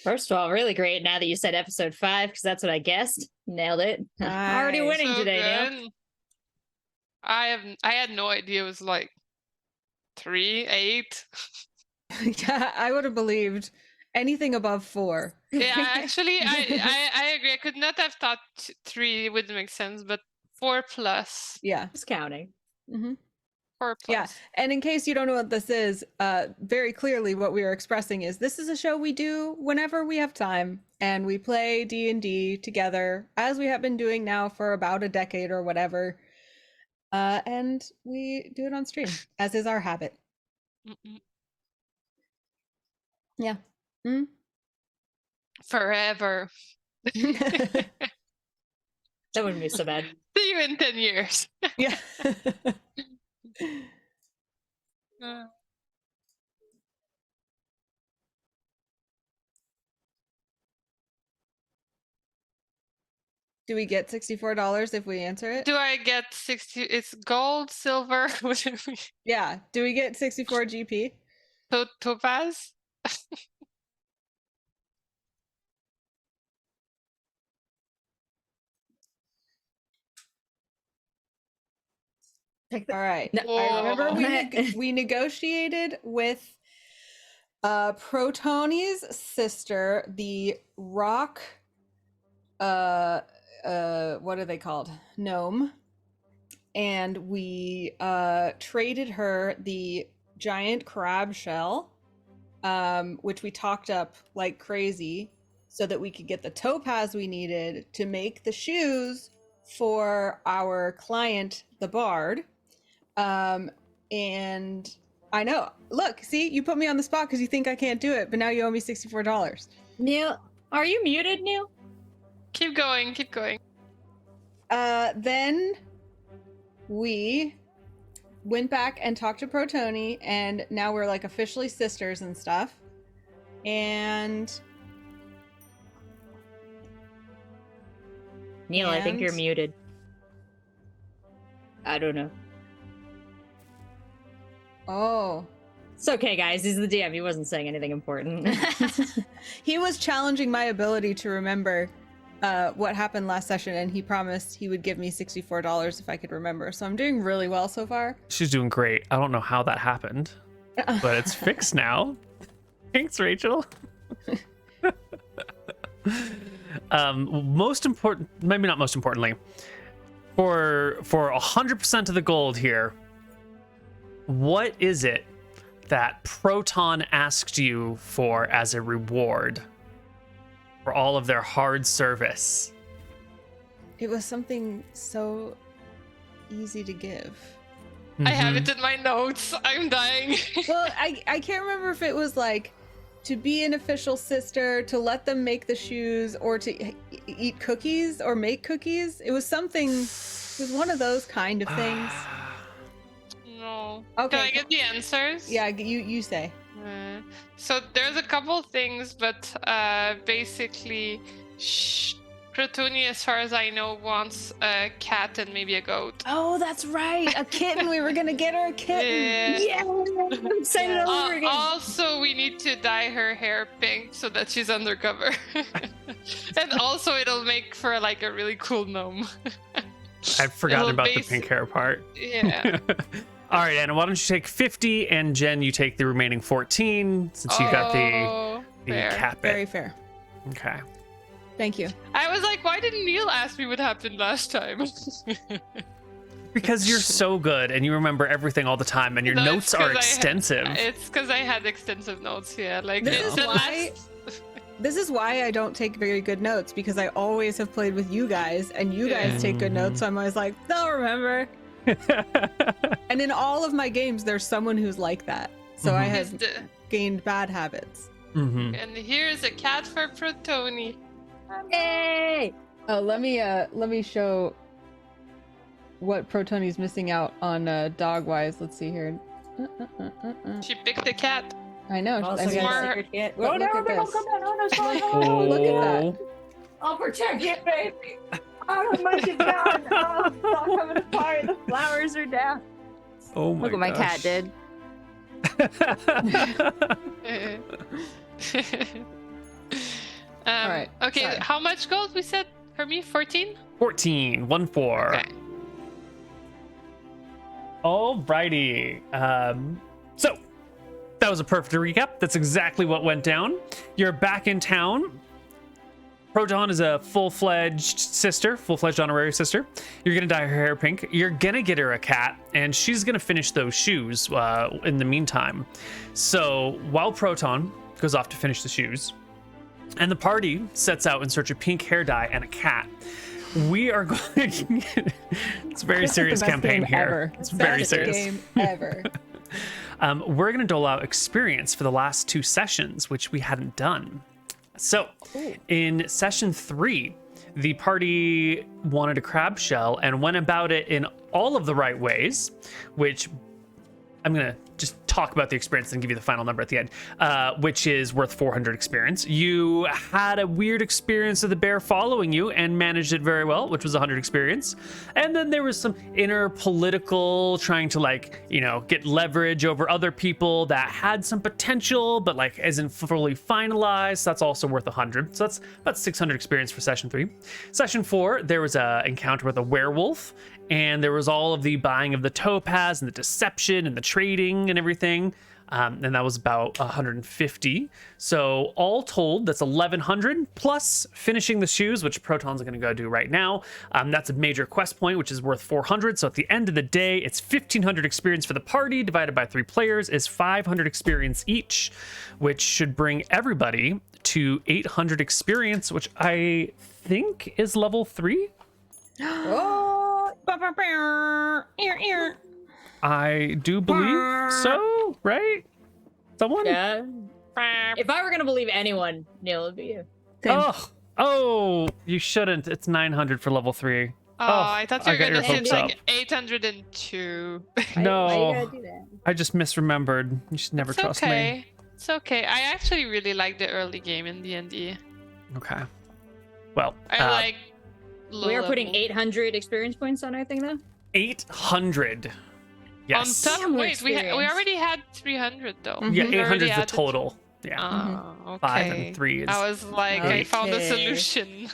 First of all, really great now that you said episode 5, because that's what I guessed. Nailed it. Already Nice. winning So today, Neil. good. I had no idea it was like 3, 8. Yeah, I would have believed anything above 4. Yeah, actually, I agree. I could not have thought 3 would make sense, but 4 plus. Yeah. Just counting. Mm-hmm. 4 plus. Yeah, and in case you don't know what this is, very clearly what we are expressing is this is a show we do whenever we have time, and we play D&D together, as we have been doing now for about a decade or whatever, and we do it on stream, as is our habit. Mm-mm. Yeah. Mm. Forever. That wouldn't be so bad. See you in 10 years. Yeah. Do we get $64 if we answer it? Do I get 60? It's gold, silver. What do we? Yeah. Do we get 64 GP? Topaz? All right. No. I remember Whoa. we negotiated with Protoni's sister, the rock what are they called? Gnome. And we traded her the giant crab shell, which we talked up like crazy so that we could get the topaz we needed to make the shoes for our client, the bard. And I know, look, see, you put me on the spot because you think I can't do it, but now you owe me $64. Neil, are you muted, Neil? Keep going, keep going. Then we went back and talked to Protoni, and now we're like officially sisters and stuff. And Neil, I think you're And- muted. I don't know. oh, It's okay, guys. He's the DM. He wasn't saying anything important. he was challenging my ability to remember what happened last session, and he promised he would give me $64 if I could remember. So I'm doing really well so far. She's doing great. I don't know how that happened, but it's fixed now. Thanks, Rachel. Most important, maybe not most importantly, for 100% of the gold here, what is it that Proton asked you for as a reward for all of their hard service? It was something so easy to give. I have Mhm. it in my notes. I'm dying. Well, I can't remember if it was like to be an official sister, to let them make the shoes, or to eat cookies or make cookies. It was something, it was one of those kind of things. No. Okay. Can I get the answers? Yeah, you say. So there's a couple things, but basically, Protoni, as far as I know, wants a cat and maybe a goat. Oh, that's right. A kitten. We were going to get her a kitten. Yeah. I'm excited all over again. Also, we need to dye her hair pink so that she's undercover. And also, it'll make for like a really cool gnome. I'd forgotten It'll about the base- pink hair part. Yeah. All right, Anna, why don't you take 50, and Jen, you take the remaining 14, since you got the fair. cap Very it. fair. Okay. Thank you. I was like, why didn't Neil ask me what happened last time? Because you're so good, and you remember everything all the time, and your No, notes it's 'cause are I had- extensive. It's because I had extensive notes, yeah. Like This it's is the why- last. This is why I don't take very good notes, because I always have played with you guys, and you guys take good notes, so I'm always like, they'll remember. And in all of my games, there's someone who's like that. So I Mhm. have gained bad habits. Mm-hmm. And here's a cat for Protoni. Hey! Oh, let me show what Protoni's missing out on dog-wise. Let's see here. She picked a cat. I know. Also I mean, got Smart. a secret kit. But Oh, look no, at no, this. come on. Oh, no, sorry. Oh, look at that. I'll protect it, baby. Oh, much is down. Oh, it's all coming apart. The flowers are down. Oh my Look what my cat did. All right, Okay, sorry. how much gold we said for me? 14? 14, 1-4. Okay. Alrighty. So that was a perfect recap. That's exactly what went down. You're back in town. Proton is a full-fledged sister, full-fledged honorary sister. You're gonna dye her hair pink. You're gonna get her a cat, and she's gonna finish those shoes in the meantime. So while Proton goes off to finish the shoes, and the party sets out in search of pink hair dye and a cat, we are going. It's a very serious Best campaign game here. ever. It's very Best serious. game ever. We're going to dole out experience for the last 2 sessions, which we hadn't done. So, in session 3, the party wanted a crab shell and went about it in all of the right ways, which I'm going to just talk about the experience and give you the final number at the end, which is worth 400 experience. You had a weird experience of the bear following you and managed it very well, which was 100 experience. And then there was some inner political trying to, like, you know, get leverage over other people that had some potential, but like isn't fully finalized. That's also worth 100. So that's about 600 experience for session 3. Session 4, there was a encounter with a werewolf, and there was all of the buying of the topaz and the deception and the trading and everything. And that was about 150. So all told, that's 1,100 plus finishing the shoes, which Proton's going to go do right now. That's a major quest point, which is worth 400. So at the end of the day, it's 1,500 experience for the party divided by 3 players is 500 experience each, which should bring everybody to 800 experience, which I think is level 3. Oh, I do believe so, right? Someone? Yeah. If I were gonna believe anyone, Neil, it'd be you. Oh, you shouldn't. It's 900 for level 3. Oh, I thought you I were got gonna your say hopes like up. 802. Why you No, gotta do that? I just misremembered. You should never It's trust me. okay. It's okay. I actually really like the early game in D&D. Okay. Well, I like low We are putting level. 800 experience points on our thing, though. 800. Yes. On top, Damn, we're wait, we experienced. already had 300 though. Yeah, Mhm. We 800 already is the had total. Yeah. Oh, okay. 5 and 3 is. I was like, I found a Okay. solution.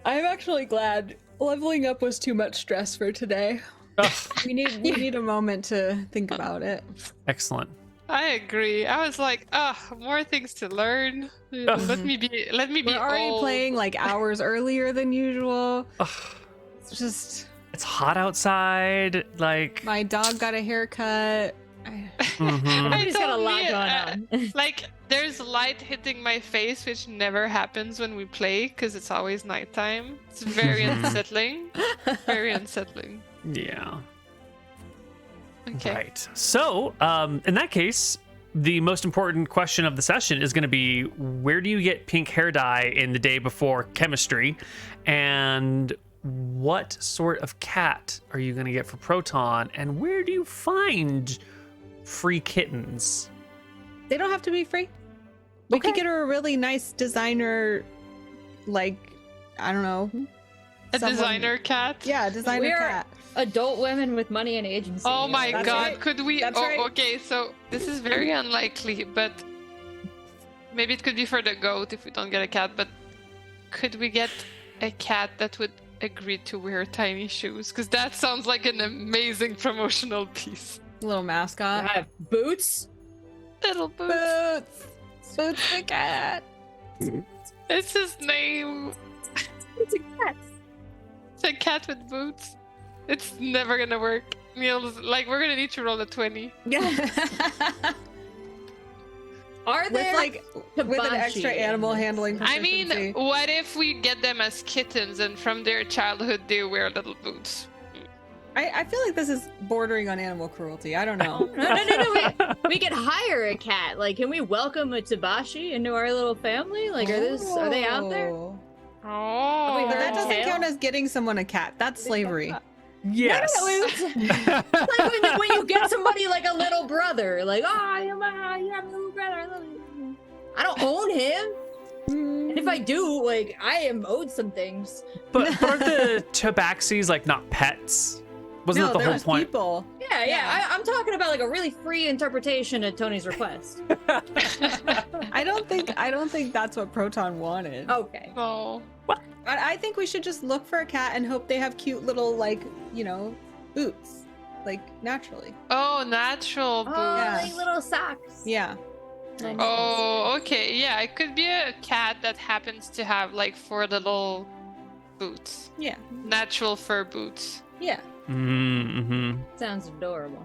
I'm actually glad leveling up was too much stress for today. Ugh, We need a moment to think about it. excellent. I agree. I was like, more things to learn. Let me be We're already old. playing like hours earlier than usual. Ugh, It's just it's hot outside. Like. my dog got a haircut. Mhm. Everybody's got a told lot me, going on. Like, there's light hitting my face, which never happens when we play because it's always nighttime. It's very Mhm. unsettling. Very unsettling. Yeah. Okay. Right. So, in that case, the most important question of the session is going to be, where do you get pink hair dye in the day before chemistry? And what sort of cat are you going to get for Proton? And where do you find free kittens? They don't have to be free. We could Okay. get her a really nice designer, like, I don't know. A someone- designer cat? Yeah, a designer We are- cat. Adult women with money and agency. Oh my That's god, right. could we? That's Oh, right. okay, so this is very unlikely, but maybe it could be for the goat if we don't get a cat, but could we get a cat that would agree to wear tiny shoes? Because that sounds like an amazing promotional piece. Little mascot. I have boots. Little boots. Boots. Boots the cat. It's his name. It's a cat. It's a cat with boots. It's never gonna work. Neil's like, we're gonna need to roll a 20. Are with there like with an extra hibachi animal in this? handling I mean, proficiency. what if we get them as kittens and from their childhood they wear little boots? I feel like this is bordering on animal cruelty. I don't know. No. We could hire a cat. Like, can we welcome a Tabashi into our little family? Like, are they out there? Oh. Oh, But that Or doesn't tail? count as getting someone a cat. That's slavery. Yes. No, it's like when you get somebody like a little brother. Like, oh, you have a little brother. I love you. I don't own him. And if I do, like, I am owed some things. But aren't the tabaxis like not pets? Wasn't no, that the there whole was point? people. Yeah. I'm talking about like a really free interpretation of Tony's request. I don't think that's what Proton wanted. Okay. No. I think we should just look for a cat and hope they have cute little, like, boots, like naturally. Oh, natural boots. Oh, Yeah. like little socks. Yeah. Nice. Oh, okay. Yeah, it could be a cat that happens to have like 4 little boots. Yeah. Natural fur boots. Yeah. Mm-hmm. Sounds adorable.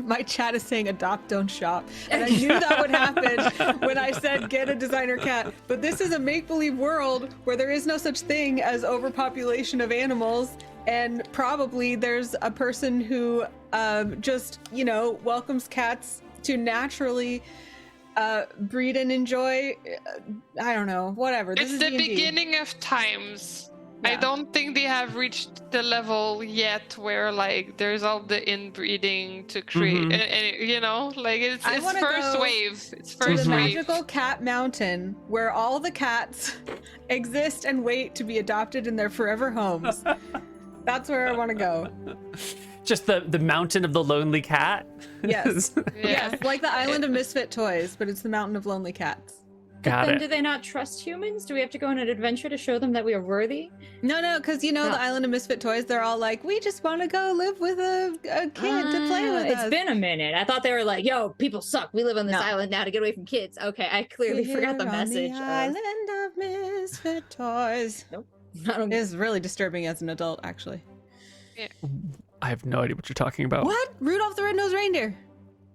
My chat is saying adopt, don't shop. And I knew that would happen when I said get a designer cat. But this is a make-believe world where there is no such thing as overpopulation of animals. And probably there's a person who just, welcomes cats to naturally breed and enjoy. I don't know, whatever. This It's is the D&D. beginning of times. I Yeah. don't think they have reached the level yet where like there's all the inbreeding to create, Mhm. and, like it's I wanna first go wave. It's To first the wave. magical cat mountain where all the cats exist and wait to be adopted in their forever homes. That's where I want to go. Just the mountain of the lonely cat. Yes. Yeah. Yes, like the island of misfit toys, but it's the mountain of lonely cats. Got Then it. do they not trust humans? Do we have to go on an adventure to show them that we are worthy? No, because the No. island of misfit toys, they're all like, we just want to go live with a kid to play with It's us. been a minute. I thought they were like, yo, people suck. We live on this No. island now to get away from kids. Okay, I clearly forgot the Here on message. The island of misfit toys. I don't It is really disturbing as an adult, actually. I have no idea what you're talking about. What? Rudolph the Red-Nosed Reindeer.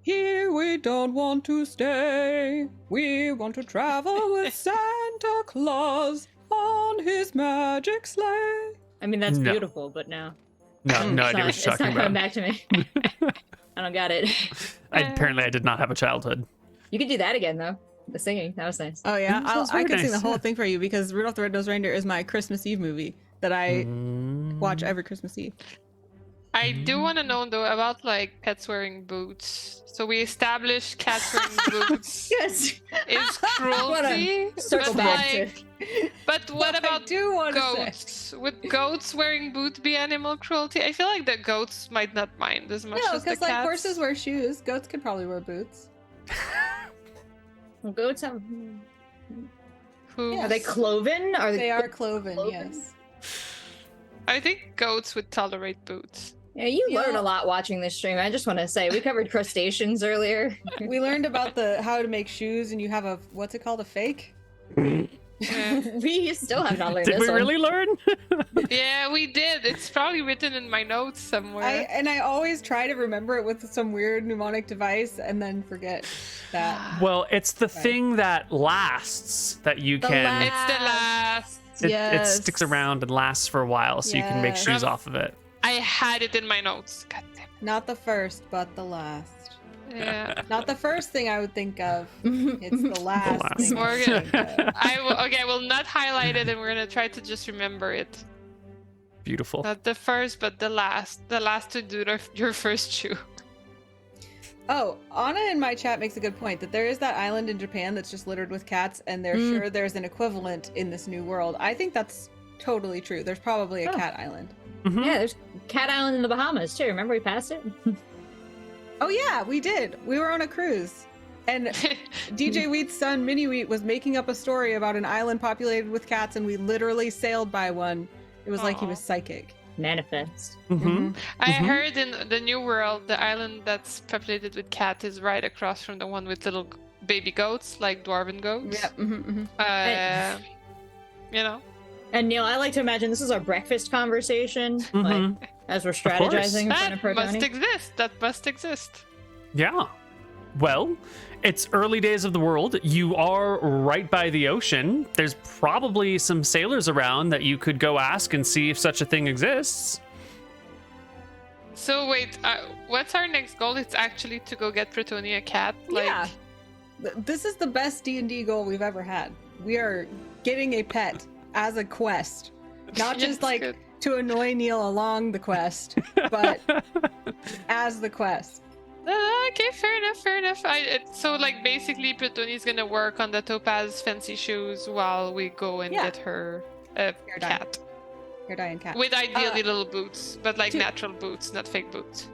Here we don't want to stay. We want to travel with Santa Claus on his magic sleigh. I mean, that's No. beautiful, but no. No, It's no not- idea what it's you're not talking coming about. back to me. I don't got it. Apparently, I did not have a childhood. You could do that again, though. The singing. That was nice. Oh yeah, Sounds I very could sing the nice, whole yeah. thing for you because Rudolph the Red-Nosed Reindeer is my Christmas Eve movie that I watch every Christmas Eve. I do want to know though about like pets wearing boots. So we established cats wearing boots Yes. is cruelty. Circle but, back like, to. but what I about do want to say. goats? Would goats wearing boots be animal cruelty? I feel like the goats might not mind as much No, as the because like cats. horses wear shoes, goats could probably wear boots. Well, goats have. Hooves. Are they cloven? Are They are cloven, Cloven? yes. I think goats would tolerate boots. Yeah, you Yeah. learn a lot watching this stream. I just want to say we covered crustaceans earlier. We learned about how to make shoes, and you have a what's it called, a fake? Yeah. We still have not learned Did this we one. really learn? Yeah, we did. It's probably written in my notes somewhere. I always try to remember it with some weird mnemonic device, and then forget that. Well, it's the thing that lasts that you The can. It's the last. It sticks around and lasts for a while, so you can make Yes. shoes off of it. I had it in my notes. God damn. Not the first, but the last. Yeah. Not the first thing I would think of. It's the last. last. thing I would Morgan. think of. I will not highlight it, and we're gonna try to just remember it. Beautiful. Not the first, but the last. The last to do your first shoe. Oh, Anna in my chat makes a good point that there is that island in Japan that's just littered with cats, and they're sure there's an equivalent in this new world. I think that's totally true. There's probably a Oh. cat island. Mhm. Yeah, there's Cat Island in the Bahamas too. Remember we passed it? Oh yeah, we did. We were on a cruise, and DJ Wheat's son Mini Wheat was making up a story about an island populated with cats, and we literally sailed by one. It was like he Aw. was psychic. Manifest. Mhm. I Mhm. heard in the new world, the island that's populated with cats is right across from the one with little baby goats, like dwarven goats. Yeah. You know. And Neil, I like to imagine this is our breakfast conversation, like Mhm. as we're course. strategizing in front of That must Protoni. exist. That must exist. Yeah. Well, it's early days of the world. You are right by the ocean. There's probably some sailors around that you could go ask and see if such a thing exists. So wait, what's our next goal? It's actually to go get Pretonia a cat. Like, Yeah. This is the best D&D goal we've ever had. We are getting a pet as a quest, not Yes, just like good. to annoy Neil along the quest, but as the quest. Okay, fair enough, fair enough. So like basically Pretonia's gonna work on the Topaz fancy shoes while we go and Yeah. get her a Fair done. cat. Hair dye and cat. With ideally little boots, but like natural boots, not fake boots.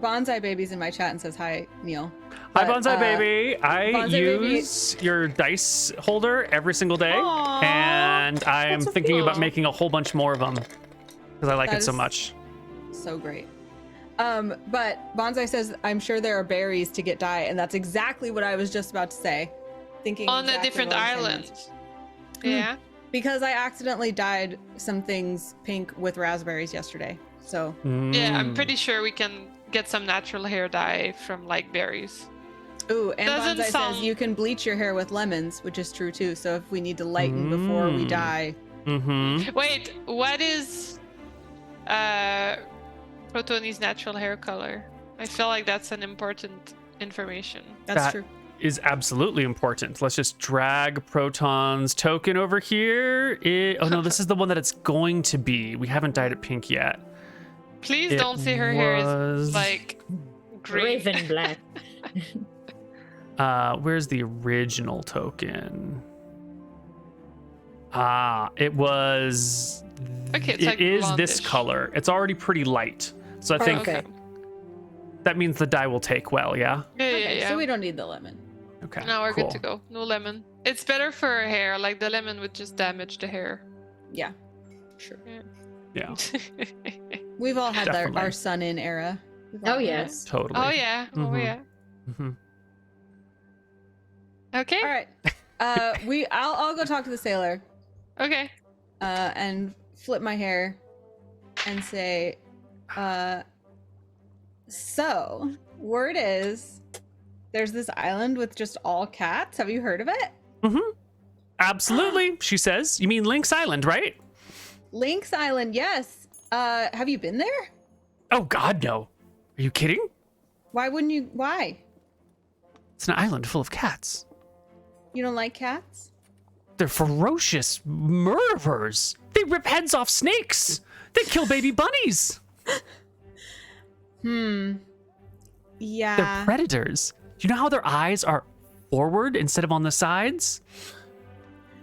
Bonsai Baby's in my chat and says hi, Neil. Hi, But, Bonsai Baby. I Bonsai use your dice holder every single day, Aw, and I'm that's so thinking about cute. making a whole bunch more of them because I like That it so is- much. So great. But Bonsai says, I'm sure there are berries to get dye, and that's exactly what I was just about to say. Thinking On a exactly different what I'm saying. island. Yeah. Because I accidentally dyed some things pink with raspberries yesterday. So Yeah, I'm Mm. pretty sure we can get some natural hair dye from like berries. ooh, and Doesn't Bonsai sound- says you can bleach your hair with lemons, which is true too. So if we need to lighten before we Mm. dye, Mm-hmm. Wait, what is Protoni's natural hair color? I feel like that's an important information. that's That- true. Is absolutely important. Let's just drag Proton's token over here. Oh no, this is the one that it's going to be. We haven't dyed it pink yet. Please It don't say her hair was- is like green. Raven black. Where's the original token? It was. Okay, it's it like is this blondish. color. It's already pretty light, so I think Okay. that means the dye will take well. Yeah. Yeah, yeah, Okay, yeah. so we don't need the lemon. Okay. Now we're cool. good to go. No lemon. It's better for her hair. Like the lemon would just damage the hair. Yeah, sure. Yeah. We've all had Definitely. our sun in era. We've all Oh had it. yes. Totally. Oh yeah. Oh Mhm. yeah. Mm-hmm. Okay. All right. I'll go talk to the sailor. Okay. And flip my hair and say, so word is there's this island with just all cats. Have you heard of it? Mm-hmm. Absolutely, she says. You mean Lynx Island, right? Lynx Island, yes. Have you been there? Oh God, no. Are you kidding? Why wouldn't you? Why? It's an island full of cats. You don't like cats? They're ferocious murderers. They rip heads off snakes. They kill baby bunnies. They're Yeah. predators. Do you know how their eyes are forward instead of on the sides?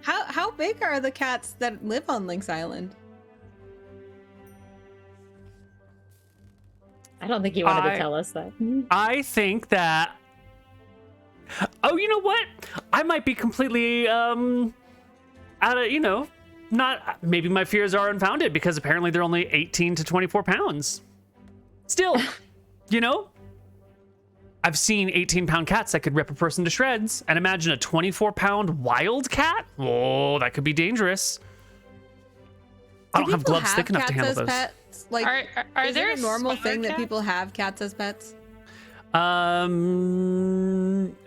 How big are the cats that live on Lynx Island? I don't think you wanted I- to tell us that. I think that. Oh, you know what? I might be completely out of, not. Maybe my fears are unfounded because apparently they're only 18 to 24 pounds. Still, I've seen 18-pound cats that could rip a person to shreds, and imagine a 24-pound wild cat. Oh, that could be dangerous. I don't have people gloves thick enough to cats handle as those. Pets? Like, Are is there it a normal smaller thing that cats? people have cats as pets?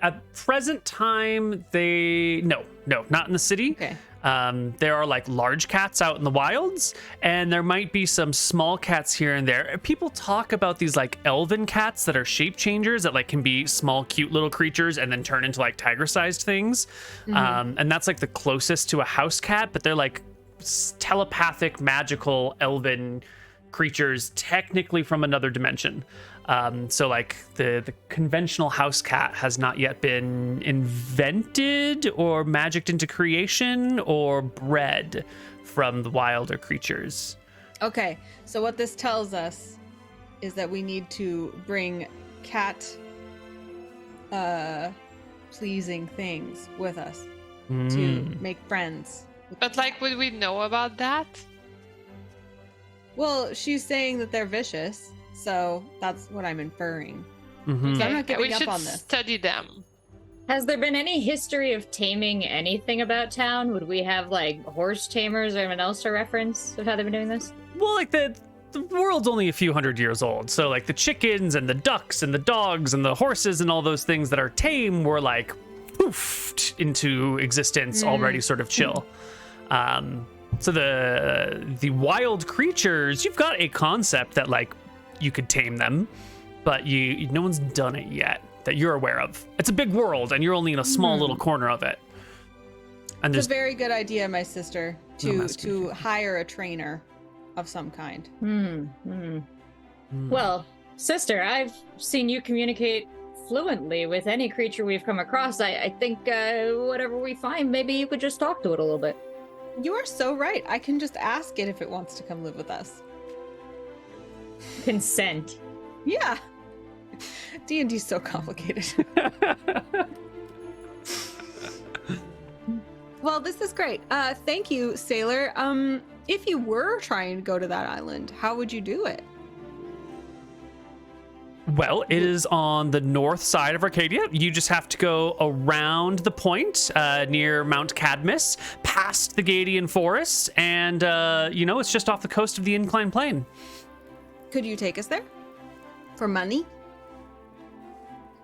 At present time, no, not in the city. Okay. There are like large cats out in the wilds, and there might be some small cats here and there. People talk about these like elven cats that are shape changers that like can be small, cute little creatures and then turn into like tiger-sized things. And that's like the closest to a house cat, but they're like telepathic, magical, elven creatures, technically from another dimension. So like the conventional house cat has not yet been invented or magicked into creation or bred from the wilder creatures. Okay, so what this tells us is that we need to bring cat pleasing things with us to make friends. with But the like, cat. would we know about that? Well, she's saying that they're vicious, so that's what I'm inferring. Mhm. So I'm not Okay, we giving up should on this. study them. Has there been any history of taming anything about town? Would we have like horse tamers or anyone else to reference of how they've been doing this? Well, like the world's only a few hundred years old, so like the chickens and the ducks and the dogs and the horses and all those things that are tame were like poofed into existence, already sort of chill. So the wild creatures, you've got a concept that like you could tame them, but no one's done it yet that you're aware of. It's a big world, and you're only in a small little corner of it. And It's there's a very good idea, my sister, No, that's to hire a trainer of some kind. Well, sister, I've seen you communicate fluently with any creature we've come across. I think whatever we find, maybe you could just talk to it a little bit. You are so right. I can just ask it if it wants to come live with us. Consent. Yeah. D&D's so complicated. Well, this is great. Thank you, Sailor. If you were trying to go to that island, how would you do it? Well, it is on the north side of Arcadia. You just have to go around the point near Mount Cadmus, past the Gadian Forest, and, it's just off the coast of the Incline Plain. Could you take us there? For money?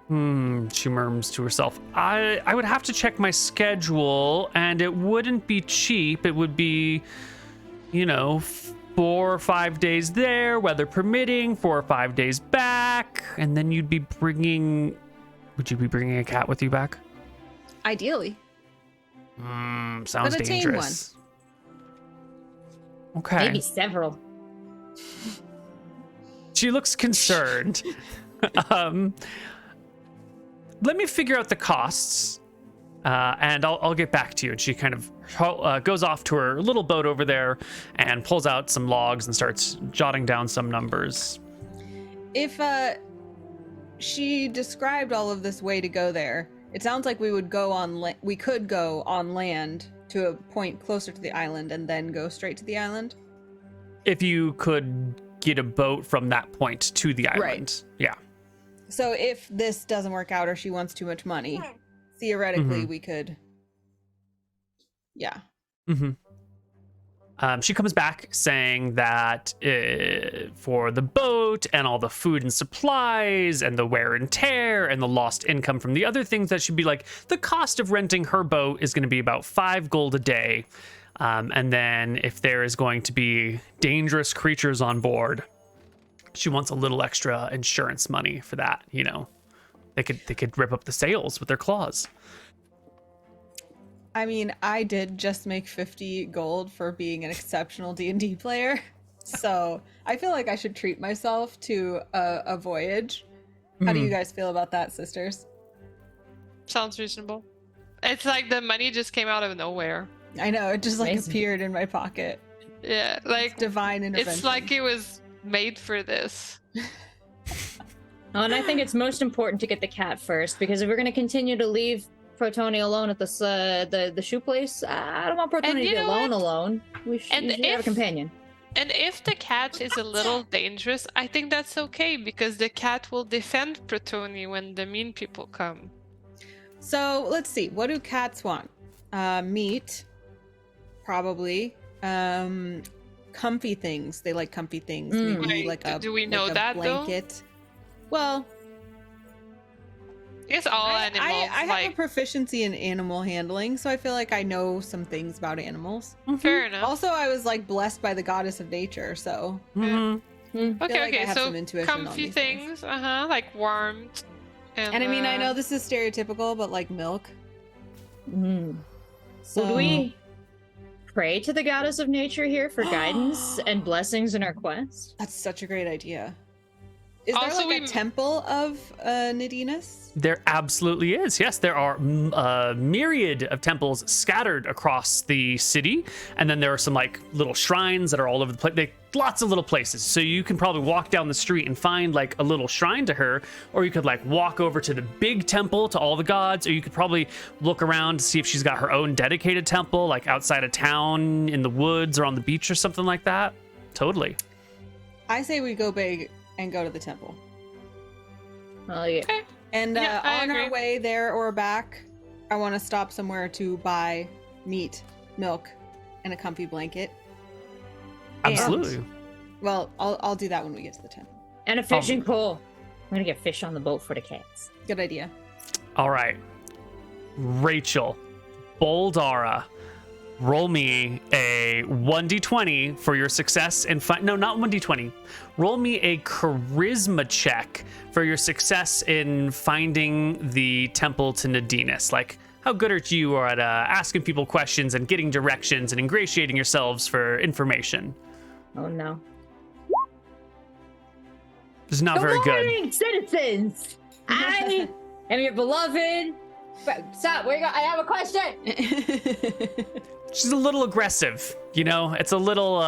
She murmurs to herself. I would have to check my schedule, and it wouldn't be cheap. It would be, 4 or 5 days there, weather permitting, 4 or 5 days back, and then you'd be bringing... Would you be bringing a cat with you back? Ideally. Sounds But a tame dangerous. Okay. Maybe several. She looks concerned. Let me figure out the costs, and I'll get back to you. And she kind of goes off to her little boat over there and pulls out some logs and starts jotting down some numbers. If she described all of this way to go there, it sounds like we could go on land to a point closer to the island and then go straight to the island. If you could get a boat from that point to the island. Right. Yeah. So if this doesn't work out or she wants too much money, theoretically we could. Yeah. She comes back saying that for the boat and all the food and supplies and the wear and tear and the lost income from the other things, that should be like the cost of renting her boat is going to be about 5 gold a day. And then if there is going to be dangerous creatures on board, she wants a little extra insurance money for that. They could rip up the sails with their claws. I mean, I did just make 50 gold for being an exceptional D&D player. So I feel like I should treat myself to a voyage. How do you guys feel about that, sisters? Sounds reasonable. It's like the money just came out of nowhere. I know, it just like Amazing. appeared in my pocket. Yeah, like Divine intervention. it's like it was made for this. Oh, and I think it's most important to get the cat first, because if we're going to continue to leave Protoni alone at the shoe place, I don't want Protoni to be alone. We should have a companion. And if the cat is a little dangerous, I think that's okay, because the cat will defend Protoni when the mean people come. So let's see. What do cats want? Meat, probably. Comfy things. They like comfy things. Maybe Wait, like a do we know like a that, though? blanket. Well, It's all animals. I have like a proficiency in animal handling, so I feel like I know some things about animals. fair enough. Also, I was like blessed by the goddess of nature, so Okay, like I have so some intuition on comfy these things, like warmth. And I mean, I know this is stereotypical, but like milk. So do we pray to the goddess of nature here for guidance and blessings in our quest? That's such a great idea. Is there Also, like a temple of Nadinus? There absolutely is. Yes, there are a myriad of temples scattered across the city, and then there are some like little shrines that are all over the place. Lots of little places, so you can probably walk down the street and find like a little shrine to her, or you could like walk over to the big temple to all the gods, or you could probably look around to see if she's got her own dedicated temple, like outside of town in the woods or on the beach or something like that. Totally. I say we go big and go to the temple. Oh yeah. Okay. And Yeah, I on our agree. way there or back, I want to stop somewhere to buy meat, milk, and a comfy blanket. And- Absolutely. well, I'll do that when we get to the temple. And a fishing pole. I'm gonna get fish on the boat for the cats. Good idea. All right. Rachel, Bouldara, roll me a 1d20 for your success in no, not 1d20. Roll me a charisma check for your success in finding the temple to Nadinus. Like, how good are you at asking people questions and getting directions and ingratiating yourselves for information? Oh no. It's not very Good good. morning, citizens! I am your beloved Stop. Where you go? I have a question. She's a little aggressive, you know? It's a little,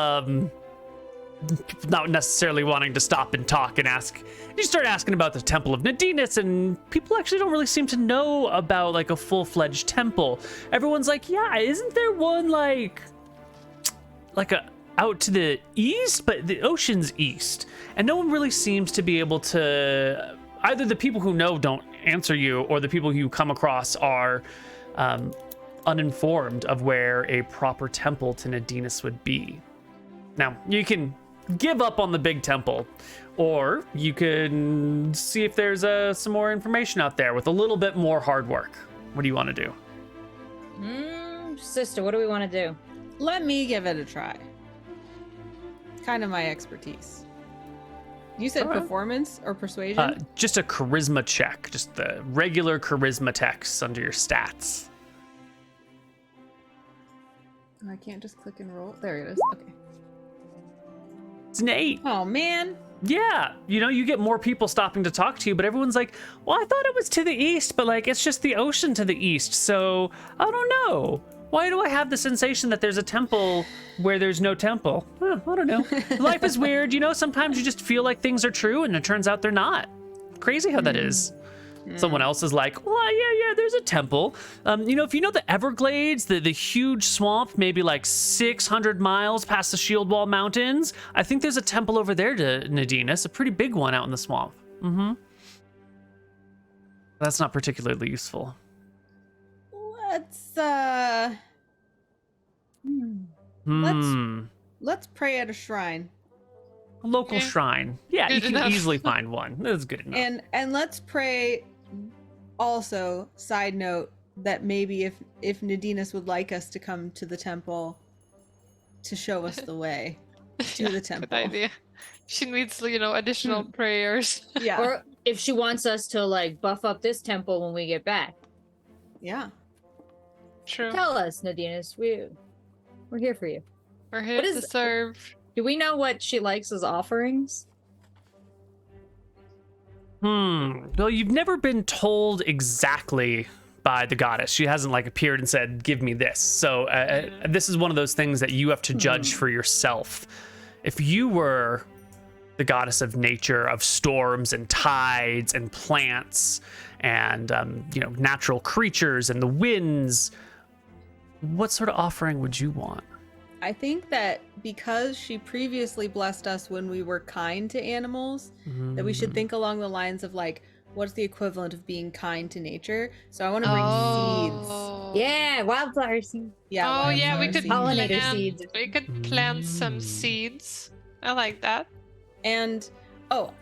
not necessarily wanting to stop and talk and ask. You start asking about the Temple of Nadinus, and people actually don't really seem to know about, like, a full-fledged temple. Everyone's like, yeah, isn't there one, like out to the east? But the ocean's east. And no one really seems to be able to... Either the people who know don't answer you, or the people you come across are uninformed of where a proper temple to Nadinus would be. Now, you can give up on the big temple, or you can see if there's some more information out there with a little bit more hard work. What do you want to do? Sister, what do we want to do? Let me give it a try. Kind of my expertise. You said performance or persuasion? Just a charisma check, just the regular charisma text under your stats. Oh, I can't just click and roll. There it is. Okay. It's an 8. Oh man. Yeah, you know, you get more people stopping to talk to you, but everyone's like, well, I thought it was to the east, but like, it's just the ocean to the east, so I don't know. Why do I have the sensation that there's a temple where there's no temple? I don't know. Life is weird, you know, sometimes you just feel like things are true and it turns out they're not. Crazy how that is. Someone else is like, well, yeah, there's a temple. You know, if you know the Everglades, the huge swamp, maybe like 600 miles past the Shield Wall Mountains, I think there's a temple over there to Nadinus, a pretty big one out in the swamp. That's not particularly useful. Let's pray at a shrine. A local shrine. Yeah, Good you can enough. easily find one. That's good enough. And let's pray also, side note, that maybe if Nadinus would like us to come to the temple to show us the way to the temple. Good idea. She needs, you know, additional prayers. Yeah. Or if she wants us to like buff up this temple when we get back. Yeah. True. Tell us, Nadinus. We're here for you. We're here What to is- serve. Do we know what she likes as offerings? Well, you've never been told exactly by the goddess. She hasn't like appeared and said, give me this. So this is one of those things that you have to judge for yourself. If you were the goddess of nature, of storms and tides and plants and, you know, natural creatures and the winds, what sort of offering would you want? I think that because she previously blessed us when we were kind to animals, that we should think along the lines of like, what's the equivalent of being kind to nature? So I want to bring seeds. Yeah, wildflower seeds. Yeah. Oh yeah, we wildflower could seeds. Pollinator plant, seeds. We could plant some seeds. I like that. And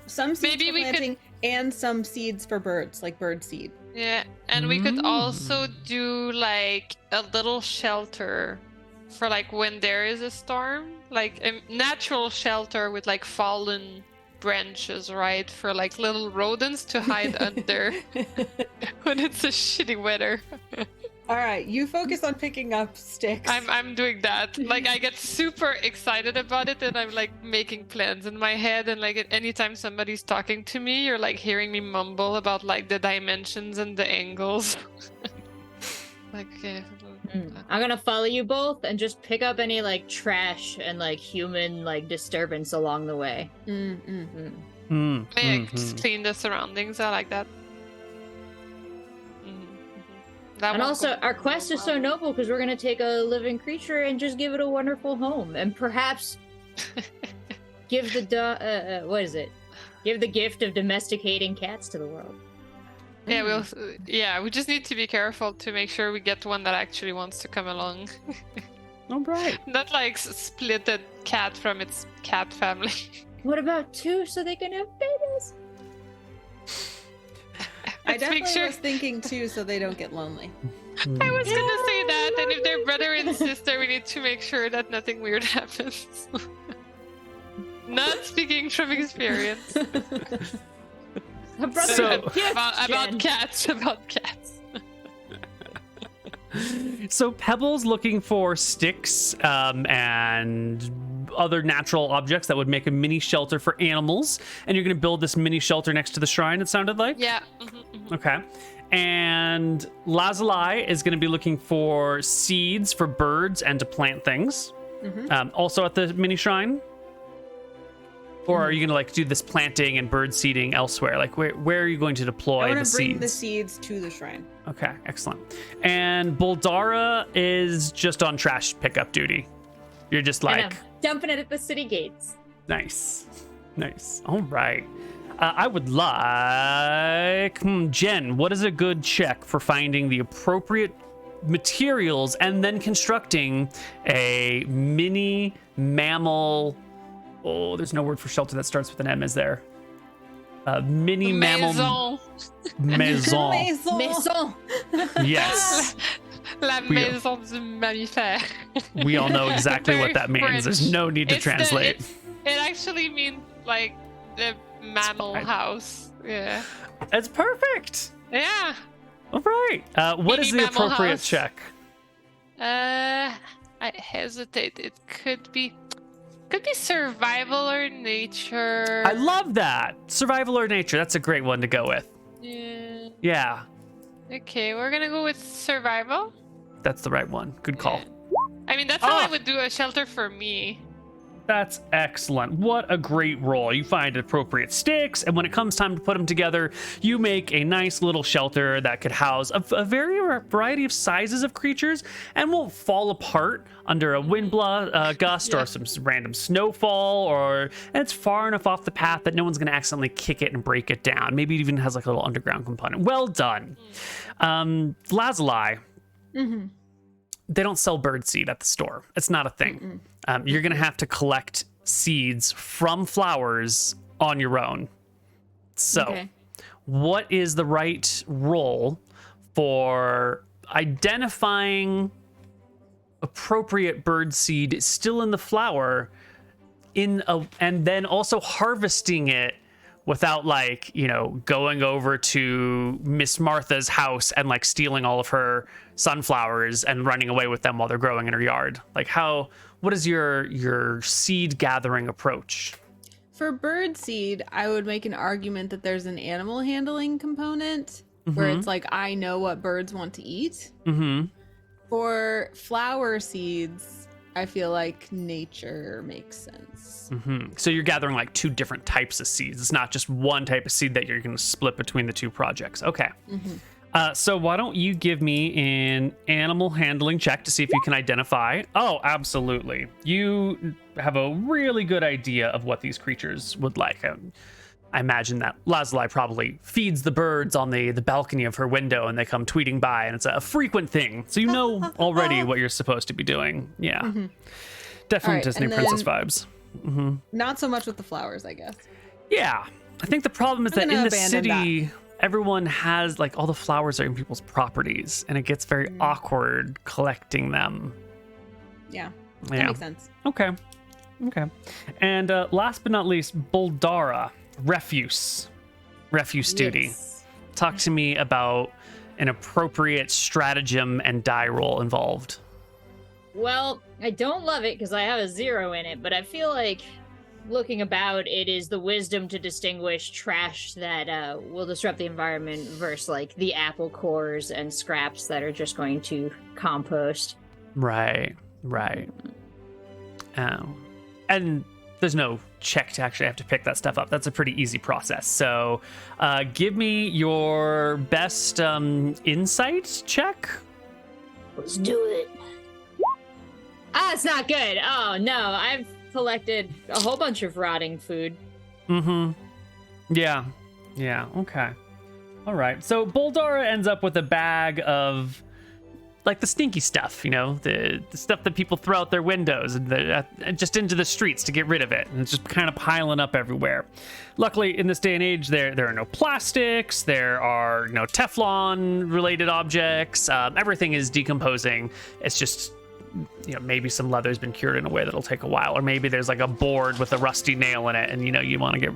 some seeds Maybe for we could- planting and some seeds for birds, like bird seed. Yeah, and we could also do like a little shelter for like when there is a storm, like a natural shelter with like fallen branches, right? For like little rodents to hide under when it's a shitty weather. All right, you focus on picking up sticks. I'm doing that. Like I get super excited about it and I'm like making plans in my head, and like anytime somebody's talking to me, you're like hearing me mumble about like the dimensions and the angles. Like yeah. I'm gonna follow you both and just pick up any like trash and like human like disturbance along the way. Yeah, just clean the surroundings. I like that. That And won't also, go- our quest is so noble because we're gonna take a living creature and just give it a wonderful home, and perhaps give the what is it? Give the gift of domesticating cats to the world. Yeah, we just need to be careful to make sure we get one that actually wants to come along. All right. Not like split a cat from its cat family. What about 2 so they can have babies? I Let's make definitely sure. was thinking too, so they don't get lonely. I was gonna say that, and if they're brother and sister, we need to make sure that nothing weird happens. Not speaking from experience. So- about cats. So Pebble's looking for sticks and other natural objects that would make a mini shelter for animals, and you're going to build this mini shelter next to the shrine, it sounded like? Yeah. Okay. And Lazuli is going to be looking for seeds for birds and to plant things. Also at the mini shrine? Or are you going to like do this planting and bird seeding elsewhere? Like where are you going to deploy I the want to bring the seeds? seeds to the shrine. Okay, excellent. And Bouldara is just on trash pickup duty. You're just And like, I'm dumping it at the city gates. nice. All right. I would like, Jen, what is a good check for finding the appropriate materials and then constructing a mini mammal? Oh, there's no word for shelter that starts with an M, is there? Mini mammal maison. Maison. Yes. La maison du mammifère. We all know exactly what that means. French. There's no need to translate. It actually means like the mammal house. Yeah. It's perfect. Yeah. All right. What is the Mini mammal appropriate house. check? I hesitate. It could be survival or nature. I love that. Survival or nature. That's a great one to go with. Yeah. Yeah, Okay, we're gonna go with survival. that's the right one. Good call. Yeah. I mean, that's how I Oh. would do a shelter for me. That's excellent. What a great roll. You find appropriate sticks, and when it comes time to put them together, you make a nice little shelter that could house a variety of sizes of creatures and won't fall apart under a wind gust or some random snowfall, and it's far enough off the path that no one's going to accidentally kick it and break it down. Maybe it even has like a little underground component. Well done. Lazuli. They don't sell bird seed at the store. It's not a thing. You're going to have to collect seeds from flowers on your own. So, Okay. what is the right role for identifying appropriate bird seed still in the flower and then also harvesting it without going over to Miss Martha's house and like stealing all of her sunflowers and running away with them while they're growing in her yard? Like what is your seed gathering approach? For bird seed, I would make an argument that there's an animal handling component where it's like, I know what birds want to eat. For flower seeds, I feel like nature makes sense. So you're gathering like two different types of seeds. It's not just one type of seed that you're going to split between the two projects. Okay. So why don't you give me an animal handling check to see if you can identify? Oh, absolutely. You have a really good idea of what these creatures would like. I imagine that Lazuli probably feeds the birds on the balcony of her window and they come tweeting by, and it's a frequent thing. So you know already what you're supposed to be doing. Yeah. Definitely All right, Disney and princess then- vibes. Not so much with the flowers, I guess. Yeah. I think the problem is I'm that in gonna the abandon city, everyone has like all the flowers are in people's properties, and it gets very awkward collecting them. Yeah, that Yeah. makes sense. Okay. And last but not least, Bouldara, refuse duty. Yes. Talk to me about an appropriate stratagem and die roll involved. Well, I don't love it because I have a 0 in it, but I feel like looking about, it is the wisdom to distinguish trash that will disrupt the environment versus like the apple cores and scraps that are just going to compost. Right. And there's no check to actually have to pick that stuff up. That's a pretty easy process. So give me your best insight check. Let's do it. Ah, it's not good. Oh no, I've collected a whole bunch of rotting food. Yeah. Okay. All right. So Bouldara ends up with a bag of like the stinky stuff, the stuff that people throw out their windows and just into the streets to get rid of it. And it's just kind of piling up everywhere. Luckily, in this day and age, there are no plastics, there are no Teflon related objects. Everything is decomposing. It's just, maybe some leather's been cured in a way that'll take a while, or maybe there's like a board with a rusty nail in it, and you want to get.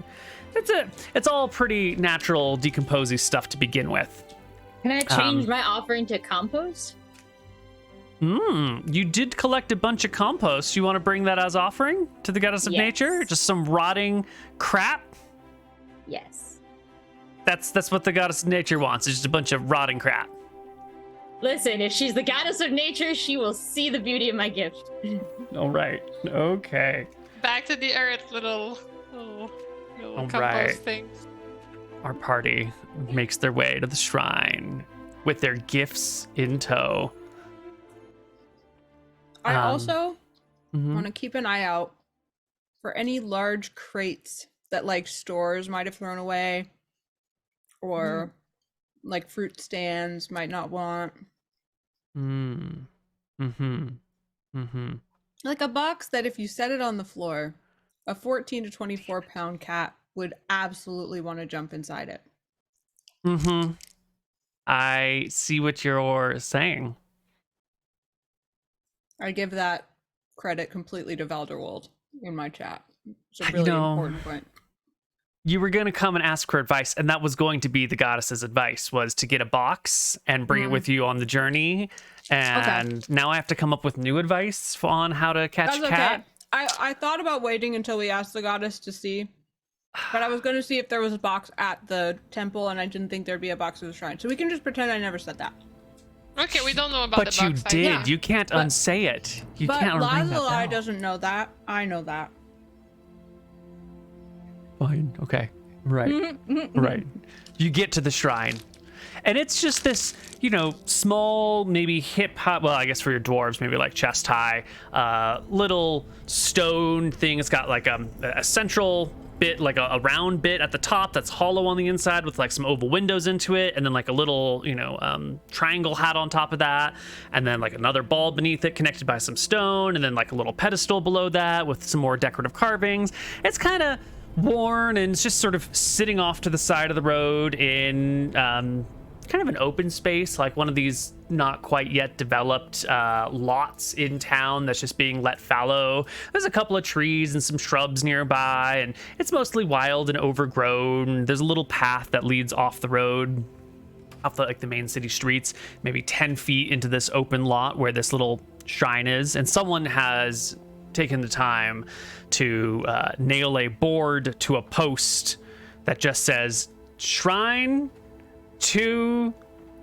It's all pretty natural decomposing stuff to begin with. Can I change my offering to compost? You did collect a bunch of compost. You want to bring that as offering to the goddess of nature? Just some rotting crap? Yes. That's what the goddess of nature wants. It's just a bunch of rotting crap. Listen, if she's the goddess of nature, she will see the beauty of my gift. All right. Okay. Back to the earth, little All compost right. things. Our party makes their way to the shrine with their gifts in tow. I also Mhm. want to keep an eye out for any large crates that like stores might have thrown away or like fruit stands might not want. Like a box that if you set it on the floor, a 14 to 24 pound cat would absolutely want to jump inside it. I see what you're saying. I give that credit completely to Valderwold in my chat. It's a You really know, important point. You were going to come and ask for advice, and that was going to be the goddess's advice, was to get a box and bring it with you on the journey. And now I have to come up with new advice on how to catch a cat. I thought about waiting until we asked the goddess to see, but I was going to see if there was a box at the temple, and I didn't think there'd be a box at the shrine. So we can just pretend I never said that. Okay, we don't know about But the you box. did. Yeah. You can't unsay it. You But can't unring that Lazuli bell. doesn't know that. I know that. Fine. Okay. Right. Right. You get to the shrine. And it's just this, small, maybe hip hop. Well, I guess for your dwarves, maybe like chest high, little stone thing. It's got like a central bit, like a round bit at the top that's hollow on the inside with like some oval windows into it, and then like a little, triangle hat on top of that, and then like another ball beneath it connected by some stone, and then like a little pedestal below that with some more decorative carvings. It's kind of worn and it's just sort of sitting off to the side of the road in kind of an open space, like one of these not quite yet developed lots in town that's just being let fallow. There's a couple of trees and some shrubs nearby, and it's mostly wild and overgrown. There's a little path that leads off the road, off the main city streets, maybe 10 feet into this open lot where this little shrine is, and someone has taken the time to nail a board to a post that just says "Shrine to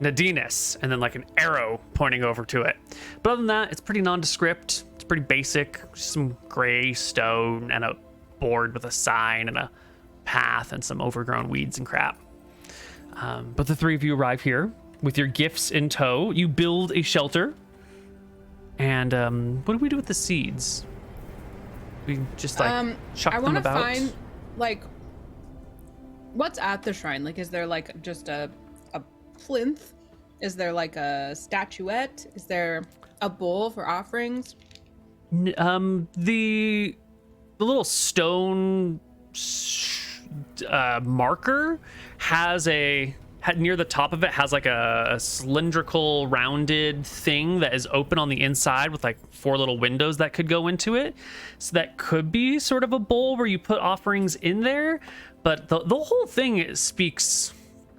Nadinus," and then like an arrow pointing over to it. But other than that, it's pretty nondescript. It's pretty basic. Just some gray stone and a board with a sign and a path and some overgrown weeds and crap. But the three of you arrive here with your gifts in tow. You build a shelter. And what do we do with the seeds? We just like chuck I them want to about. find like what's at the shrine. Like, is there like just a plinth? Is there like a statuette? Is there a bowl for offerings? The little stone marker has near the top of it has like a cylindrical rounded thing that is open on the inside with like 4 little windows that could go into it. So that could be sort of a bowl where you put offerings in there. But the whole thing speaks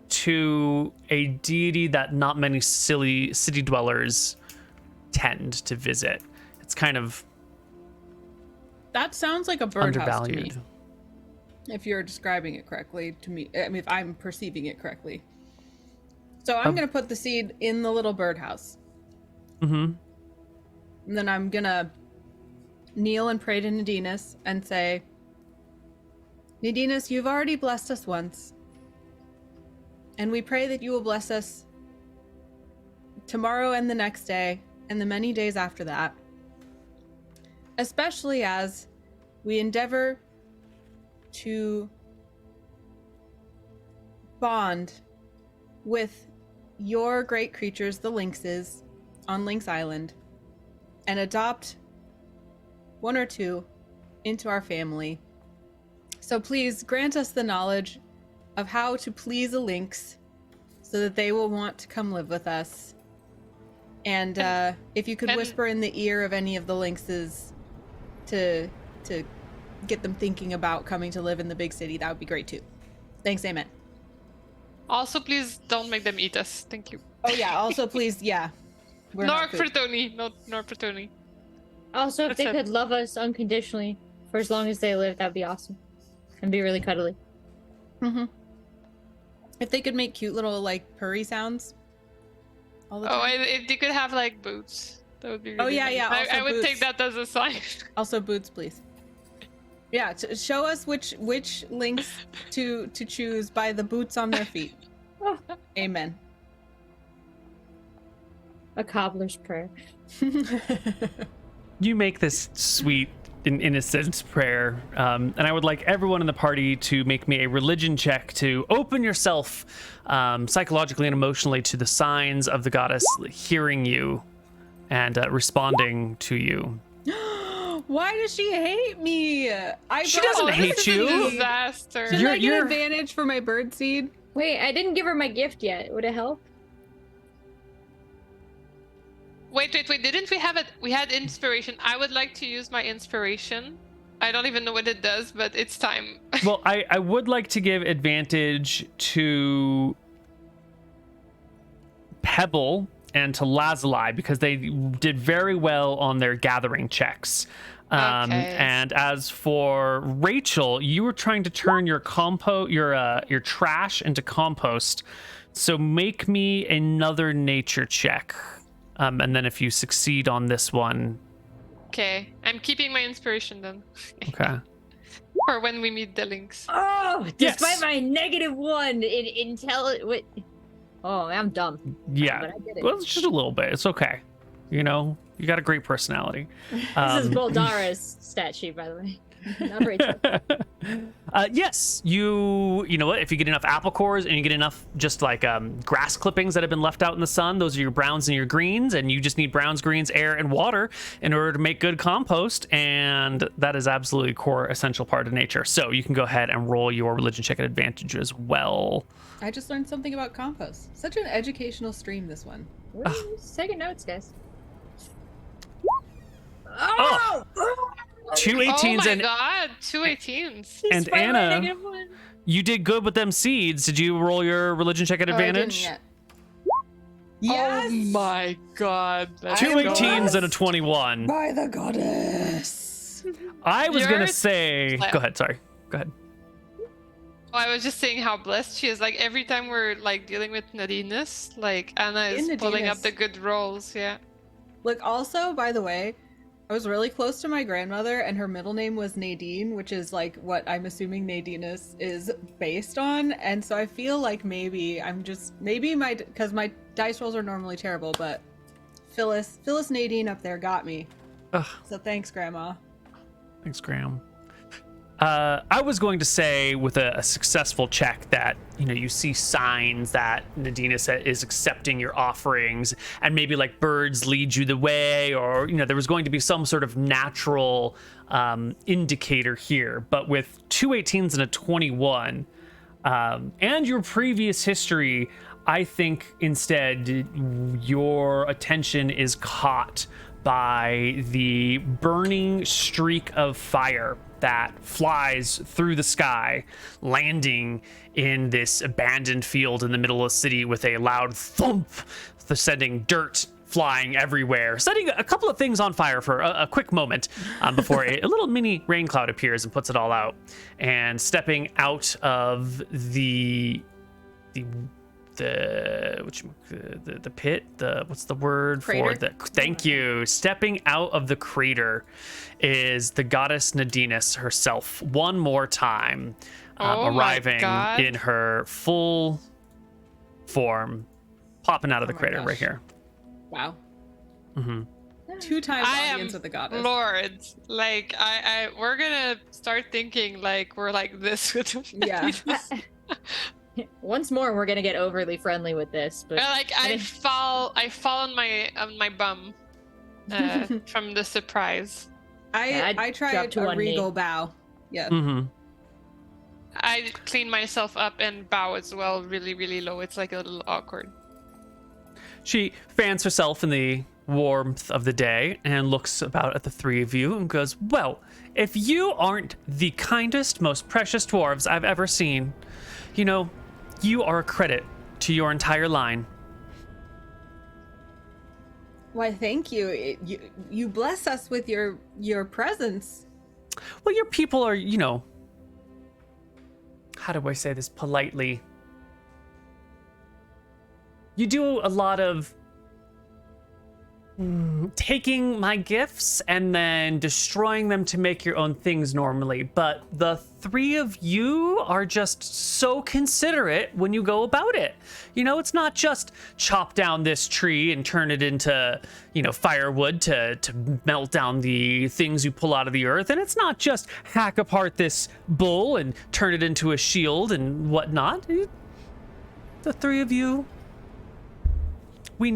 to a deity that not many city dwellers tend to visit. It's kind of That sounds like a birdhouse to me. undervalued. If you're describing it correctly to me, I mean, if I'm perceiving it correctly. So I'm gonna put the seed in the little birdhouse. And then I'm gonna kneel and pray to Nadinus and say, Nadinus, you've already blessed us once. And we pray that you will bless us tomorrow and the next day and the many days after that. Especially as we endeavor to bond with your great creatures, the lynxes, on Lynx Island, and adopt 1 or 2 into our family. So please grant us the knowledge of how to please a lynx so that they will want to come live with us. And if you could whisper in the ear of any of the lynxes to get them thinking about coming to live in the big city, that would be great too. Thanks, amen. Also, please don't make them eat us. Thank you. Oh yeah, also please, yeah. We're Nor not food. Protoni. No, nor Protoni. Also, if That's they it. could love us unconditionally for as long as they live, that'd be awesome. And be really cuddly. Mm-hmm. If they could make cute little like purry sounds all the time. Oh, and if they could have like boots, that would be really Oh, yeah, nice. yeah, also I would take boots. that as a sign. Also boots, please. Yeah, show us which links to choose by the boots on their feet. Amen. A cobbler's prayer. You make this sweet and innocent prayer, and I would like everyone in the party to make me a religion check to open yourself psychologically and emotionally to the signs of the goddess hearing you and responding to you. Why does she hate me? She doesn't hate This is a you. disaster. Should I get You're- advantage for my bird seed? Wait, I didn't give her my gift yet. Would it help? Wait. Didn't we have it? We had inspiration. I would like to use my inspiration. I don't even know what it does, but it's time. Well, I would like to give advantage to Pebble and to Lazuli because they did very well on their gathering checks. Okay. And as for Rachel, you were trying to turn your your trash into compost. So make me another nature check. And then if you succeed on this one, Okay, I'm keeping my inspiration then. okay. For when we meet the links. Oh, Yes. despite my -1 in wait. Oh, I'm dumb. Yeah. But I did it. Well, it's just a little bit. It's okay. You know, you got a great personality. This is Bouldara's stat sheet, by the way. Not Rachel. Yes, you know what? If you get enough apple cores and you get enough just like grass clippings that have been left out in the sun, those are your browns and your greens, and you just need browns, greens, air, and water in order to make good compost, and that is absolutely a core essential part of nature. So you can go ahead and roll your religion check at advantage as well. I just learned something about compost. Such an educational stream, this one. We're just taking notes, guys. Oh! Two 18s Oh my and god, 2 18s. And Despite Anna- my -1. you did good with them seeds. Did you roll your religion check at Oh, I didn't advantage? yet. Yes! Oh my god. that's Two I 18s and a was- 21. By the goddess. I was gonna Yours- say. Go ahead. Sorry. Go ahead. Oh, I was just saying how blessed she is. Like every time we're like dealing with Nadinus, like Anna is pulling up Nadinus. the good rolls. Yeah. Look, also, by the way, I was really close to my grandmother, and her middle name was Nadine, which is like what I'm assuming Nadinus is based on. And so I feel like maybe because my dice rolls are normally terrible, but Phyllis Nadine up there got me. Ugh. So thanks, Grandma. Thanks, Graham. I was going to say with a successful check that, you know, you see signs that Nadina is accepting your offerings, and maybe like birds lead you the way, or, you know, there was going to be some sort of natural indicator here. But with 2 18s and a 21, and your previous history, I think instead your attention is caught by the burning streak of fire that flies through the sky, landing in this abandoned field in the middle of the city with a loud thump, sending dirt flying everywhere, setting a couple of things on fire for a quick moment before a little mini rain cloud appears and puts it all out. And stepping out of the pit, what's the word Crater? for the, thank you, stepping out of the crater is the goddess Nadinus herself one more time, Oh my arriving God. in her full form, popping out of the Oh my crater gosh. right here. Wow. Mm-hmm. 2 times I am audience with the goddess. Lord. Like we're gonna start thinking like we're like this with Yeah. Nadinus. Once more, we're gonna get overly friendly with this, but Like I fall on my bum from the surprise. Yeah, I tried dropped to a one knee. regal bow. Yeah. Mm-hmm. I clean myself up and bow as well, really, really low. It's like a little awkward. She fans herself in the warmth of the day and looks about at the three of you and goes, well, if you aren't the kindest, most precious dwarves I've ever seen, you know, you are a credit to your entire line. Why, thank you. You bless us with your presence. Well, your people are, how do I say this politely? You do a lot of taking my gifts and then destroying them to make your own things normally. But the three of you are just so considerate when you go about it. It's not just chop down this tree and turn it into, firewood to melt down the things you pull out of the earth. And it's not just hack apart this bull and turn it into a shield and whatnot. The three of you, we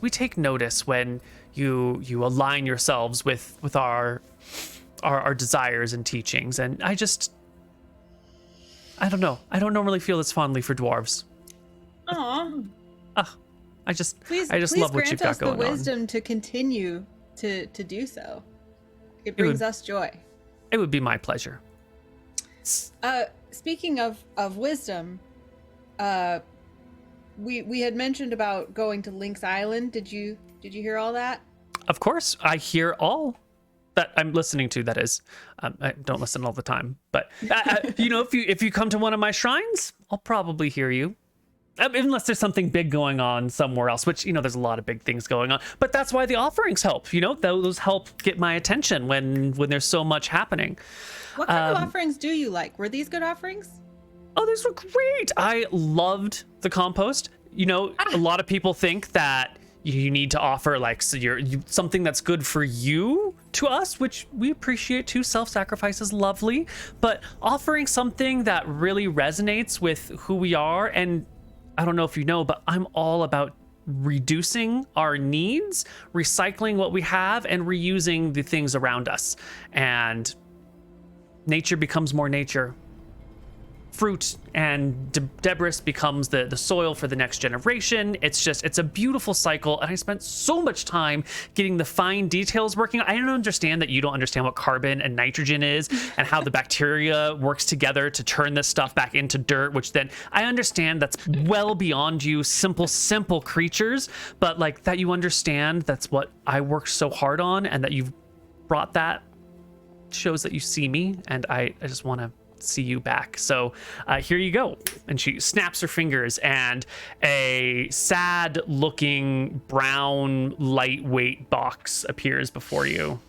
take notice when you align yourselves with our desires and teachings. And I don't know. I don't normally feel this fondly for dwarves. Aw. I just Please love what grant you've got us going the on. wisdom to continue to do so. It brings us joy. It would be my pleasure. Speaking of wisdom, we had mentioned about going to Lynx Island. Did you hear all that? Of course, I hear all that I'm listening to. That is, I don't listen all the time, but if you come to one of my shrines, I'll probably hear you. Unless there's something big going on somewhere else, which, there's a lot of big things going on. But that's why the offerings help, those help get my attention when there's so much happening. What kind of offerings do you like? Were these good offerings? Oh, these were great. I loved the compost. A lot of people think that you need to offer something that's good for you to us, which we appreciate too. Self-sacrifice is lovely, but offering something that really resonates with who we are, and I don't know if you know, but I'm all about reducing our needs, recycling what we have, and reusing the things around us. And nature becomes more nature. Fruit and debris becomes the soil for the next generation. It's a beautiful cycle, and I spent so much time getting the fine details working. I don't understand that you don't understand what carbon and nitrogen is and how the bacteria works together to turn this stuff back into dirt, which then I understand that's well beyond you simple creatures, but that you understand that's what I worked so hard on, and that you've brought that shows that you see me, and I just want to see you back. So here you go. And she snaps her fingers, and a sad looking brown lightweight box appears before you.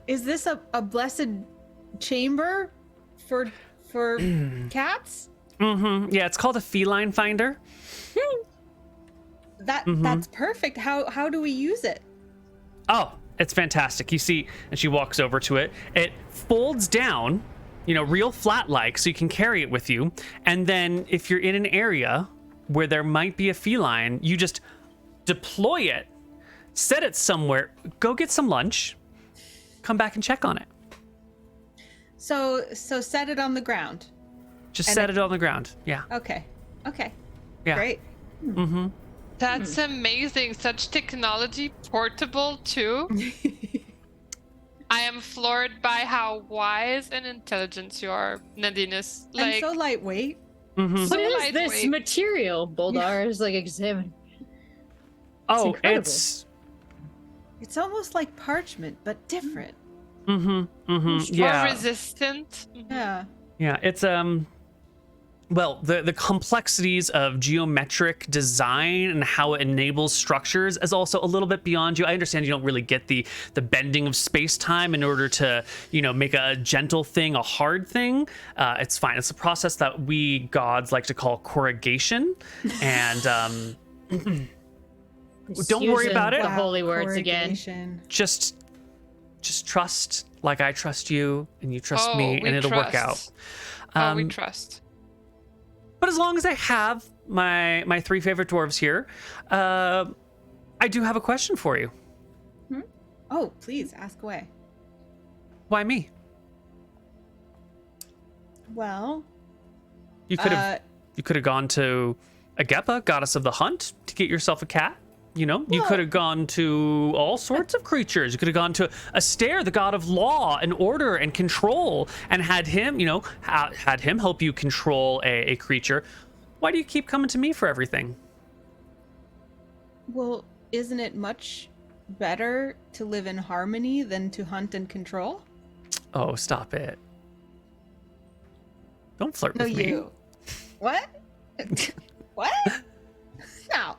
Is this a blessed chamber for cats? Yeah, it's called a feline finder. That's perfect. How do we use it? Oh, it's fantastic. You see, and she walks over to it. It folds down, real flat-like, so you can carry it with you. And then if you're in an area where there might be a feline, you just deploy it, set it somewhere, go get some lunch, come back and check on it. So set it on the ground. Just set it on the ground. Yeah. Okay. Yeah. Great. Mm-hmm. That's amazing. Such technology, portable too. I am floored by how wise and intelligent you are, Nadinus. And so lightweight. Mm-hmm. What is this material? Bouldara is examining. Oh, it's It's almost like parchment, but different. Yeah. More resistant. Yeah. Yeah, it's well, the complexities of geometric design and how it enables structures is also a little bit beyond you. I understand you don't really get the bending of space-time in order to, make a gentle thing a hard thing. It's fine. It's a process that we gods like to call corrugation. And don't worry about it. The holy words again. Corrugation. Just trust like I trust you, and you trust me, and it'll work out. We trust. But as long as I have my three favorite dwarves here, I do have a question for you. Oh, please ask away. Why me? Well, You could have gone to Agepa, goddess of the hunt, to get yourself a cat. You could have gone to all sorts of creatures. You could have gone to Astaire, the god of law and order and control, and had him, had him help you control a creature. Why do you keep coming to me for everything? well, isn't it much better to live in harmony than to hunt and control? Oh, stop it. Don't flirt No, with me. you. What? What? No.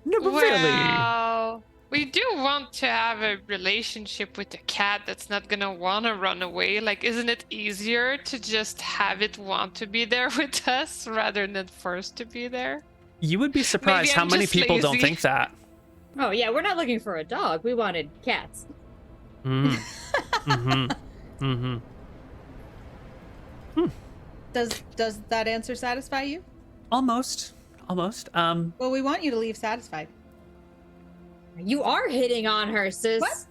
No, but really. Well, we do want to have a relationship with the cat that's not gonna want to run away. Like, isn't it easier to just have it want to be there with us rather than forced to be there? You would be surprised Maybe how I'm many just people don't lazy. think that. Oh yeah, we're not looking for a dog. We wanted cats. Mm. Mm-hmm. Mm-hmm. Does that answer satisfy you? Almost. Almost. Well, we want you to leave satisfied. You are hitting on her, sis. What?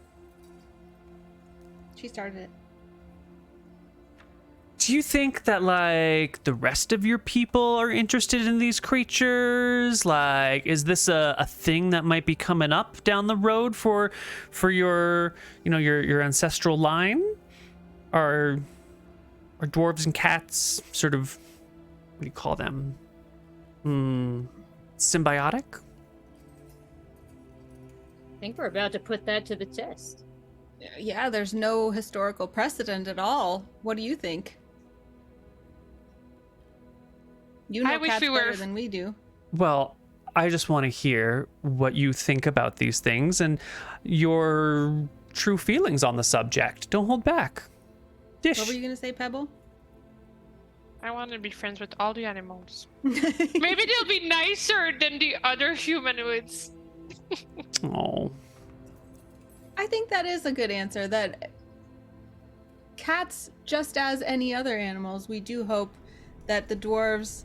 She started it. Do you think that, like, the rest of your people are interested in these creatures? Like, is this a thing that might be coming up down the road for your, you know, your ancestral line? Are dwarves and cats sort of, what do you call them? Symbiotic? I think we're about to put that to the test. Yeah, there's no historical precedent at all. What do you think? You know I wish cats we were- better than we do. Well, I just want to hear what you think about these things and your true feelings on the subject. Don't hold back. Dish. What were you gonna say, Pebble? I want to be friends with all the animals. Maybe they'll be nicer than the other humanoids. Oh. I think that is a good answer. That cats, just as any other animals, we do hope that the dwarves,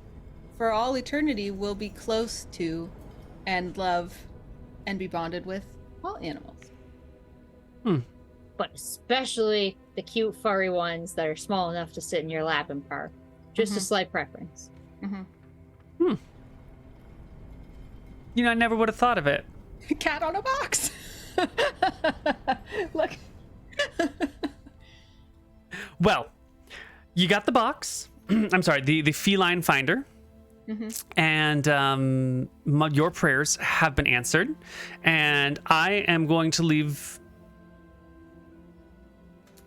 for all eternity, will be close to and love and be bonded with all animals. But especially the cute furry ones that are small enough to sit in your lap and purr. Just a Mhm. slight preference. Mm-hmm. You know, I never would have thought of it. Cat on a box. Look. Well, you got the box. I'm sorry, the feline finder. And your prayers have been answered. And I am going to leave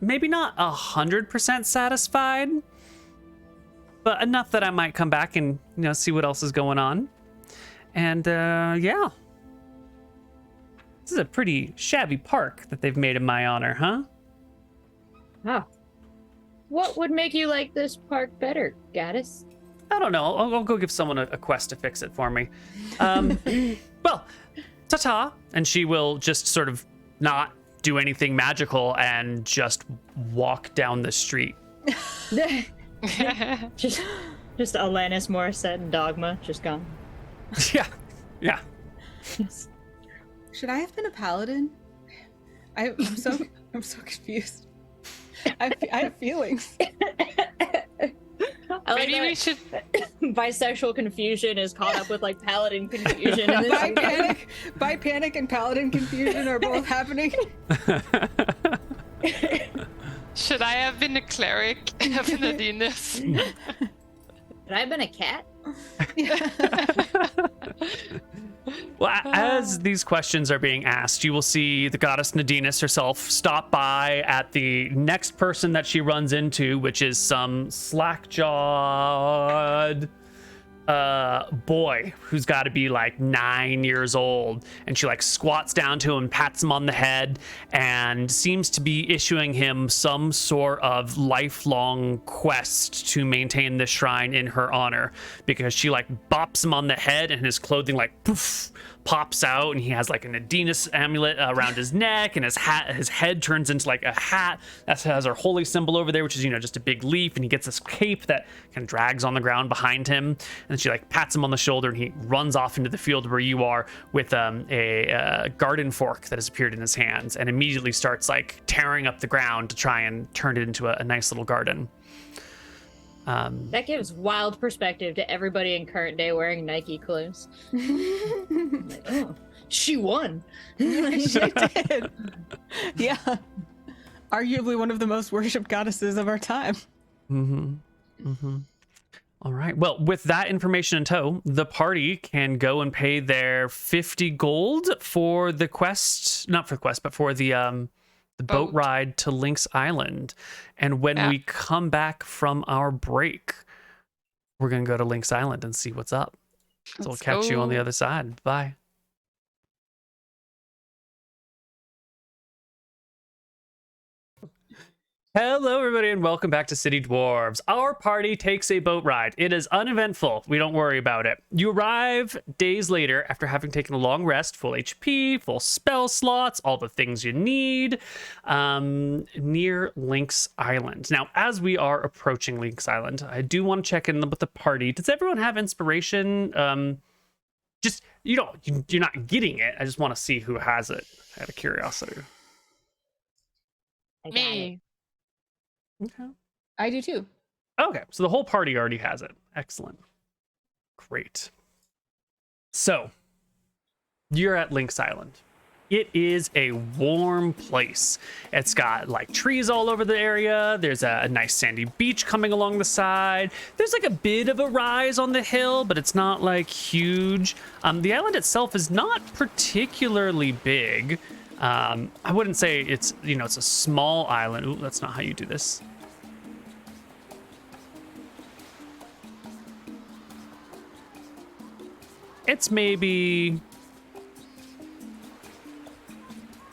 maybe not 100% satisfied, but enough that I might come back and, you know, see what else is going on. And yeah. This is a pretty shabby park that they've made in my honor, huh? Oh. What would make you like this park better, Gaddis? I don't know. I'll go give someone a quest to fix it for me. Well, ta-ta. And she will just sort of not do anything magical and just walk down the street. just Alanis Morissette and Dogma just gone. Yeah. Yeah. Should I have been a paladin? I'm so confused. I have feelings. I like Maybe we that should. bisexual confusion is caught up with like paladin confusion. And Bi panic and paladin confusion are both happening. Should I have been a cleric of Nadinus? Had I been a cat? Well, as these questions are being asked, you will see the goddess Nadinus herself stop by at the next person that she runs into, which is some slack-jawed boy who's got to be like 9 years old, and she like squats down to him, pats him on the head, and seems to be issuing him some sort of lifelong quest to maintain the shrine in her honor, because she like bops him on the head and his clothing like poof pops out, and he has like an Adinus amulet around his neck, and his head turns into like a hat that has our holy symbol over there, which is, you know, just a big leaf, and he gets this cape that kind of drags on the ground behind him, and she like pats him on the shoulder, and he runs off into the field where you are with a garden fork that has appeared in his hands, and immediately starts like tearing up the ground to try and turn it into a nice little garden. That gives wild perspective to everybody in current day wearing Nike clothes. Like, oh, she won. She did. Yeah. Arguably one of the most worshipped goddesses of our time. Well, All right. Well, with that information in tow, the party can go and pay their 50 gold for the quest, not for the quest, but for the boat ride to Lynx Island. And when we come back from our break, we're going to go to Lynx Island and see what's up. So we'll catch you on the other side. Bye. Hello, everybody, and welcome back to City Dwarves. Our party takes a boat ride. It is uneventful. We don't worry about it. You arrive days later after having taken a long rest, full HP, full spell slots, all the things you need, near Lynx Island. Now, as we are approaching Lynx Island, I do want to check in with the party. Does everyone have inspiration? Just, you're not getting it. I just want to see who has it out of curiosity. Me. Okay. I do too. Okay, so the whole party already has it. Excellent. Great. So, you're at Lynx Island. It is a warm place. It's got like trees all over the area. There's a nice sandy beach coming along the side. There's like a bit of a rise on the hill, but it's not like huge. The island itself is not particularly big. I wouldn't say it's, it's a small island. Ooh, that's not how you do this. It's maybe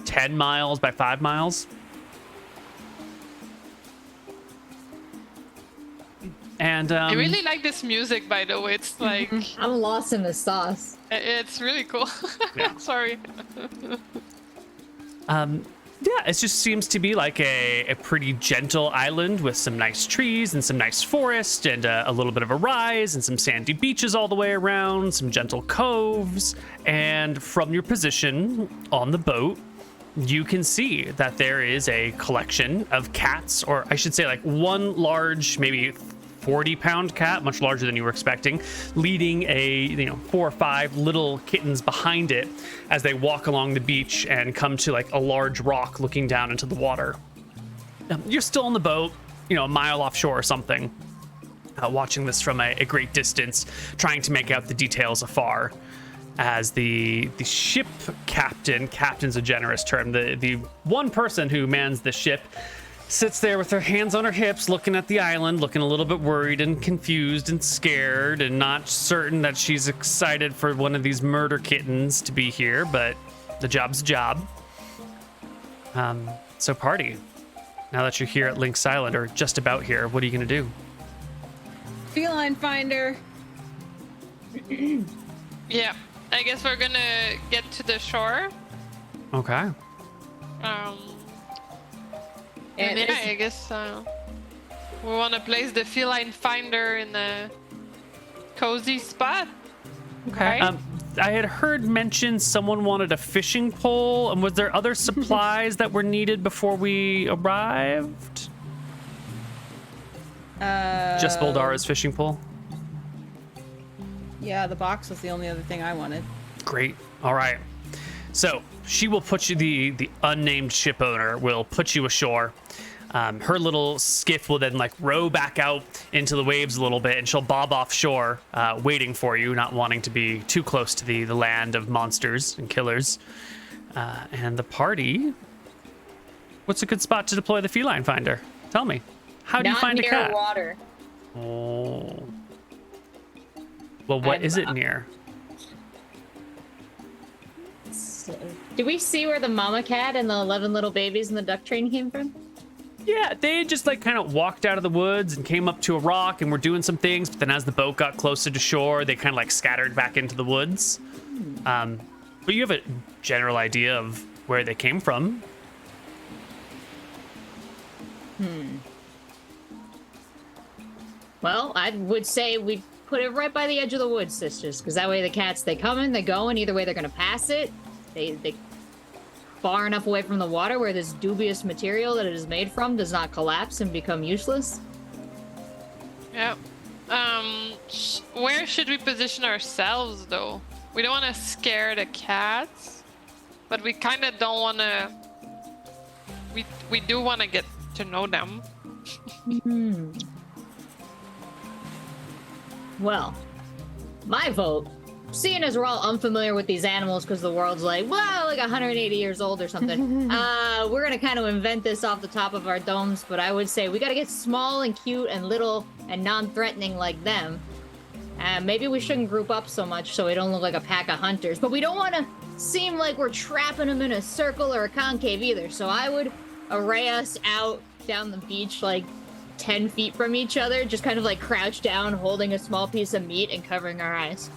10 miles by 5 miles. And I really like this music, by the way. It's like I'm lost in the sauce. it's really cool. Yeah. Sorry. Yeah, it just seems to be like a pretty gentle island with some nice trees and some nice forest and a little bit of a rise and some sandy beaches all the way around, some gentle coves. And from your position on the boat, you can see that there is a collection of cats, or I should say like one large, maybe 40-pound cat, much larger than you were expecting, leading 4 or 5 little kittens behind it as they walk along the beach and come to like a large rock looking down into the water. You're still on the boat, a mile offshore or something, watching this from a great distance, trying to make out the details afar. As the ship captain's a generous term, the one person who mans the ship sits there with her hands on her hips, looking at the island, looking a little bit worried and confused and scared and not certain that she's excited for one of these murder kittens to be here, but the job's a job. So party, now that you're here at Lynx Island, or just about here, what are you going to do? Feline finder. Yeah, I guess we're gonna get to the shore. Okay. And yeah, I guess we want to place the feline finder in a cozy spot. Okay. Right? I had heard mention someone wanted a fishing pole, and was there other supplies that were needed before we arrived? Just Bouldara's fishing pole? Yeah, the box was the only other thing I wanted. Great. All right. So she will put you, the unnamed ship owner will put you ashore. Her little skiff will then like row back out into the waves a little bit, and she'll bob offshore, waiting for you, not wanting to be too close to the land of monsters and killers. And the party, what's a good spot to deploy the feline finder? Tell me. How do you find a cat? Not near water. Oh. Well, what is it near? Do we see where the mama cat and the 11 little babies and the duck train came from? Yeah, they just like kind of walked out of the woods and came up to a rock and were doing some things, but then as the boat got closer to shore, they kind of like scattered back into the woods. But you have a general idea of where they came from. Well, I would say we put it right by the edge of the woods, sisters, because that way the cats, they come in, they go in, either way they're going to pass it. They far enough away from the water where this dubious material that it is made from does not collapse and become useless. Yeah. Where should we position ourselves, though? We don't want to scare the cats, but we kind of don't want to... We do want to get to know them. Well, my vote, seeing as we're all unfamiliar with these animals because the world's like, wow, like 180 years old or something, we're gonna kind of invent this off the top of our domes, but I would say we gotta get small and cute and little and non-threatening like them. Maybe we shouldn't group up so much so we don't look like a pack of hunters, but we don't want to seem like we're trapping them in a circle or a concave either, so I would array us out down the beach like 10 feet from each other, just kind of like crouch down, holding a small piece of meat and covering our eyes.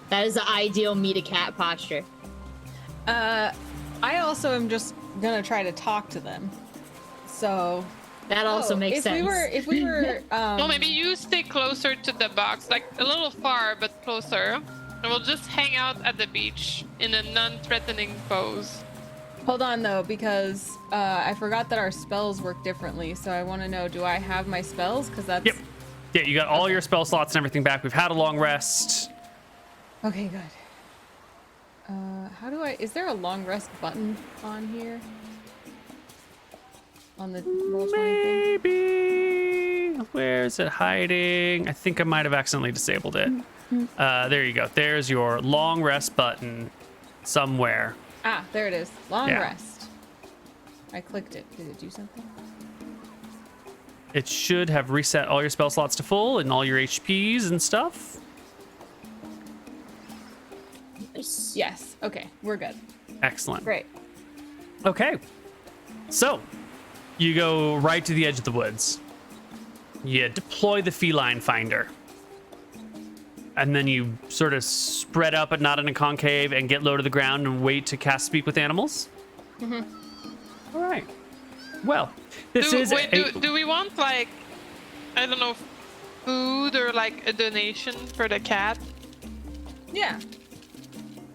That is the ideal meet-a-cat posture. I also am just gonna try to talk to them. So that also makes sense. If we were, well, maybe you stay closer to the box, like a little far, but closer. And we'll just hang out at the beach in a non-threatening pose. Hold on, though, because I forgot that our spells work differently. So I want to know, do I have my spells? Because that's... Yep. Yeah, you got all your spell slots and everything back. We've had a long rest. Okay, good. How do I... Is there a long rest button on here? On the Roll20 thing? Maybe. Where is it hiding? I think I might have accidentally disabled it. There you go. There's your long rest button somewhere. Ah, there it is. Long Yeah. rest. I clicked it. Did it do something? It should have reset all your spell slots to full and all your HPs and stuff. Yes. Okay, we're good. Excellent. Great. Okay. So, you go right to the edge of the woods. You deploy the feline finder. And then you sort of spread out but not in a concave and get low to the ground and wait to cast Speak with Animals. Mm-hmm. All right. Well, this do we want, like, I don't know, food or like a donation for the cat? Yeah.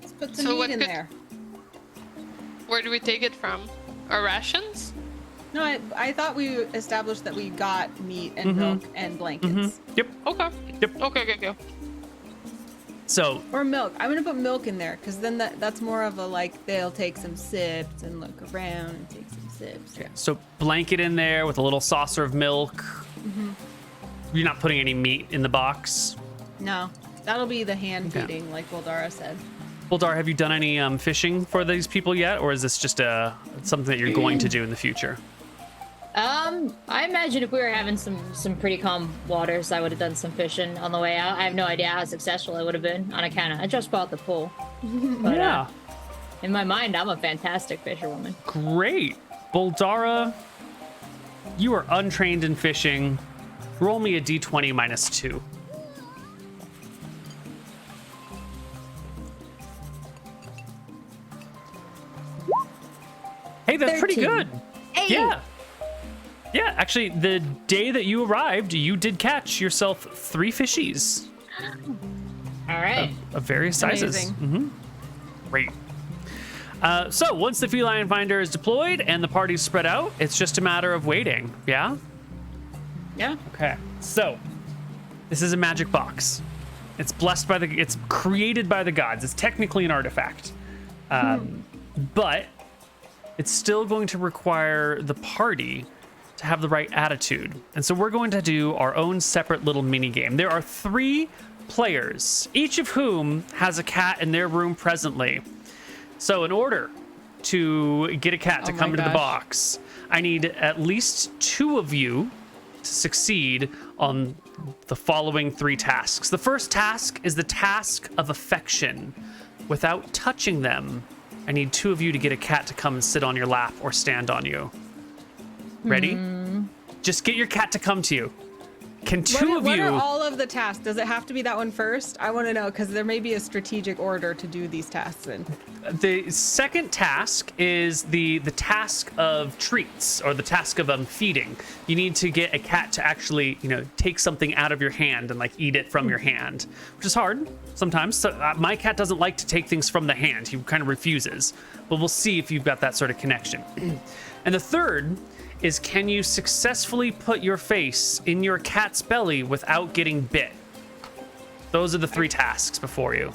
Let's put some So meat what in could- there. Where do we take it from? Our rations? No, I thought we established that we got meat and milk and blankets. Yep. Okay. Yep. Okay. So, Or milk. I'm gonna put milk in there because then that's more of a like they'll take some sips and look around and take some sips. yeah, so blanket in there with a little saucer of milk. You're not putting any meat in the box. No, that'll be the hand feeding, like Bouldara said. Bouldara, have you done any fishing for these people yet, or is this just something that you're going to do in the future? I imagine if we were having some pretty calm waters, I would have done some fishing on the way out. I have no idea how successful I would have been on account of I just bought the pool. But, Yeah. in my mind, I'm a fantastic fisherwoman. Great. Bouldara, you are untrained in fishing. Roll me a d20 minus 2. Hey, that's pretty 13. good. Hey! Yeah. Yeah, actually, the day that you arrived, you did catch yourself 3 fishies All right. of various sizes. Amazing. Great. So once the feline finder is deployed and the party's spread out, it's just a matter of waiting. Yeah? Yeah. Okay. So this is a magic box. It's blessed by it's created by the gods. It's technically an artifact. But it's still going to require the party to have the right attitude. And so we're going to do our own separate little mini game. There are 3 players, each of whom has a cat in their room presently. So in order to get a cat to come into the box, I need at least 2 of you to succeed on the following 3 tasks. The first task is the task of affection. Without touching them, I need 2 of you to get a cat to come and sit on your lap or stand on you. Ready? Just get your cat to come to you. Can 2 of What you... are all of the tasks? Does it have to be that one first? I want to know because there may be a strategic order to do these tasks in. The second task is the task of treats, or the task of feeding. You need to get a cat to actually, take something out of your hand and like eat it from your hand, which is hard sometimes. So my cat doesn't like to take things from the hand. He kind of refuses, but we'll see if you've got that sort of connection. And the third is, can you successfully put your face in your cat's belly without getting bit? Those are the 3 tasks before you.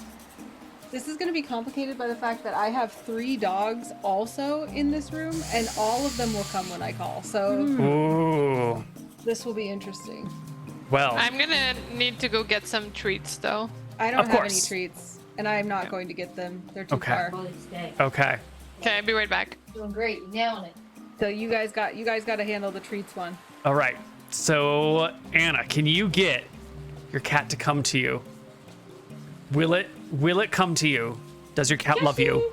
This is going to be complicated by the fact that I have 3 dogs also in this room, and all of them will come when I call. So Ooh. this will be interesting. Well, I'm gonna need to go get some treats though. I don't Of have any course. treats, and I'm not going to get them. They're too Okay. far. Holy stay. okay. Okay, I'll be right back. Doing great. You're nailing it. So you guys got to handle the treats one. All right. So, Anna, can you get your cat to come to you? Will it come to you? Does your cat love you?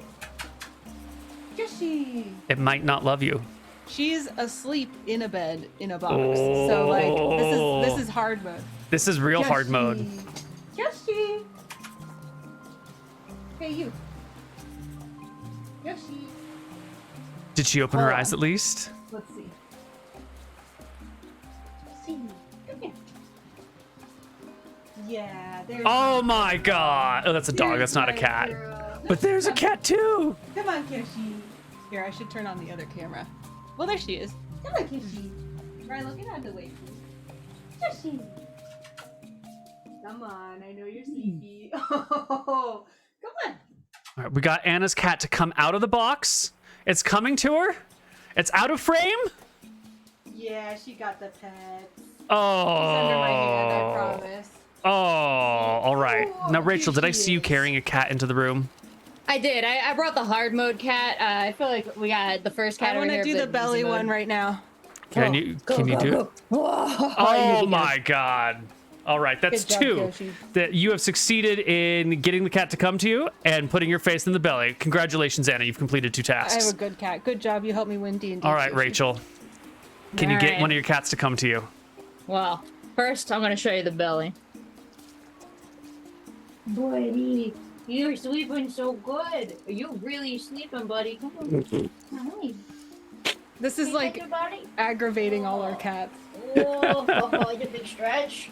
Yoshi. It might not love you. She's asleep in a bed in a box. So like this is hard mode. This is real hard mode. Yoshi. Hey you. Yoshi. Did she open her Hold eyes on. at least? Let's see. Come here. Yeah, there's Oh my god. Oh, that's a dog. That's not a cat. But there's a cat too. Come on, Yoshi. Here, I should turn on the other camera. Well, there she is. Come on, Yoshi. Rilo, get out of the way, please. Yoshi. Come on, I know you're sleepy. Oh, come on. All right, we got Anna's cat to come out of the box. It's coming to her. It's out of frame. Yeah, she got the pets. Oh. It's under my hand, I promise. Oh, all right. Now, Oh, Rachel, here did I she see you is. carrying a cat into the room? I did. I brought the hard mode cat. I feel like we got the first cat I over want here. to do the belly one right now. Can you do it? Oh my god. All right, that's Good job, two Yoshi. that you have succeeded in getting the cat to come to you and putting your face in the belly. Congratulations, Anna. You've completed 2 I have tasks. a good cat. Good job. You helped me win D&D. All right, Yoshi. Rachel. Can you All get right. one of your cats to come to you? Well, first I'm gonna show you the belly. Buddy, you're sleeping so good. Are you really sleeping, buddy? Come on. Hi. This is like buddy. aggravating all our cats. Oh, you big stretch.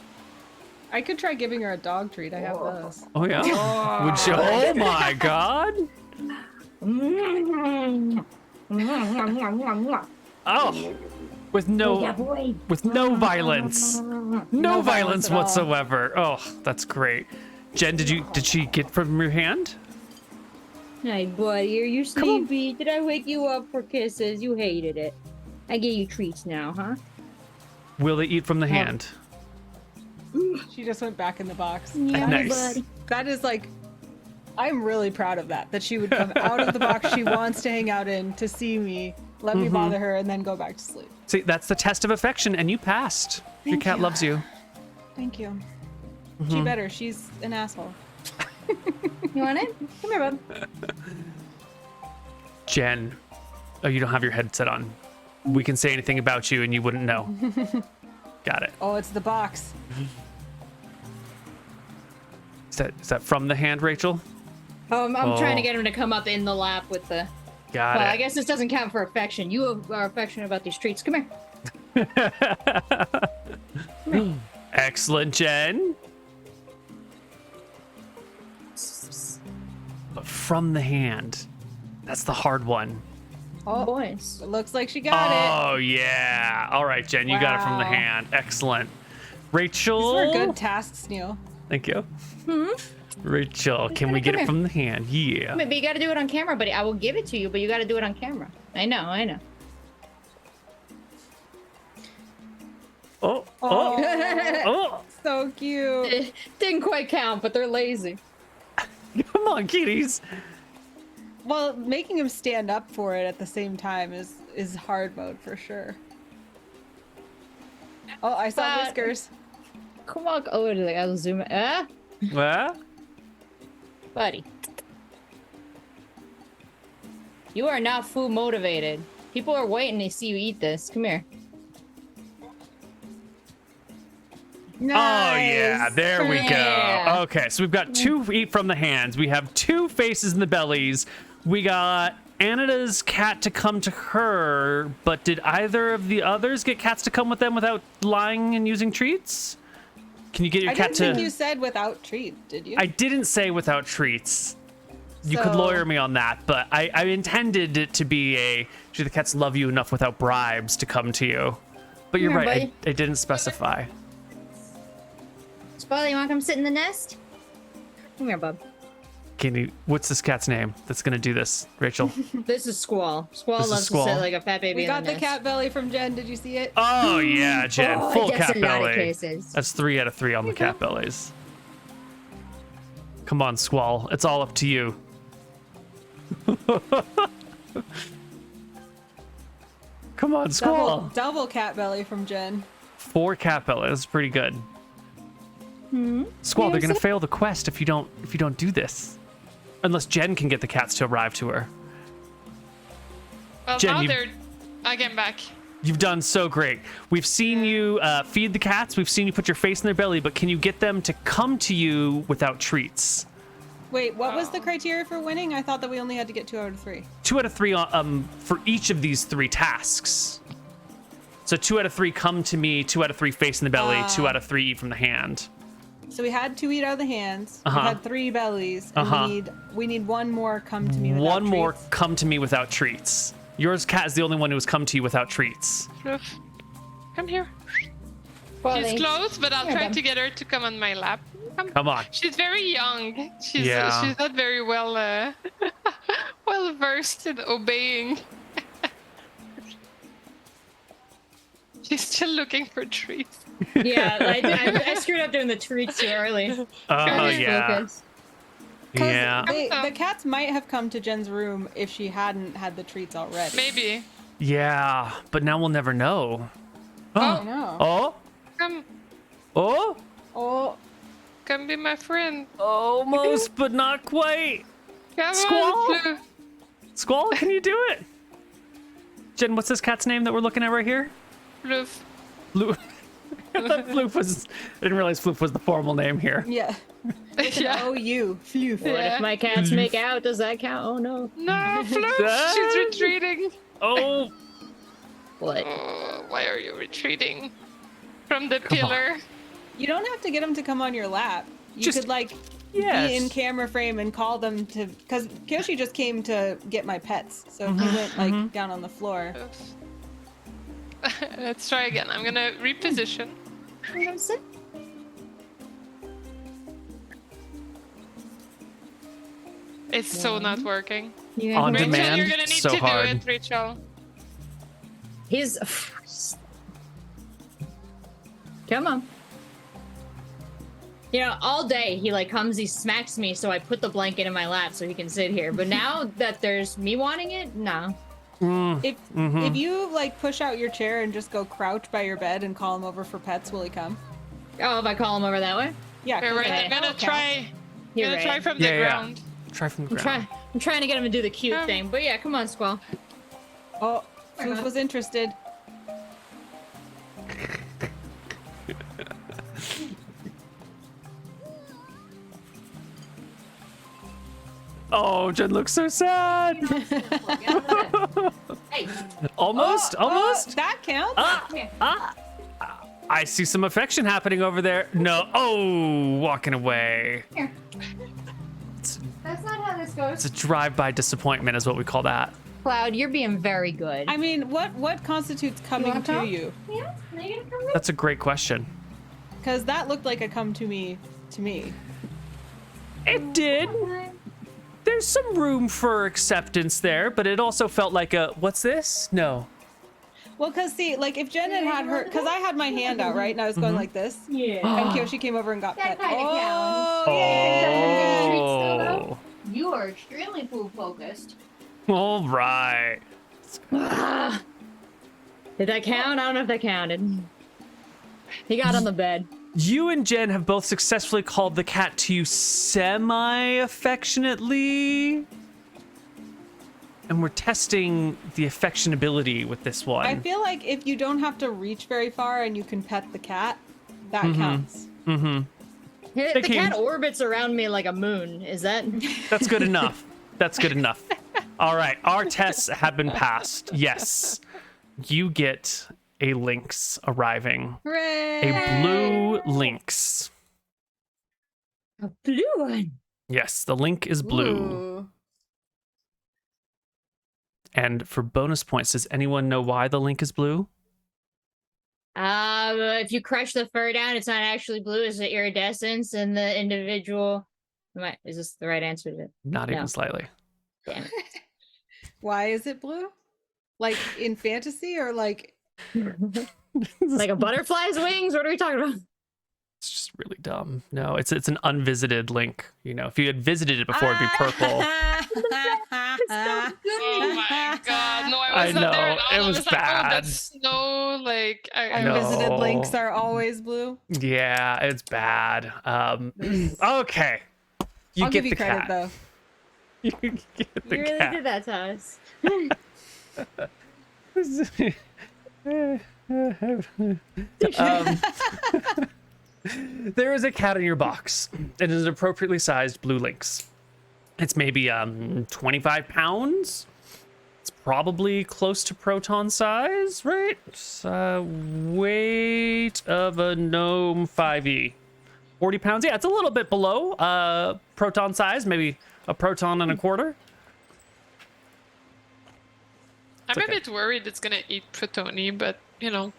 I could try giving her a dog treat. I have those. Oh yeah. Would you? Oh my god. Oh. With no violence. No violence at all. whatsoever. Oh, that's great. Jen, did she get from your hand? Hi, buddy. Are you sleepy? Did I wake you up for kisses? You hated it. I gave you treats now, huh? Will they eat from the hand? She just went back in the box. Yeah, Nice. buddy. That is like, I'm really proud of that. That she would come out of the box she wants to hang out in to see me, let me bother her, and then go back to sleep. See, that's the test of affection, and you passed. Your Thank cat you. loves you. Thank you. She better. She's an asshole. You want it? Come here, bub. Jen, oh, you don't have your headset on. We can say anything about you, and you wouldn't know. Got it. Oh, it's the box. Is that from the hand, Rachel? I'm trying to Oh. get him to come up in the lap with the. Got Well, it. I guess this doesn't count for affection. You are affectionate about these treats. Come here. Excellent, Jen. But from the hand. That's the hard one. Oh, Boys. it looks like she got it. Oh, yeah. All right, Jen, you got it from the Wow. hand. Excellent. These Rachel. were good tasks, Neil. Thank you. Rachel, can gonna we get come it here. from the hand? Yeah. But you got to do it on camera, buddy. I will give it to you, but you got to do it on camera. I know. Oh, oh, oh. So cute. It didn't quite count, but they're lazy. Come on, kitties. Well, making him stand up for it at the same time is hard mode for sure. Oh, I saw But- whiskers. Come on. Oh, I'll zoom in. What? Buddy. You are not food motivated. People are waiting to see you eat this. Come here. Oh yeah, there we go. Yeah. Okay, so we've got 2 eat from the hands. We have 2 faces in the bellies. We got Anita's cat to come to her, but did either of the others get cats to come with them without lying and using treats? Can you get your I cat didn't to? think you said without treat, did you? I didn't say without treats. You could So- lawyer me on that, but I intended it to be a. Do the cats love you enough without bribes to come to you? But you're Come here, right. I didn't specify. Spotty, you want to come sit in the nest? Come here, bub. Can you? What's this cat's name that's gonna do this, Rachel? This is Squall. Squall This is loves Squall. to sit like a fat baby We in got the nest. cat belly from Jen. Did you see it? Oh yeah, Jen, Oh, full that's cat a lot of belly. cases. That's 3 out of 3 on the cat bellies. Come on, Squall. It's all up to you. Come on, Squall. Double cat belly from Jen. 4 cat bellies. Pretty good. Squall, they're gonna fail the quest if you don't do this. Unless Jen can get the cats to arrive to her. Well, Jen, now you- they're. I came back. You've done so great. We've seen you feed the cats. We've seen you put your face in their belly, but can you get them to come to you without treats? Wait, what was the criteria for winning? I thought that we only had to get 2 out of 3. 2 out of 3 for each of these 3 tasks. So 2 out of 3 come to me, 2 out of 3 face in the belly, 2 out of 3 eat from the hand. So we had 2 eat out of the hands. Uh-huh. We had 3 bellies. And Uh-huh. we need 1 more come to me without One more treats. come to me without treats. Yours cat is the only one who's come to you without treats. Fluff, come here. Well, She's thanks. close, but I'll Here, try then. to get her to come on my lap. Come on. She's very young. She's Yeah. not very well well versed in obeying. She's still looking for treats. Yeah, I screwed up doing the treats too early. Oh, Trying to yeah. focus. 'Cause Yeah. the cats might have come to Jen's room if she hadn't had the treats already. Maybe. Yeah, but now we'll never know. I know. Oh, Come, oh, Oh, come be my friend. almost, but not quite. Come Squall? on, Fluff. Squall, can you do it? Jen, what's this cat's name that we're looking at right here? Fluff. Floof. I thought Floof was. I didn't realize Floof was the formal name here. yeah. Yeah. O-U. Floof. What Yeah. if my cats make out? Does that count? Oh no. No, Fluff. She's retreating. Oh, What? Oh, why are you retreating from the Come on. pillar? You don't have to get them to come on your lap. You Just- could like yes. be in camera frame and call them to, because Kyoshi just came to get my pets, so he went like down on the floor. Oops. Let's try again. I'm gonna reposition. It's so not working. On Rachel, demand, you're gonna need so to hard. do it, Rachel. He's. Come on. You know, all day he like comes, he smacks me, so I put the blanket in my lap so he can sit here. But now that there's me wanting it, no. If you like push out your chair and just go crouch by your bed and call him over for pets, will he come? Oh, if I call him over that way, Yeah. You're 'cause right. they I'm gonna don't try. count. you're Gonna try right. from the Yeah, yeah. ground. Try from the ground. I'm trying to get him to do the cute thing, but yeah, come on, Squall. Oh, Floof was interested. Oh, Jen looks so sad. Hey, Almost, almost. That counts. I see some affection happening over there. No. Oh, walking away. that's not how this goes. It's a drive-by disappointment, is what we call that. Cloud, you're being very good. I mean, what constitutes coming wanna to talk? you? Yeah, are you gonna come with? That's a great question. Because that looked like a come to me to me. It did. There's some room for acceptance there, but it also felt like a, what's this? No. Well, because see, like if Jen had her, because I had my hand out, right, and I was going like this, Yeah. and Kyoshi came over and got That pet. kinda Oh, counts. yeah. Oh. You are extremely food focused. All right. Did that count? I don't know if that counted. He got on the bed. You and Jen have both successfully called the cat to you semi-affectionately. And we're testing the affectionability with this one. I feel like if you don't have to reach very far and you can pet the cat, that counts. The Thinking- cat orbits around me like a moon. Is that? That's good enough. That's good enough. All right, our tests have been passed. Yes. You get a lynx arriving. Hooray! A blue lynx. A blue one. Yes, the link is blue. Ooh. And for bonus points, does anyone know why the link is blue? If you crush the fur down, it's not actually blue. It's the iridescence, and the individual Is this the right answer to it? Not even No. slightly. Damn it. Why is it blue? Like in fantasy or like Like a butterfly's wings? What are we talking about? It's just really dumb. No, it's an unvisited link. You know, if you had visited it before, it'd be purple. Oh my god! No, I was I not there know, at all. it I was was like, oh, bad. that's snow. Like, I know. Unvisited links No. are always blue. Yeah, it's bad. Okay. You I'll get give you the credit cat. though. You get the You really cat. did that to us. There is a cat in your box. It is an appropriately sized blue lynx. It's maybe 25 pounds. It's probably close to proton size, right? It's, weight of a gnome 5e. 40 pounds. Yeah, it's a little bit below proton size, maybe a proton and a quarter. I'm okay. a bit worried it's gonna eat Protoni, but you know.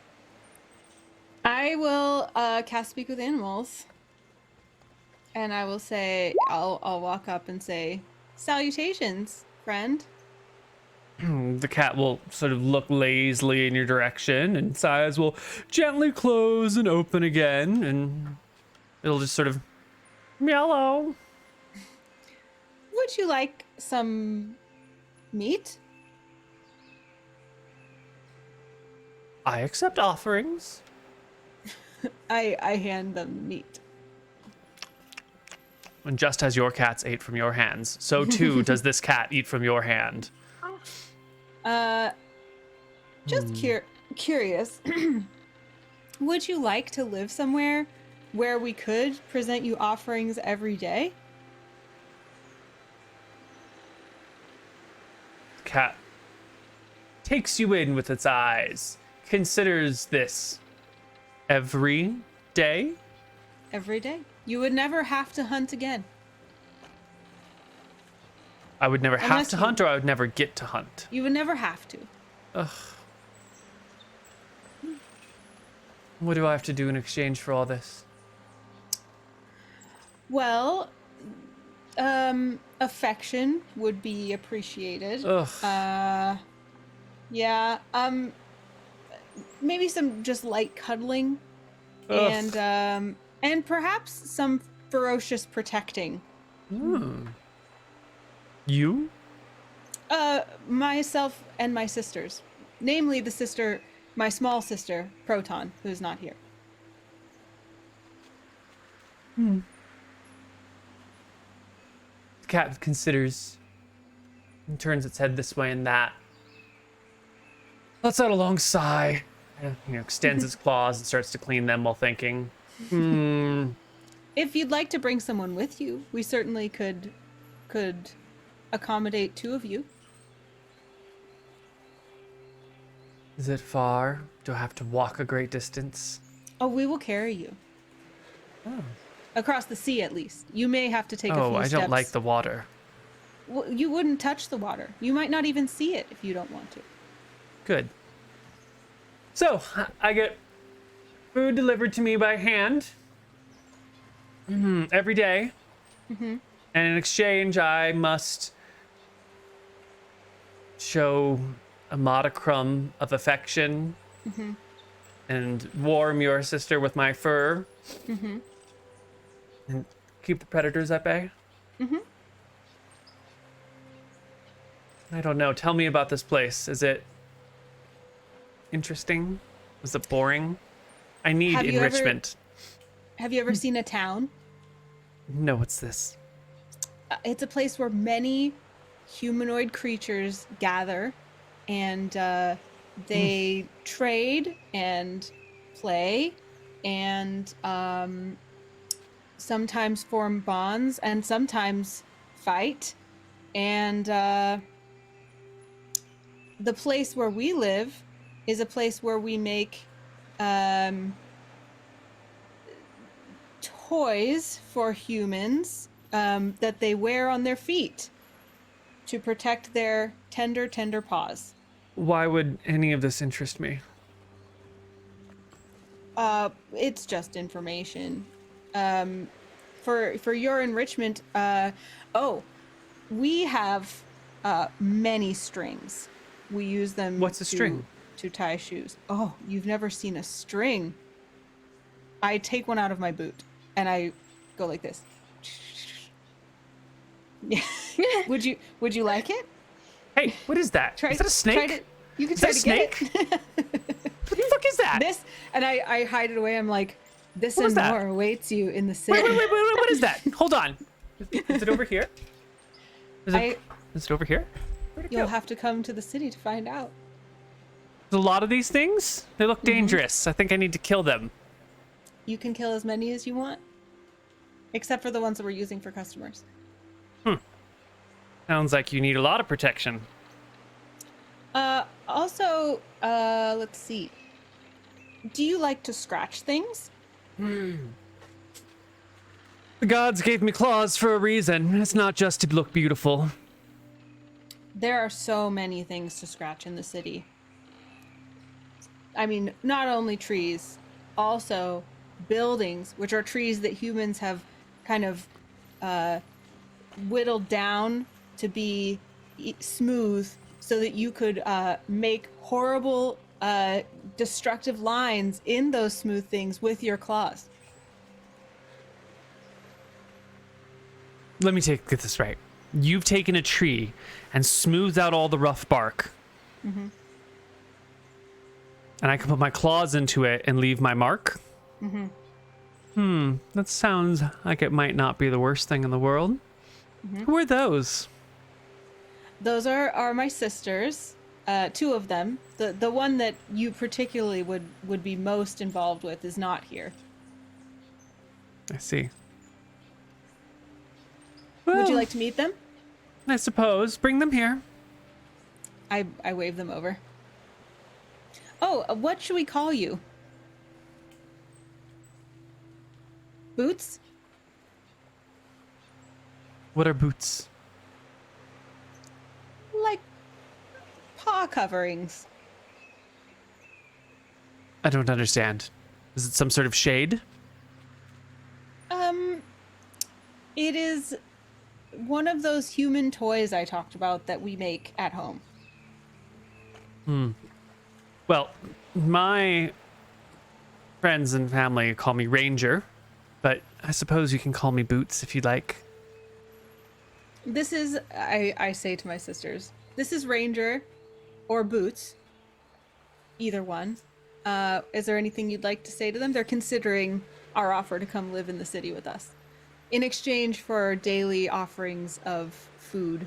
I will cast Speak with Animals. And I will say, I'll walk up and say, salutations, friend. The cat will sort of look lazily in your direction, and its eyes will gently close and open again, and it'll just sort of meow. Would you like some meat? I accept offerings. I hand them meat. And just as your cats ate from your hands, so too does this cat eat from your hand. Just curious. Would you like to live somewhere where we could present you offerings every day? The cat takes you in with its eyes, considers this every day. Every day. You would never have to hunt again. I would never have Unless to you- hunt, or I would never get to hunt. You would never have to. Ugh. What do I have to do in exchange for all this? Well, affection would be appreciated. Ugh. Yeah, maybe some just light cuddling Ugh. and perhaps some ferocious protecting. You? Myself and my sisters. Namely my small sister, Proton, who's not here. The cat considers and turns its head this way and that. Lets out a long sigh. And, extends its claws and starts to clean them while thinking. If you'd like to bring someone with you, we certainly could accommodate two of you. Is it far? Do I have to walk a great distance? Oh, we will carry you. Oh. Across the sea, at least. You may have to take a few Oh, I steps. don't like the water. Well, you wouldn't touch the water. You might not even see it if you don't want to. Good. So, I get food delivered to me by hand every day. And in exchange, I must show a modicum of affection and warm your sister with my fur and keep the predators at bay. I don't know. Tell me about this place. Is it interesting? Was it boring? I need Have you ever- enrichment. Have you ever seen a town? No, what's this? It's a place where many humanoid creatures gather and they trade and play and sometimes form bonds and sometimes fight. And the place where we live is a place where we make toys for humans that they wear on their feet to protect their tender paws. Why would any of this interest me? It's just information. for your enrichment, we have many strings. We use them. What's a string? To tie shoes. Oh, you've never seen a string. I take one out of my boot and I go like this. Would you like it? Hey, what is that? Is that a snake? You can Is try that a to get snake? it. What the fuck is that? This, and I hide it away. I'm like, this What was and that? more awaits you in the city. Wait, what is that? Hold on. Is it over here? Is it over here? Where'd it You'll go? have to come to the city to find out. There's a lot of these things. They look dangerous. I think I need to kill them. You can kill as many as you want, except for the ones that we're using for customers. Sounds like you need a lot of protection. Also, let's see. Do you like to scratch things? The gods gave me claws for a reason. It's not just to look beautiful. There are so many things to scratch in the city. I mean, not only trees, also buildings, which are trees that humans have kind of whittled down to be smooth so that you could make horrible, destructive lines in those smooth things with your claws. Let me get this right. You've taken a tree and smoothed out all the rough bark. Mm-hmm. And I can put my claws into it and leave my mark? Mm-hmm. That sounds like it might not be the worst thing in the world. Mm-hmm. Who are those? Those are my sisters, two of them. The one that you particularly would be most involved with is not here. I see. Would you Well, like to meet them? I suppose. Bring them here. I wave them over. Oh, what should we call you? Boots? What are boots? Like paw coverings. I don't understand. Is it some sort of shade? It is one of those human toys I talked about that we make at home. Well, my friends and family call me Ranger, but I suppose you can call me Boots if you'd like. This is, I say to my sisters, this is Ranger or Boots. Either one. Is there anything you'd like to say to them? They're considering our offer to come live in the city with us in exchange for daily offerings of food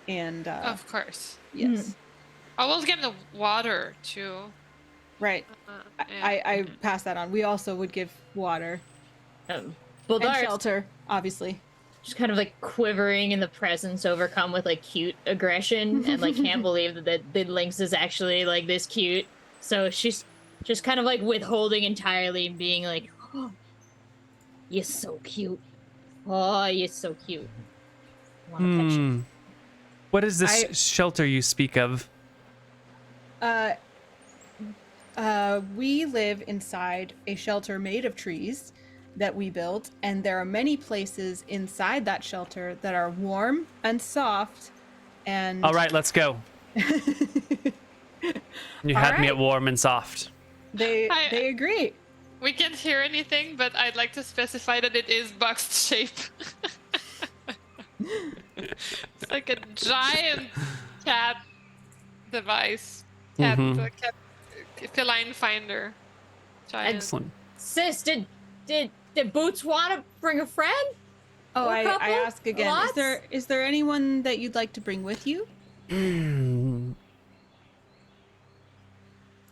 and, Of course. yes. I will give them water too. Right. I pass that on. We also would give water and Bouldara shelter, obviously. just kind of like quivering in the presence, overcome with like cute aggression, and like can't believe that the Lynx is actually like this cute. So she's just kind of like withholding entirely and being like, "Oh, you're so cute. Oh, you're so cute. I want to pet you." What is this shelter you speak of? We live inside a shelter made of trees that we built, and there are many places inside that shelter that are warm and soft. And All right, let's go. You had me at warm and soft. they agree. We can't hear anything, but I'd like to specify that it is boxed shape. It's like a giant cat device. Cat feline finder. Giant. Excellent. Sis, did Boots want to bring a friend? Oh, Or I couple? ask again. Lots? Is there anyone that you'd like to bring with you?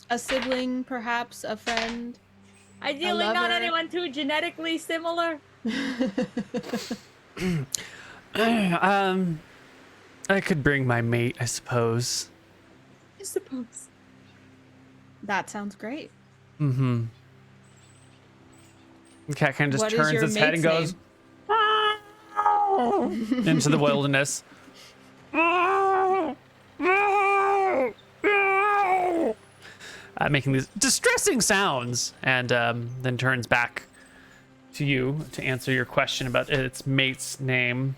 A sibling, perhaps a friend. Ideally, A not lover. anyone too genetically similar. I could bring my mate, I suppose. I suppose. That sounds great. The cat kind of just What is turns your its head and mate's goes into the wilderness. Making these distressing sounds, and then turns back to you to answer your question about its mate's name.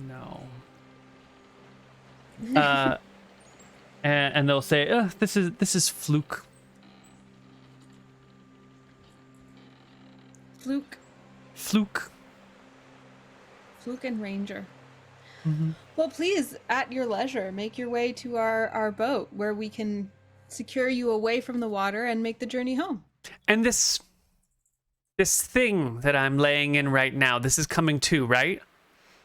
No. And they'll say, this is Fluke. Fluke. Fluke. Fluke and Ranger. Mm-hmm. Well, please, at your leisure, make your way to our boat where we can secure you away from the water and make the journey home. And this thing that I'm laying in right now, this is coming too, right?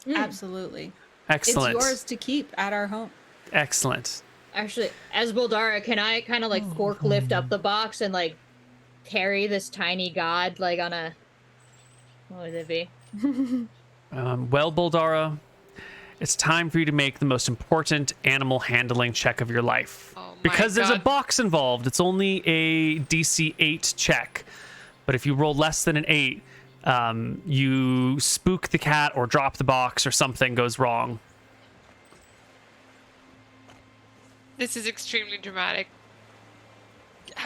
Absolutely. Excellent. It's yours to keep at our home. Excellent. Actually, as Bouldara, can I kind of like forklift up the box and like carry this tiny god like on a, what would it be? Well, Bouldara, it's time for you to make the most important animal handling check of your life. Oh my Because there's a God. box involved. It's only a DC 8 check. But if you roll less than an 8, you spook the cat or drop the box or something goes wrong. This is extremely dramatic.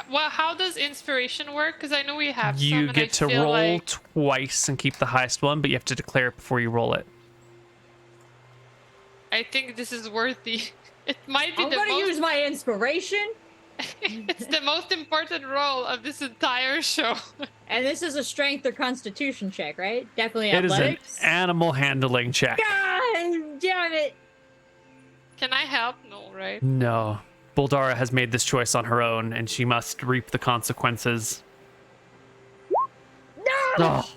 Well, how does inspiration work? Because I know we have some. You and I get to feel roll like... twice and keep the highest one, but you have to declare it before you roll it. I think this is worthy. It might be I'm the gonna most... use my inspiration, It's the most important role of this entire show. and this is a strength or constitution check, right? Definitely It is an athletics. animal handling check. God damn it! Can I help? No, right? No. Bouldara has made this choice on her own, and she must reap the consequences. No! Oh.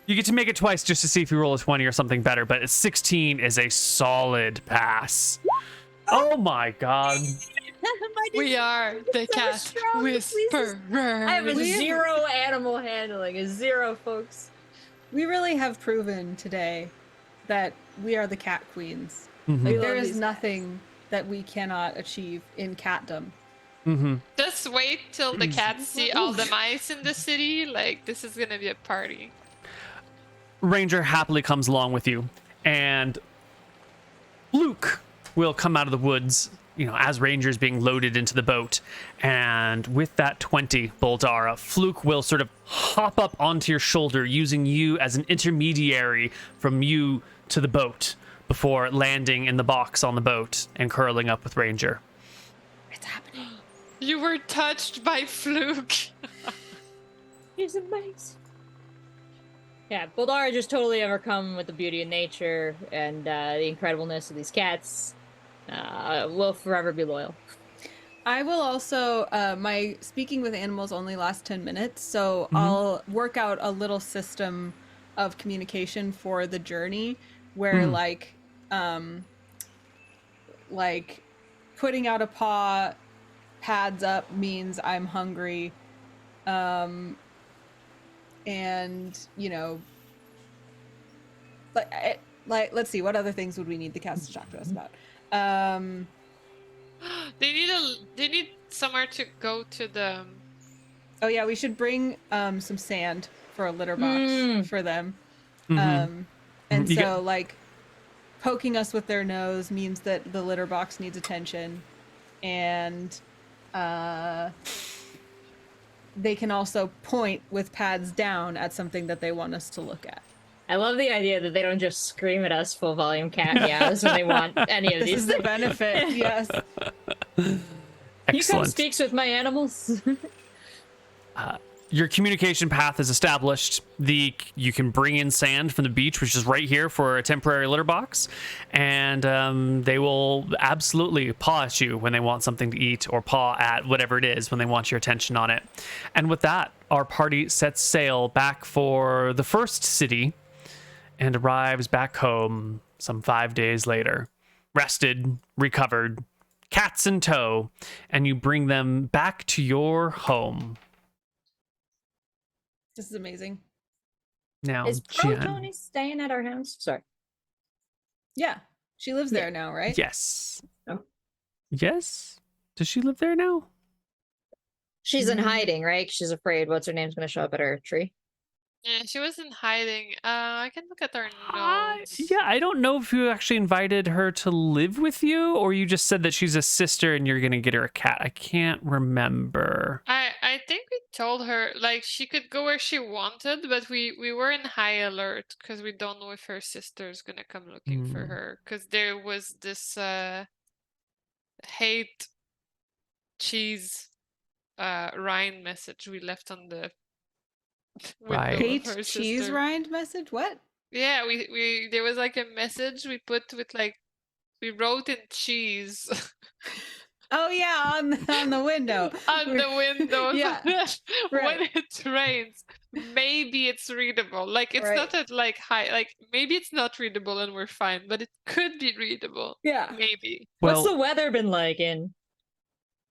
You get to make it twice just to see if you roll a 20 or something better, but a 16 is a solid pass. Oh my god. We are the so cat strong, whisperer. I have a 0 animal handling, a 0, folks. We really have proven today that we are the cat queens. Mhm. Like, love there is these nothing that we cannot achieve in catdom. Mm-hmm. Just wait till the cats see all the mice in the city. Like, this is gonna be a party. Ranger happily comes along with you, and Luke will come out of the woods, as Ranger's being loaded into the boat. And with that 20, Bouldara, Fluke will sort of hop up onto your shoulder, using you as an intermediary from you to the boat before landing in the box on the boat and curling up with Ranger. It's happening. You were touched by Fluke. He's amazing. Yeah, Bouldara just totally overcome with the beauty of nature and the incredibleness of these cats. Will forever be loyal. I will also, my speaking with animals only lasts 10 minutes, so I'll work out a little system of communication for the journey where like putting out a paw, pads up means I'm hungry. And let's see, what other things would we need the cats to talk to us about? They need somewhere to go to the. Oh yeah, we should bring some sand for a litter box for them. And You so like poking us with their nose means that the litter box needs attention, and they can also point with pads down at something that they want us to look at. I love the idea that they don't just scream at us full volume cat meows when they want any of This these is the things. benefit, yes. You come Excellent. speaks with my animals. Your communication path is established. You can bring in sand from the beach, which is right here for a temporary litter box, and they will absolutely paw at you when they want something to eat, or paw at whatever it is when they want your attention on it. And with that, our party sets sail back for the first city and arrives back home some 5 days later, rested, recovered, cats in tow, and you bring them back to your home. This is amazing. Now, Is Jen. Tony staying at our house? Sorry. Yeah, she lives there now, right? Yes. Oh. Yes? Does she live there now? She's in hiding, right? She's afraid what's her name's going to show up at her tree. Yeah, she was in hiding. I can look at our notes. Yeah, I don't know if you actually invited her to live with you, or you just said that she's a sister and you're gonna get her a cat. I can't remember. I think we told her like she could go where she wanted, but we were in high alert because we don't know if her sister's gonna come looking for her. Because there was this hate cheese rind message we left on the window Right. of Hate her cheese sister. rind message? What? Yeah, we there was like a message we put with like we wrote in cheese Oh yeah, on the window. on the window. Yeah, When right. it rains, maybe it's readable. Like it's Right. not at like high. Like maybe it's not readable and we're fine, but it could be readable. Yeah. Maybe. What's Well, the weather been like in?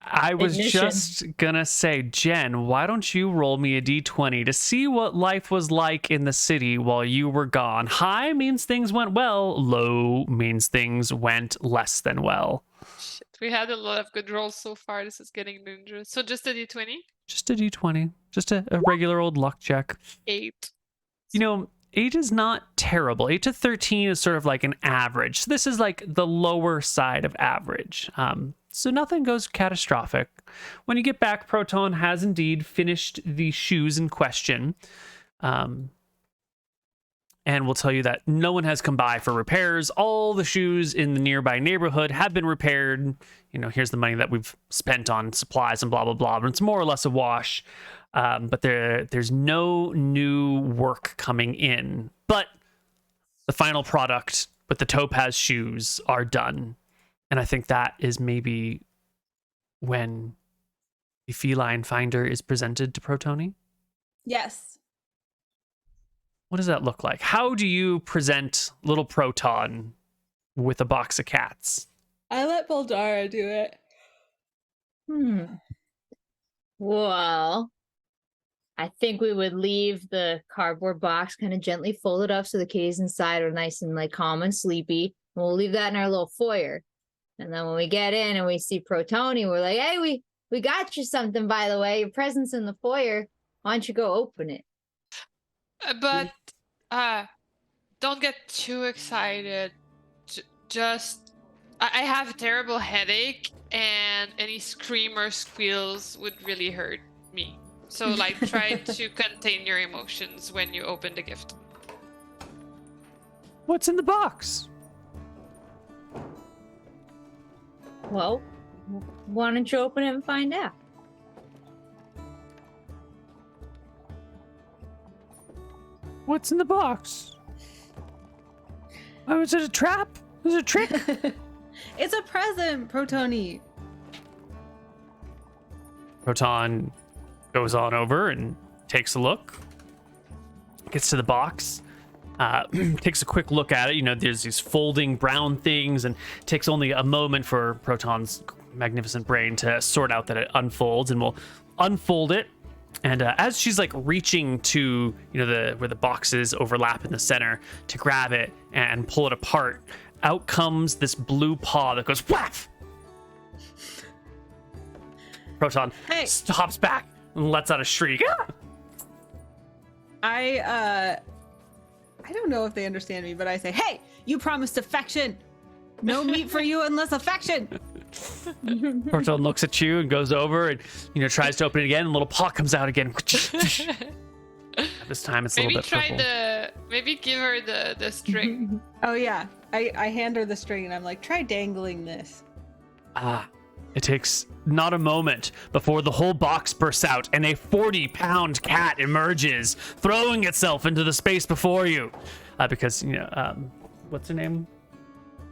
I was Ignition. just gonna say, Jen, why don't you roll me a d20 to see what life was like in the city while you were gone? High means things went well, low means things went less than well. Shit, we had a lot of good rolls so far. This is getting dangerous. So just a d20. Just a d20, just a regular old luck check. 8. You know, 8 is not terrible. 8 to 13 is sort of like an average. So this is like the lower side of average. So nothing goes catastrophic. When you get back, Proton has indeed finished the shoes in question. And we'll tell you that no one has come by for repairs. All the shoes in the nearby neighborhood have been repaired. You know, here's the money that we've spent on supplies and blah, blah, blah. But it's more or less a wash. But there's no new work coming in. But the final product with the topaz shoes are done. And I think that is maybe when the feline finder is presented to Protoni. Yes. What does that look like? How do you present little Proton with a box of cats? I let Bouldara do it. Well, I think we would leave the cardboard box kind of gently folded up so the kitties inside are nice and like calm and sleepy. And we'll leave that in our little foyer. And then when we get in and we see Protoni, we're like, hey, we got you something, by the way. Your present's in the foyer. Why don't you go open it? But don't get too excited. Just I have a terrible headache, and any scream or squeals would really hurt me. So like try to contain your emotions when you open the gift. What's in the box? Well, why don't you open it and find out? What's in the box? Oh, is it a trap? Is it a trick? It's a present, Protoni. Proton goes on over and takes a look. Gets to the box. Takes a quick look at it. You know, there's these folding brown things, and it takes only a moment for Proton's magnificent brain to sort out that it unfolds, and we'll unfold it. And as she's like reaching to, you know, where the boxes overlap in the center to grab it and pull it apart, out comes this blue paw that goes whaff. Proton hops back and lets out a shriek. I don't know if they understand me, but I say, hey, you promised affection. No meat for you unless affection. Proton looks at you and goes over and, you know, tries to open it again, and little paw comes out again. This time it's a little bit purple. Maybe give her the string. Oh yeah, I hand her the string and I'm like, try dangling this. It takes not a moment before the whole box bursts out and a 40-pound cat emerges, throwing itself into the space before you. Because, you know, what's her name?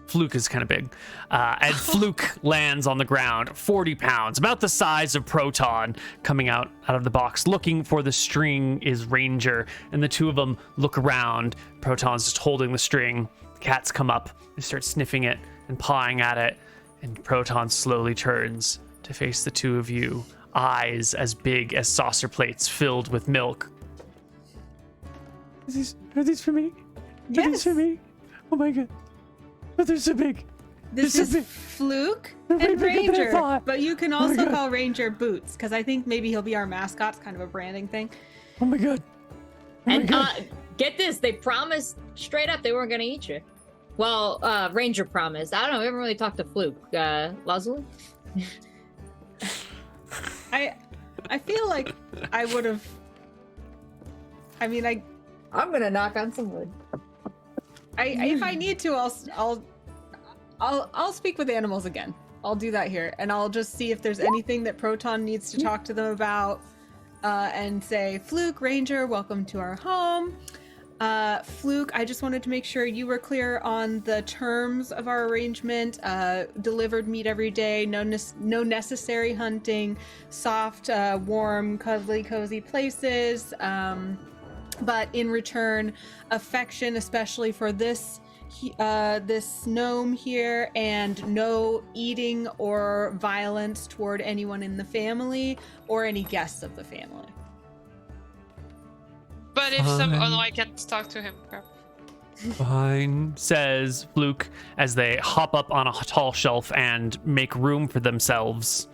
Fluke is kind of big. And Fluke lands on the ground, 40 pounds, about the size of Proton, coming out of the box. Looking for the string is Ranger, and the two of them look around. Proton's just holding the string. The cats come up and start sniffing it and pawing at it. And Proton slowly turns to face the two of you, eyes as big as saucer plates filled with milk. Are these for me? Yes. Are these for me? Oh my god. Oh, they're so big. This They're is so big. Fluke They're way and bigger than I Ranger, thought. but you can Oh my also God. call Ranger Boots, because I think maybe he'll be our mascot. It's kind of a branding thing. Oh my god. And get this, they promised straight up they weren't gonna eat you. Well, Ranger promised. I don't know, we haven't really talked to Fluke. Lazuli? I feel like I would have. I mean, I'm gonna knock on some wood. if I need to, I'll speak with animals again. I'll do that here, and I'll just see if there's anything that Proton needs to talk to them about, and say, Fluke, Ranger, welcome to our home. Fluke, I just wanted to make sure you were clear on the terms of our arrangement. Delivered meat every day, no necessary hunting, soft, warm, cuddly, cozy places. But in return, affection, especially for this gnome here, and no eating or violence toward anyone in the family or any guests of the family. But if some, oh no, I can't talk to him. Crap. Fine, says Fluke as they hop up on a tall shelf and make room for themselves.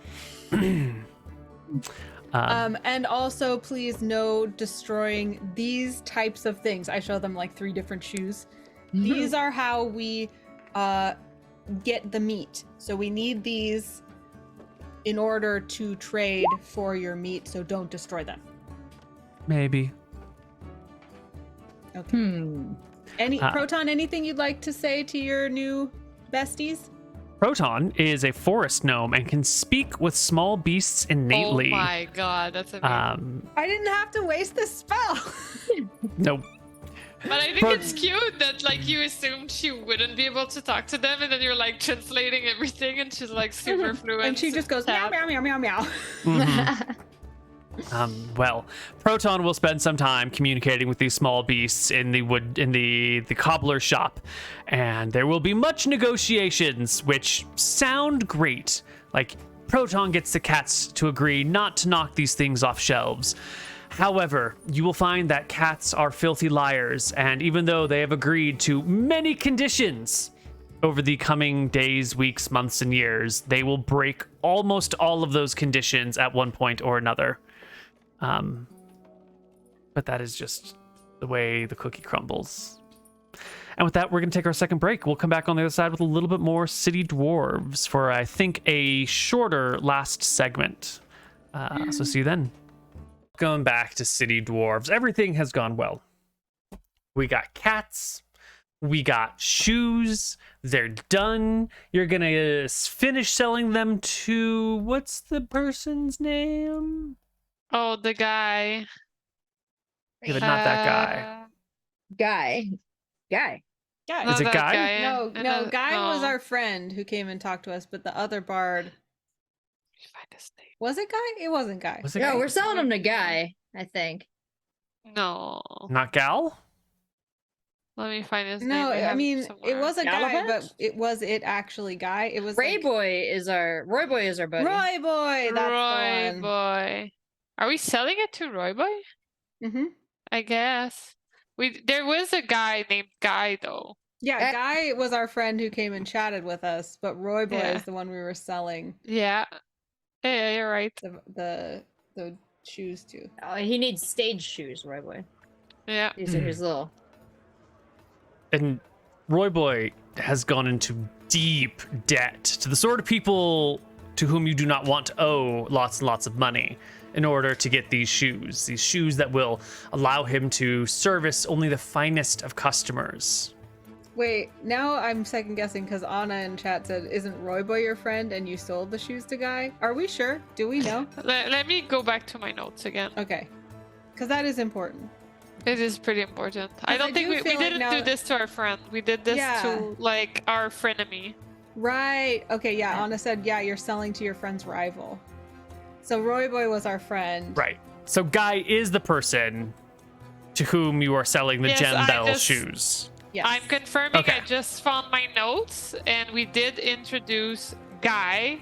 And also, please, no destroying these types of things. I show them like 3 different shoes. These are how we get the meat. So we need these in order to trade for your meat, so don't destroy them. Maybe. Okay. Proton, anything you'd like to say to your new besties? Proton is a forest gnome and can speak with small beasts innately. Oh my god, that's amazing. I didn't have to waste this spell. Nope. But I think it's cute that like you assumed she wouldn't be able to talk to them, and then you're like translating everything, and she's like super fluent. And she just goes meow, meow, meow, meow, meow. Well, Proton will spend some time communicating with these small beasts in the cobbler shop, and there will be much negotiations, which sound great. Like, Proton gets the cats to agree not to knock these things off shelves. However, you will find that cats are filthy liars, and even though they have agreed to many conditions over the coming days, weeks, months, and years, they will break almost all of those conditions at one point or another. But that is just the way the cookie crumbles. And with that, we're going to take our second break. We'll come back on the other side with a little bit more City Dwarves for, I think, a shorter last segment. So see you then. Going back to City Dwarves, everything has gone well. We got cats. We got shoes. They're done. You're going to finish selling them to... What's the person's name? Oh, the guy. Yeah, but not that guy. Guy. Guy. Is it Not that Guy? No, Guy was our friend who came and talked to us, but the other bard... Find his name. Was it Guy? It wasn't Guy. Was it No, Guy? we're selling them to Guy, I think. No. Not Gal? Let me find his name. No, I have mean, somewhere. it was a Guy, Galahad? but was it actually Guy? It was Roy like, Boy is our buddy. Roy Boy. That's Roy the one. Boy. Are we selling it to Roy Boy? Mm-hmm. I guess. There was a guy named Guy though. Yeah, Guy was our friend who came and chatted with us, but Roy Boy Yeah. is the one we were selling Yeah. Yeah, you're right. the shoes to. Oh, he needs stage shoes, Roy Boy. Yeah. These are his little. And Roy Boy has gone into deep debt to the sort of people to whom you do not want to owe lots and lots of money in order to get these shoes that will allow him to service only the finest of customers. Wait, now I'm second guessing because Anna in chat said, "Isn't Roy Boy your friend?" And you sold the shoes to Guy. Are we sure? Do we know? Let me go back to my notes again. Okay, because that is important. It is pretty important. I I don't think do we feel like didn't now- do this to our friend. We did this Yeah. to like our frenemy. Right. Okay. Yeah. Anna said, "Yeah, you're selling to your friend's rival." So Roy Boy was our friend. Right. So Guy is the person to whom you are selling the Yes, Gem I Bell just- shoes. Yes. I'm confirming. Okay. I just found my notes, and we did introduce Guy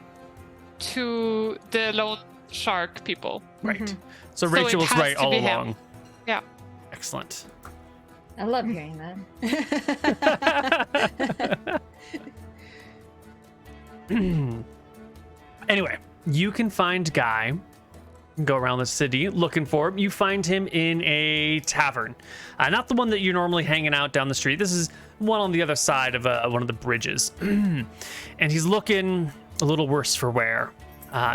to the loan shark people. Right. Mhm. So So Rachel it was has right to all be him. along. Yeah. Excellent. I love hearing that. Anyway, you can find Guy go around the city looking for him. You find him in a tavern. Not the one that you're normally hanging out down the street. This is one on the other side of one of the bridges. And he's looking a little worse for wear.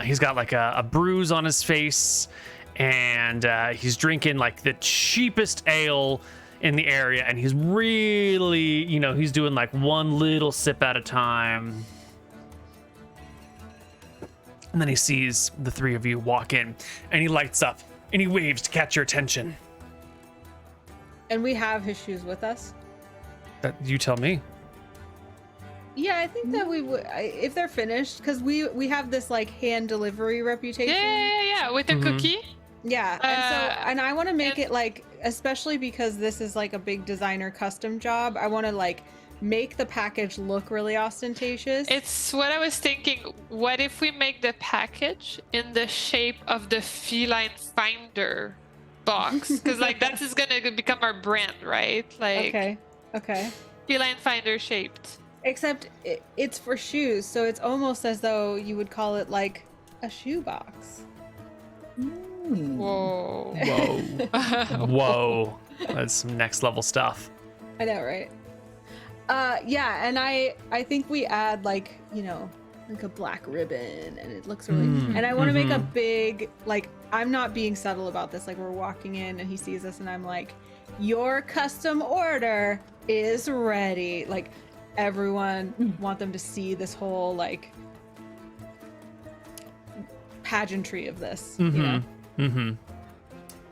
He's got like a bruise on his face, and he's drinking like the cheapest ale in the area, and he's really, he's doing like one little sip at a time. And then he sees the three of you walk in, and he lights up, and he waves to catch your attention. And we have his shoes with us. That you tell me. Yeah, I think that we would, if they're finished, because we have this like hand delivery reputation. Yeah, with a cookie. Yeah, and I want to make it like, especially because this is like a big designer custom job, I want to like make the package look really ostentatious. It's what I was thinking. What if we make the package in the shape of the feline finder box? Because like that is gonna become our brand, right? Like okay. Feline finder shaped. Except it's for shoes, so it's almost as though you would call it like a shoe box. Whoa. Whoa. That's some next level stuff. I know, right? Yeah, and I think we add like, like a black ribbon, and it looks really, and I want to make a big, like, I'm not being subtle about this, like we're walking in and he sees us and I'm like, your custom order is ready. Like everyone want them to see this whole like pageantry of this, and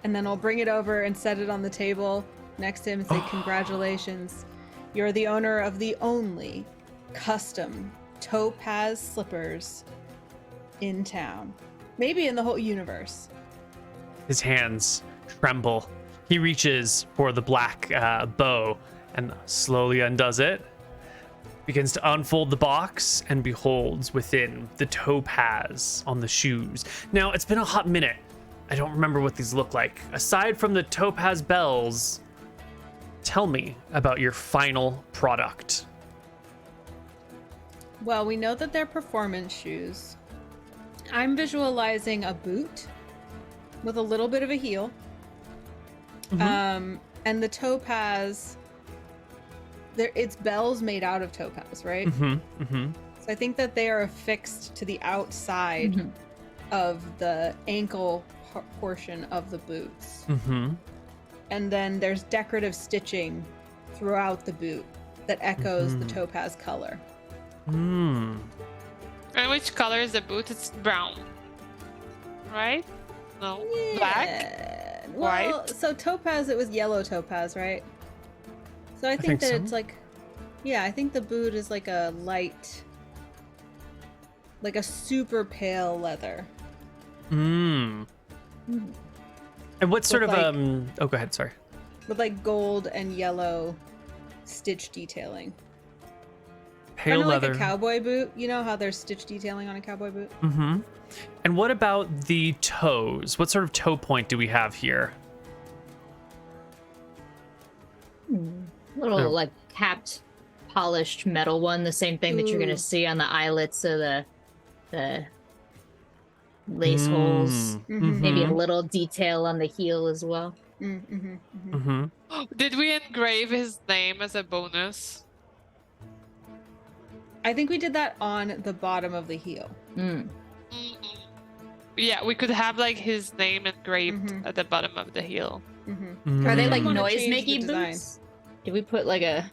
then I'll bring it over and set it on the table next to him and say, congratulations, you're the owner of the only custom topaz slippers in town, maybe in the whole universe. His hands tremble. He reaches for the black bow and slowly undoes it, begins to unfold the box, and beholds within the topaz on the shoes. Now, it's been a hot minute. I don't remember what these look like. Aside from the topaz bells, tell me about your final product. Well, we know that they're performance shoes. I'm visualizing a boot with a little bit of a heel. And the topaz, it's bells made out of topaz, right? So I think that they are affixed to the outside of the ankle portion of the boots. And then there's decorative stitching throughout the boot that echoes the topaz color. And which color is the boot? It's brown, right? No, black, well, white. So topaz, it was yellow topaz, right? So I think that so. it's like, yeah, I think the boot is like a light, like a super pale leather. And what sort of With, oh, go ahead, sorry. With like gold and yellow stitch detailing. Pale Kind of leather. like a cowboy boot. You know how there's stitch detailing on a cowboy boot? And what about the toes? What sort of toe point do we have here? Little like capped, polished metal one. The same thing that you're gonna see on the eyelets of the lace holes. Maybe a little detail on the heel as well. Did we engrave his name as a bonus? I think we did that on the bottom of the heel. Yeah, we could have like his name engraved at the bottom of the heel. Are they like wanna noise change the making design. boots? Did we put like a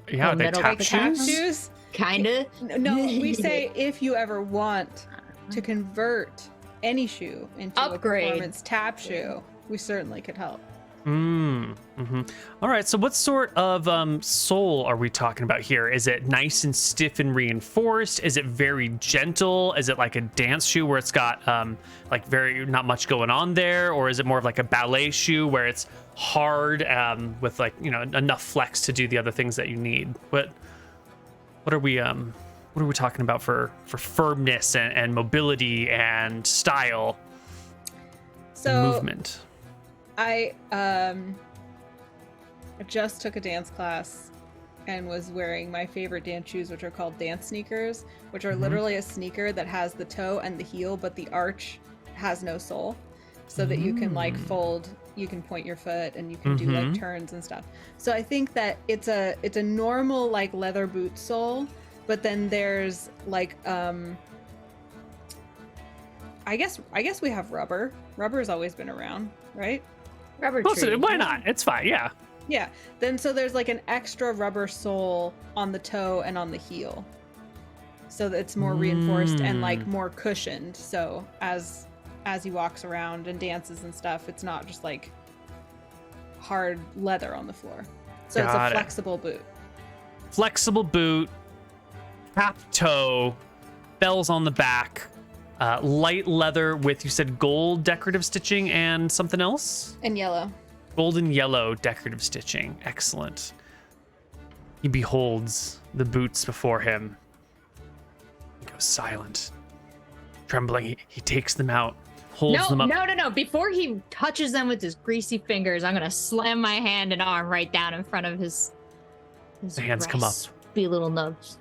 Yeah, are they metal tap like Tap shoes? shoes? kinda? No, we say if you ever want to convert any shoe into Upgrade. a performance tap shoe, we certainly could help. All right, so what sort of sole are we talking about here? Is it nice and stiff and reinforced? Is it very gentle? Is it like a dance shoe where it's got like very not much going on there? Or is it more of like a ballet shoe where it's hard with like, enough flex to do the other things that you need? What are we talking about for firmness and mobility and style and movement? I just took a dance class and was wearing my favorite dance shoes, which are called dance sneakers, which are literally a sneaker that has the toe and the heel, but the arch has no sole. so that you can like fold, you can point your foot and you can do like turns and stuff. So I think that it's a normal like leather boot sole, but then there's like I guess we have rubber. Rubber's always been around, right? Rubber Well, tree. so why not? It's fine. Yeah. Yeah. Then so there's like an extra rubber sole on the toe and on the heel, so that it's more reinforced and like more cushioned. So as he walks around and dances and stuff, it's not just like hard leather on the floor. So it's Got a it. flexible boot. Flexible boot, cap toe, bells on the back, light leather with, you said, gold decorative stitching and something else? And yellow. Golden yellow decorative stitching. Excellent. He beholds the boots before him. He goes silent. Trembling, he takes them out, holds them up. No. Before he touches them with his greasy fingers, I'm gonna slam my hand and arm right down in front of his The hands come up. Be little nubs.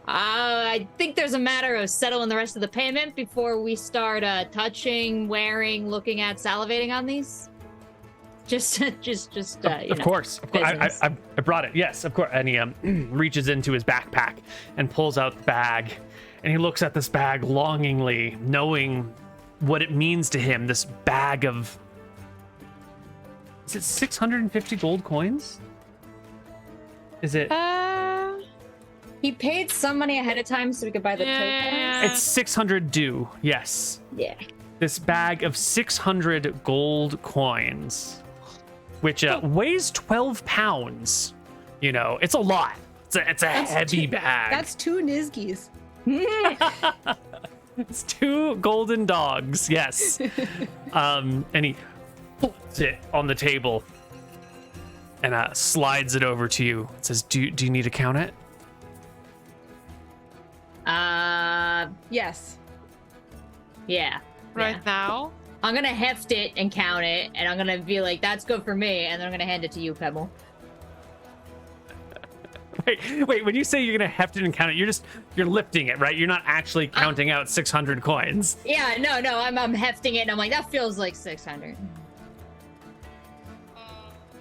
I think there's a matter of settling the rest of the payment before we start touching, wearing, looking at, salivating on these. Just you Of know, course. business. I brought it. Yes, of course. And he reaches into his backpack and pulls out the bag. And he looks at this bag longingly, knowing what it means to him. This bag of... Is it 650 gold coins? Is it... He paid some money ahead of time so we could buy the tokens. It's 600 due. Yes. Yeah. This bag of 600 gold coins, which weighs 12 pounds. You know, it's a lot. It's a heavy bag. That's 2 Nizgis. It's 2 golden dogs. Yes. And he puts it on the table and slides it over to you. It says, "Do you need to count it?" Yes. Yeah. Right yeah. now? I'm gonna heft it and count it, and I'm gonna be like, "That's good for me," and then I'm gonna hand it to you, Pebble. Wait. When you say you're gonna heft it and count it, you're lifting it, right? You're not actually counting out 600 coins. Yeah, no, I'm hefting it, and I'm like, that feels like 600.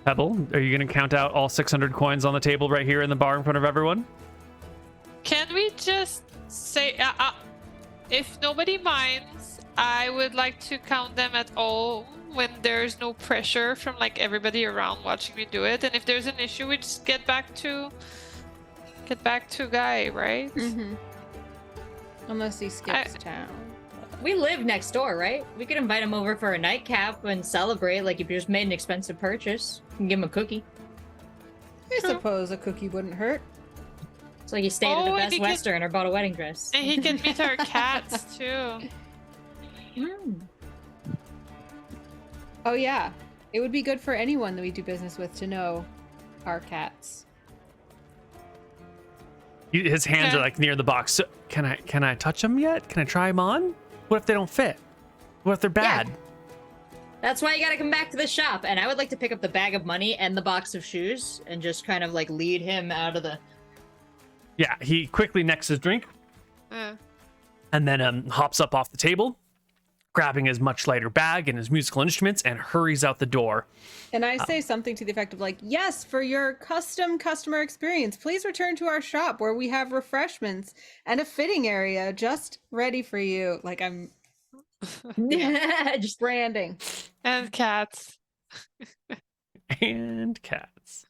Pebble, are you gonna count out all 600 coins on the table right here in the bar in front of everyone? Can we just say, if nobody minds, I would like to count them at all when there's no pressure from like everybody around watching me do it. And if there's an issue, we just get back to Guy, right? Mm-hmm. Unless he skips town. We live next door, right? We could invite him over for a nightcap and celebrate, like if you just made an expensive purchase. You can give him a cookie. I suppose a cookie wouldn't hurt. It's like he stayed at the and Best he can- Western or bought a wedding dress. And he can meet our cats too. Oh yeah. It would be good for anyone that we do business with to know our cats. His hands Yeah. are like near the box. So, can I touch them yet? Can I try them on? What if they don't fit? What if they're bad? That's why you gotta come back to the shop. And I would like to pick up the bag of money and the box of shoes and just kind of like lead him out of the... Yeah, he quickly necks his drink Uh, and then hops up off the table, grabbing his much lighter bag and his musical instruments, and hurries out the door. And I say something to the effect of like, yes, for your custom customer experience, please return to our shop where we have refreshments and a fitting area just ready for you. Like I'm just branding. and cats. And cats.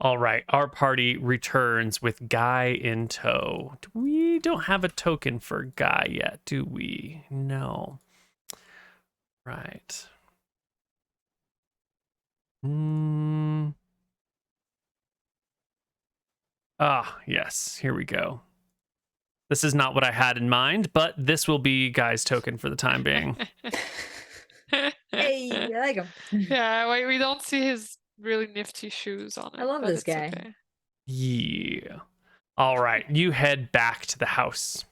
All right, our party returns with Guy in tow. We don't have a token for Guy yet, do we? No. Right. Yes, here we go. This is not what I had in mind, but this will be Guy's token for the time being. Hey, I like him. Yeah, we don't see his really nifty shoes on it. I love but this it's guy. okay. Yeah. All right, you head back to the house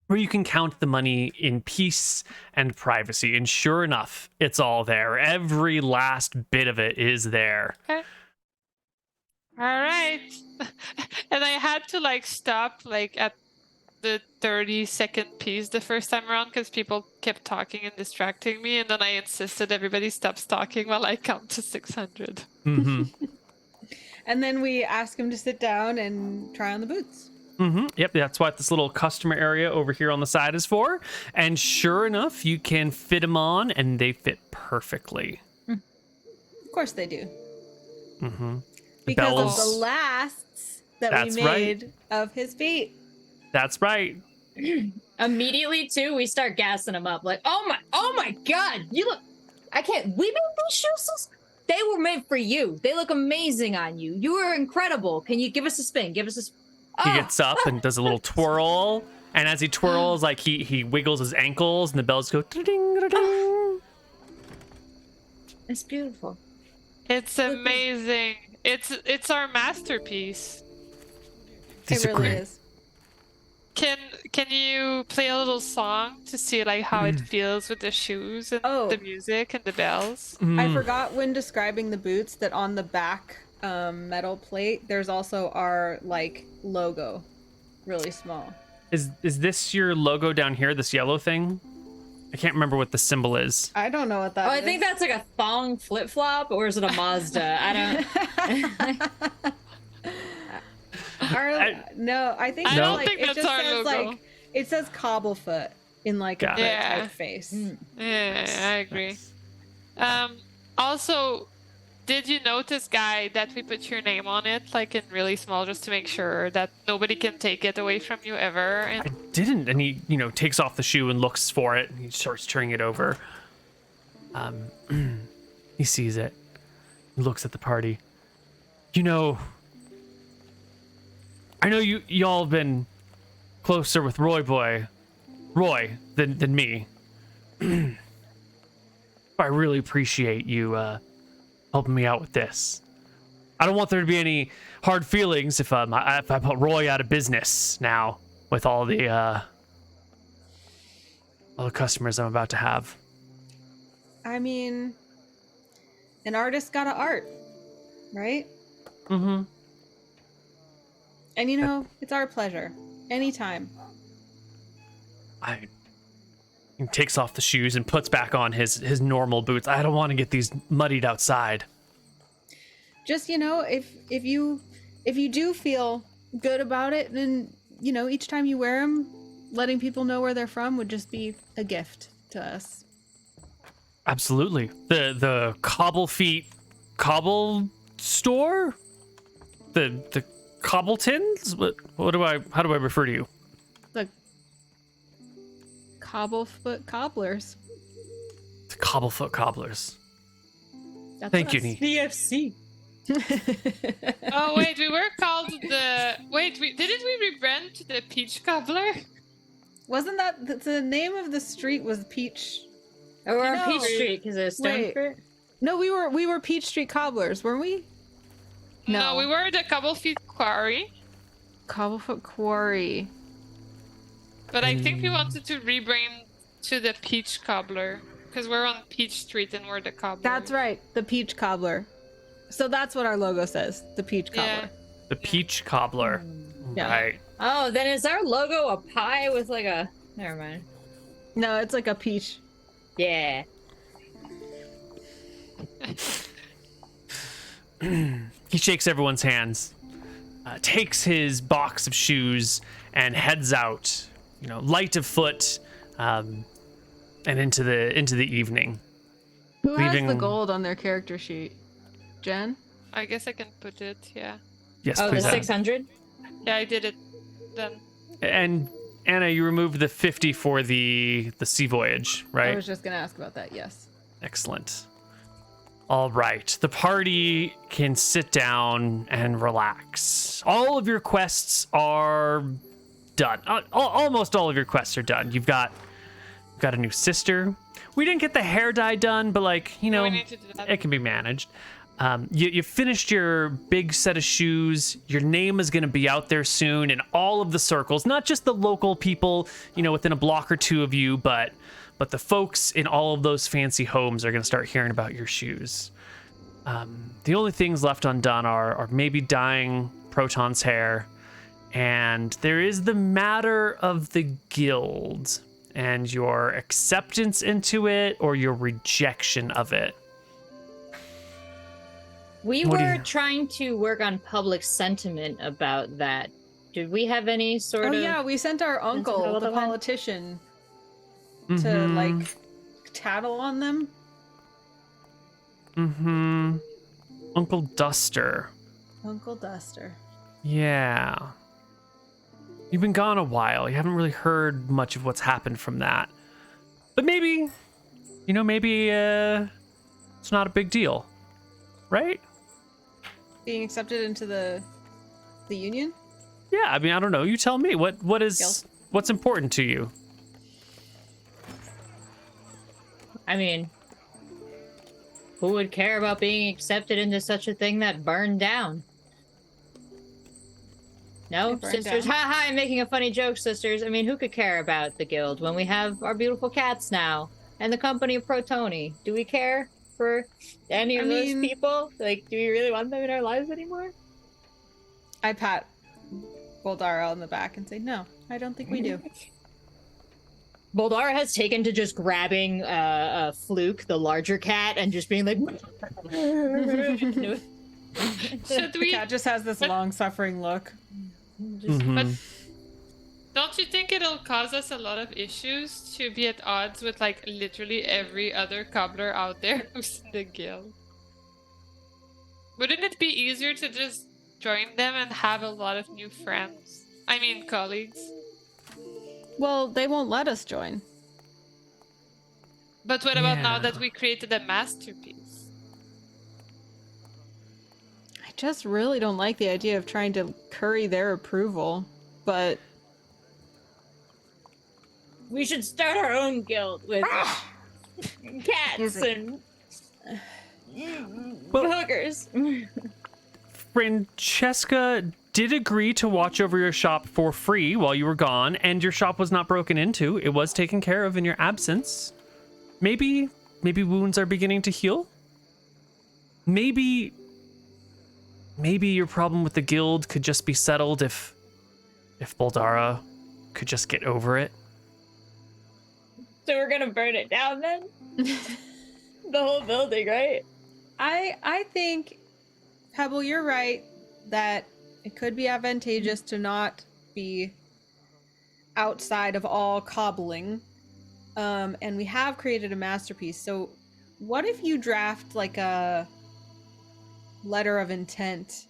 where you can count the money in peace and privacy. And sure enough, it's all there. Every last bit of it is there. Okay. All right. And I had to like stop like at the 30-second piece the first time around because people kept talking and distracting me, and then I insisted everybody stops talking while I count to 600. Mm-hmm. And then we ask him to sit down and try on the boots. Mm-hmm. Yep, that's what this little customer area over here on the side is for. And sure enough, you can fit them on, and they fit perfectly. Of course they do. Mm-hmm. Because bells. of the lasts that That's we made of his feet. That's right. Immediately too, we start gassing him up like, oh my god, you look, we made these shoes. They were made for you. They look amazing on you. You are incredible. Can you give us a spin? Give us a He gets up and does a little twirl, and as he twirls, like he wiggles his ankles, and the bells go ding ding. It's beautiful. It's amazing. It's our masterpiece. These It are really great. is. Can you play a little song to see like how it feels with the shoes and Oh. the music and the bells? I forgot when describing the boots that on the back metal plate, there's also our like logo, really small. Is this your logo down here? This yellow thing? I can't remember what the symbol is. I don't know what that is. I think that's like a thong flip flop, or is it a Mazda? I don't. No, I think I it's don't like, think it that's just our says logo. like it says Cobblefoot in like a Got bit it. Yeah. typeface. Yeah, I agree. Also, did you notice, Guy, that we put your name on it, like in really small, just to make sure that nobody can take it away from you ever? I And didn't, and he takes off the shoe and looks for it, and he starts turning it over. He sees it. He looks at the party. I know y'all have been closer with Roy than me. I really appreciate you helping me out with this. I don't want there to be any hard feelings if I put Roy out of business now with all the customers I'm about to have. I mean, an artist got to art, right? Mm-hmm. And it's our pleasure. Anytime. He takes off the shoes and puts back on his normal boots. I don't want to get these muddied outside. Just if you do feel good about it, then each time you wear them, letting people know where they're from would just be a gift to us. Absolutely. The Cobblefeet cobble store? The Cobbletons? How do I refer to you? The Cobblefoot cobblers. The Cobblefoot cobblers. That's Thank you, us. Nee. DFC. oh wait, we were called didn't we rebrand to the Peach Cobbler? Wasn't that the name of the street was Peach? Or on No. Peach Street because it's stone Wait. fruit. No, we were Peach Street cobblers, weren't we? No, we were the Cobblefeet Quarry, Cobblefoot Quarry. but I think we wanted to rebrand to the Peach Cobbler because we're on Peach Street and we're the cobbler. That's right, the Peach Cobbler. So that's what our logo says, the Peach Cobbler. Yeah. The Peach Cobbler. Yeah. Right. Oh, then is our logo a pie with like a? Never mind. No, it's like a peach. Yeah. He shakes everyone's hands, takes his box of shoes, and heads out, light of foot, and into the evening. Who has the Leaving- gold on their character sheet? Jen? I guess I can put it. Yeah, Yes, Oh, the please. Anna. 600. yeah, I did it then. And Anna, you removed the 50 for the sea voyage, I right? was just gonna ask about that, yes. Excellent. All right. The party can sit down and relax. All of your quests are done. Almost all of your quests are done. You've got a new sister. We didn't get the hair dye done, but We need to do that. it can be managed. You finished your big set of shoes. Your name is going to be out there soon in all of the circles, not just the local people, within a block or two of you, but the folks in all of those fancy homes are going to start hearing about your shoes. The only things left undone are maybe dyeing Proton's hair And there is the matter of the guild and your acceptance into it or your rejection of it. We What do were you- trying to work on public sentiment about that. Did we have any sort Oh of... yeah, we sent our uncle, about the that one? politician, to Mhm. like tattle on them. Uncle Duster. Uncle Duster. Yeah. You've been gone a while. You haven't really heard much of what's happened from that. But maybe, maybe it's not a big deal. Right? Being accepted into the union? Yeah, I mean, I don't know. You tell me. What's important to you? I mean, who would care about being accepted into such a thing that burned down? No, It burned sisters? down. Ha ha, I'm making a funny joke, sisters. I mean, who could care about the guild when we have our beautiful cats now? And the company of Protoni? Do we care for any of those people? Like, do we really want them in our lives anymore? I pat Bouldara on the back and say, no, I don't think we do. Bouldara has taken to just grabbing Fluke, the larger cat, and just being like... Should The we? cat just has this long-suffering look. But don't you think it'll cause us a lot of issues to be at odds with like literally every other cobbler out there who's in the guild? Wouldn't it be easier to just join them and have a lot of new friends? I mean, colleagues. Well, they won't let us join. But what about now Yeah. that we created a masterpiece? I just really don't like the idea of trying to curry their approval, but We should start our own guild with cats and hookers. Francesca did agree to watch over your shop for free while you were gone, and your shop was not broken into. It was taken care of in your absence. Maybe wounds are beginning to heal? Maybe your problem with the guild could just be settled if Bouldara could just get over it. So we're gonna burn it down then? The whole building, right? I think, Pebble, you're right that it could be advantageous to not be outside of all cobbling. And we have created a masterpiece. So what if you draft like a letter of intent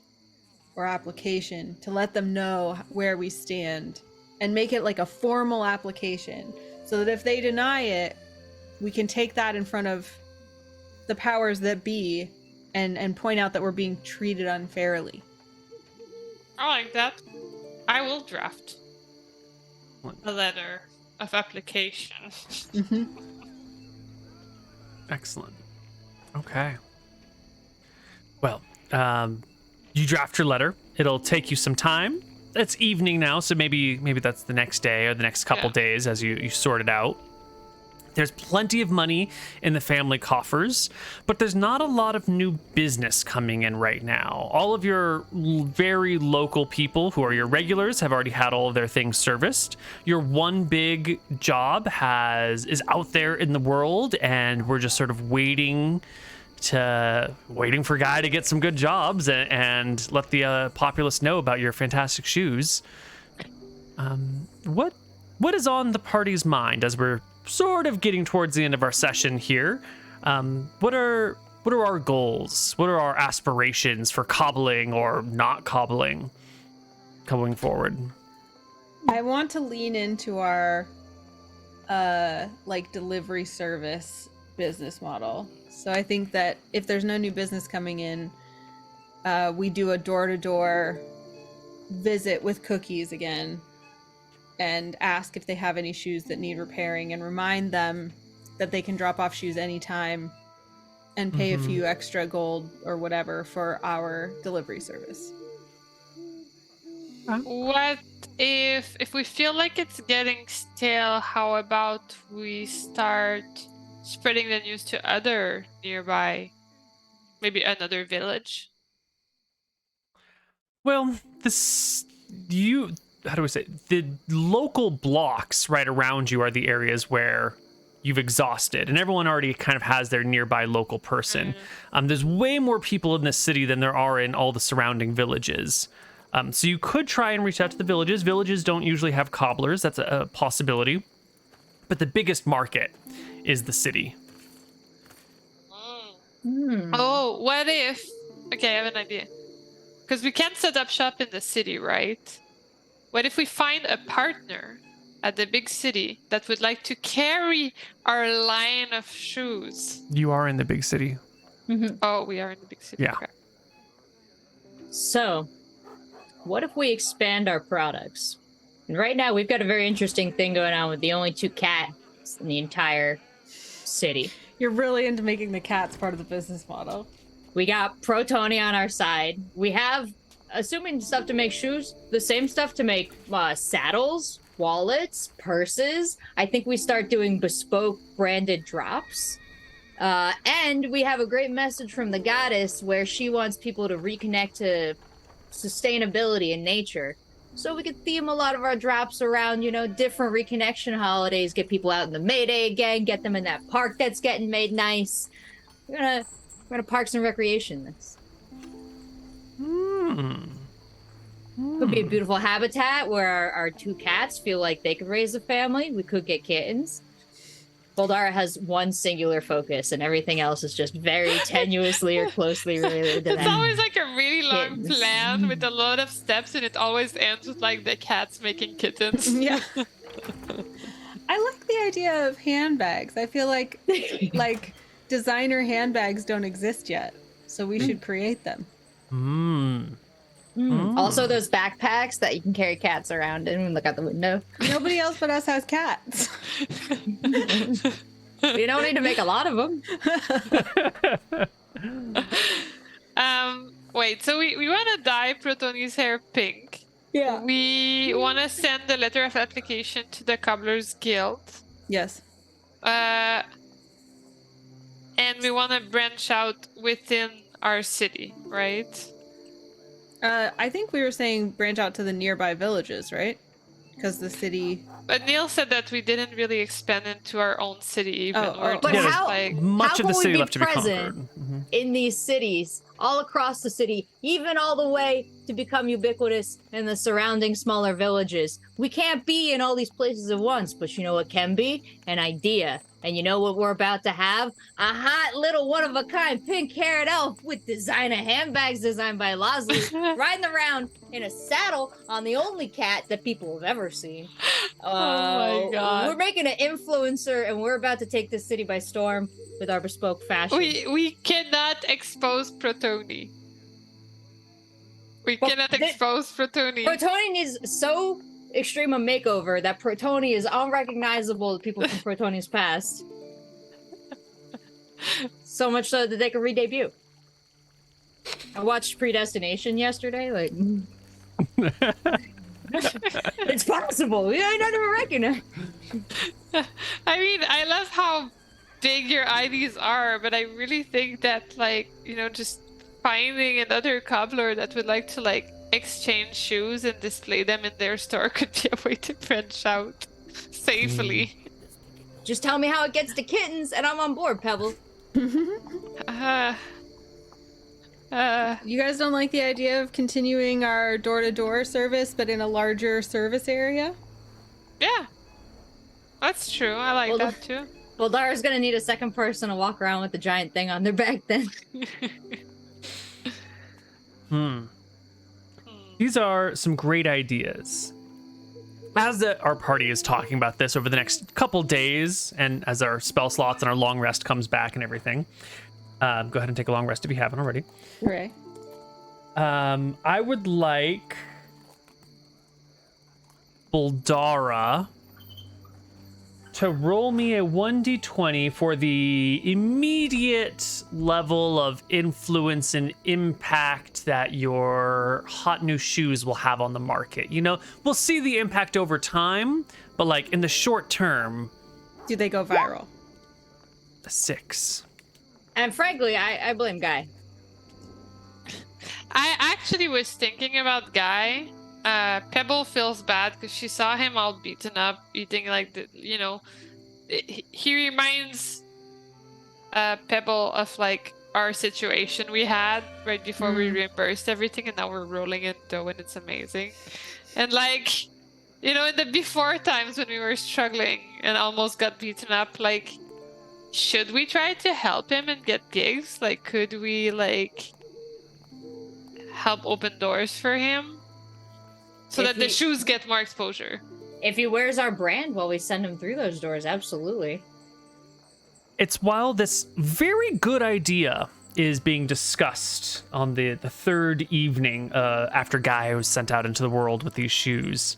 or application to let them know where we stand and make it like a formal application so that if they deny it, we can take that in front of the powers that be and point out that we're being treated unfairly. I like that. I will draft a letter of application. Excellent. Okay. Well, you draft your letter. It'll take you some time. It's evening now, so maybe that's the next day or the next couple days as you sort it out. There's plenty of money in the family coffers, but there's not a lot of new business coming in right now. All of your very local people who are your regulars have already had all of their things serviced. Your one big job is out there in the world, and we're just sort of waiting for a guy to get some good jobs and let the populace know about your fantastic shoes. What is on the party's mind as we're sort of getting towards the end of our session here? What are our goals? What are our aspirations for cobbling or not cobbling going forward? I want to lean into our like delivery service business model. So I think that if there's no new business coming in, we do a door-to-door visit with cookies again and ask if they have any shoes that need repairing and remind them that they can drop off shoes anytime and pay a few extra gold or whatever for our delivery service. What if we feel like it's getting stale, how about we start spreading the news to other nearby, maybe another village? Well, this how do we say, the local blocks right around you are the areas where you've exhausted, and everyone already kind of has their nearby local person. There's way more people in this city than there are in all the surrounding villages. So you could try and reach out to the villages. Villages don't usually have cobblers. That's a possibility. But the biggest market is the city. Oh, what if... Okay, I have an idea. Because we can't set up shop in the city, right? What if we find a partner at the big city that would like to carry our line of shoes? You are in the big city. Oh, we are in the big city. Yeah. Okay. So, what if we expand our products? And right now, we've got a very interesting thing going on with the only 2 cats in the entire city. You're really into making the cats part of the business model. We got Protoni on our side. We have, assuming stuff to make shoes, the same stuff to make saddles, wallets, purses. I think we start doing bespoke branded drops. And we have a great message from the goddess where she wants people to reconnect to sustainability in nature. So we could theme a lot of our drops around, different reconnection holidays, get people out in the Mayday again, get them in that park that's getting made nice. We're gonna parks and recreation this. Could be a beautiful habitat where our 2 cats feel like they could raise a family. We could get kittens. Bouldara has one singular focus, and everything else is just very tenuously or closely related to that. It's always like a really long Kittens. plan with a lot of steps, and it always ends with like the cats making kittens. Yeah. I like the idea of handbags. I feel like designer handbags don't exist yet, so we should create them. Also, those backpacks that you can carry cats around in and look out the window. Nobody else but us has cats. We don't need to make a lot of them. Wait, so we want to dye Protoni's hair pink. Yeah. We want to send a letter of application to the Cobblers Guild. Yes. And we want to branch out within our city, right? I think we were saying branch out to the nearby villages, right? Because the city... But Neil said that we didn't really expand into our own city even. We're But just how- like... Much How of the can we city be left to be present? conquered. In these cities, all across the city, even all the way to become ubiquitous in the surrounding smaller villages. We can't be in all these places at once, but you know what can be? An idea. And you know what we're about to have? A hot little one-of-a-kind pink-haired elf with designer handbags designed by Lazuli riding around in a saddle on the only cat that people have ever seen. Oh my God. We're making an influencer, and we're about to take this city by storm with our bespoke fashion. We cannot expose Protoni. We Well, cannot the- expose Protoni. Protoni needs so extreme a makeover that Protoni is unrecognizable to people from Protoni's past. So much so that they can re-debut. I watched Predestination yesterday, like... It's possible. Yeah, I never recognize. I mean, I love how big your IDs are, but I really think that, like, just finding another cobbler that would like to, like, exchange shoes and display them in their store could be a way to branch out safely. Just tell me how it gets to kittens, and I'm on board, Pebble. You guys don't like the idea of continuing our door-to-door service, but in a larger service area? Yeah, that's true. I like Well, that too. Well, Dara's gonna need a second person to walk around with the giant thing on their back then. These are some great ideas. As our party is talking about this over the next couple days, and as our spell slots and our long rest comes back and everything, go ahead and take a long rest if you haven't already. Hooray. I would like Bouldara to roll me a 1d20 for the immediate level of influence and impact that your hot new shoes will have on the market. We'll see the impact over time, but like in the short term, Do they go viral? a 6. And frankly, I blame Guy. I actually was thinking about Guy, Pebble feels bad because she saw him all beaten up, eating like the, he reminds Pebble of like our situation we had right before we reimbursed everything, and now we're rolling in dough, and it's amazing. And like, in the before times when we were struggling and almost got beaten up, like, should we try to help him and get gigs? Like, could we like help open doors for him? So that the shoes get more exposure. If he wears our brand while we send him through those doors, absolutely. It's while this very good idea is being discussed on the third evening after Guy was sent out into the world with these shoes,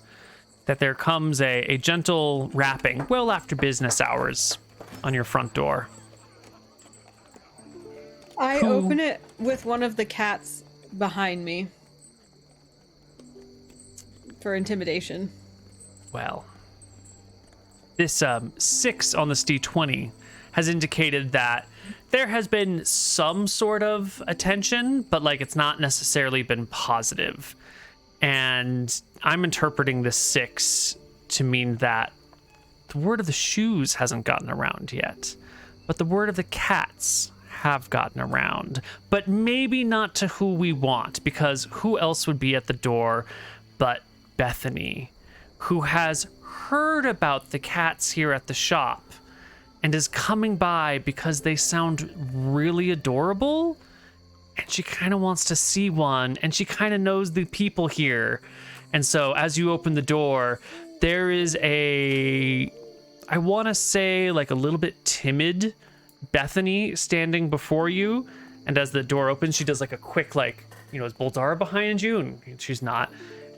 that there comes a gentle rapping well after business hours on your front door. I open it with one of the cats behind me. For intimidation. Well, this 6 on this D20 has indicated that there has been some sort of attention, but like it's not necessarily been positive. And I'm interpreting this 6 to mean that the word of the shoes hasn't gotten around yet, but the word of the cats have gotten around, but maybe not to who we want, because who else would be at the door but Bethany, who has heard about the cats here at the shop and is coming by because they sound really adorable, and she kind of wants to see one, and she kind of knows the people here. And so as you open the door, there is I want to say like a little bit timid Bethany standing before you, and as the door opens, she does like a quick like, is Bouldara behind you? And she's not.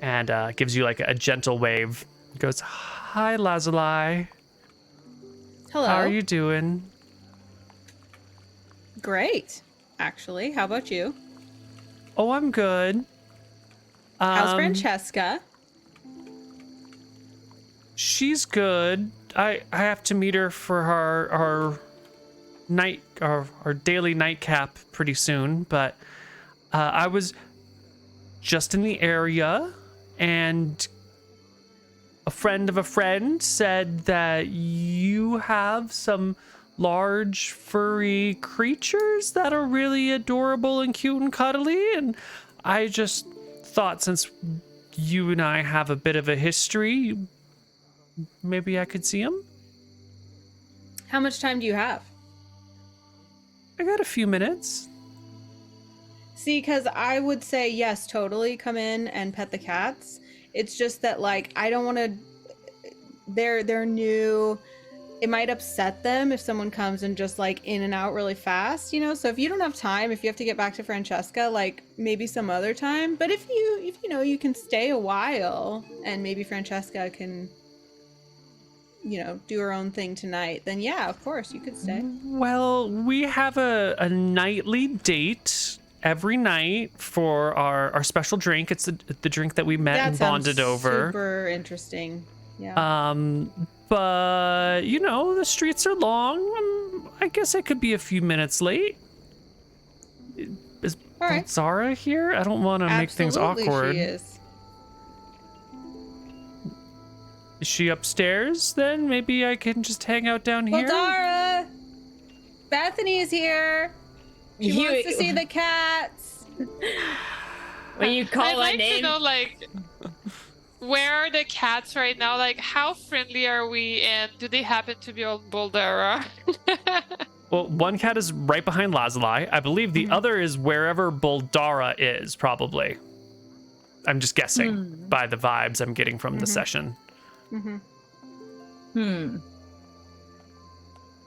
And gives you like a gentle wave. Goes, "Hi, Lazuli. Hello. How are you doing?" Great, actually. How about you? Oh, I'm good. How's Francesca? She's good. I have to meet her for our daily nightcap pretty soon, but I was just in the area, and a friend of a friend said that you have some large furry creatures that are really adorable and cute and cuddly, and I just thought, since you and I have a bit of a history, maybe I could see them. How much time do you have? I got a few minutes. See, because I would say yes, totally come in and pet the cats. It's just that, like, I don't want to. They're new. It might upset them if someone comes and just like in and out really fast, So if you don't have time, if you have to get back to Francesca, like maybe some other time. But if you can stay a while, and maybe Francesca can, do her own thing tonight, then yeah, of course you could stay. Well, we have a nightly date every night for our special drink. It's the drink that we met and bonded over. Super interesting. Yeah. But the streets are long. I guess I could be a few minutes late. Is All right. Zara here? I don't want to make things awkward. She is. Is she upstairs? Then maybe I can just hang out down here. Bouldara! Bethany is here. She wants to see the cats. When you call I'd my like name, to know, like, where are the cats right now? Like, how friendly are we, and do they happen to be on Bouldara? Well, one cat is right behind Lazuli. I believe the other is wherever Bouldara is, probably. I'm just guessing by the vibes I'm getting from the session.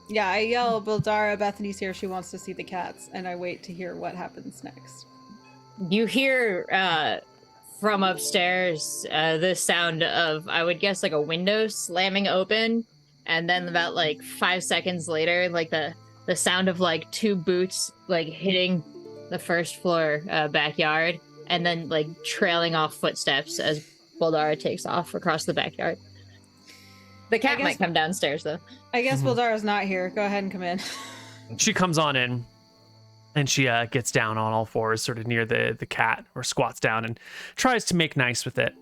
Yeah, I yell, Bouldara, Bethany's here. She wants to see the cats, and I wait to hear what happens next. you hear from upstairs the sound of, I would guess, like a window slamming open, and then about like 5 seconds later, like the sound of like two boots like hitting the first floor backyard, and then like trailing off footsteps as Bouldara takes off across the backyard. The cat might come downstairs though. I guess Bouldara's not here. Go ahead and come in. She comes on in. And she gets down on all fours, sort of near the cat, or squats down and tries to make nice with it.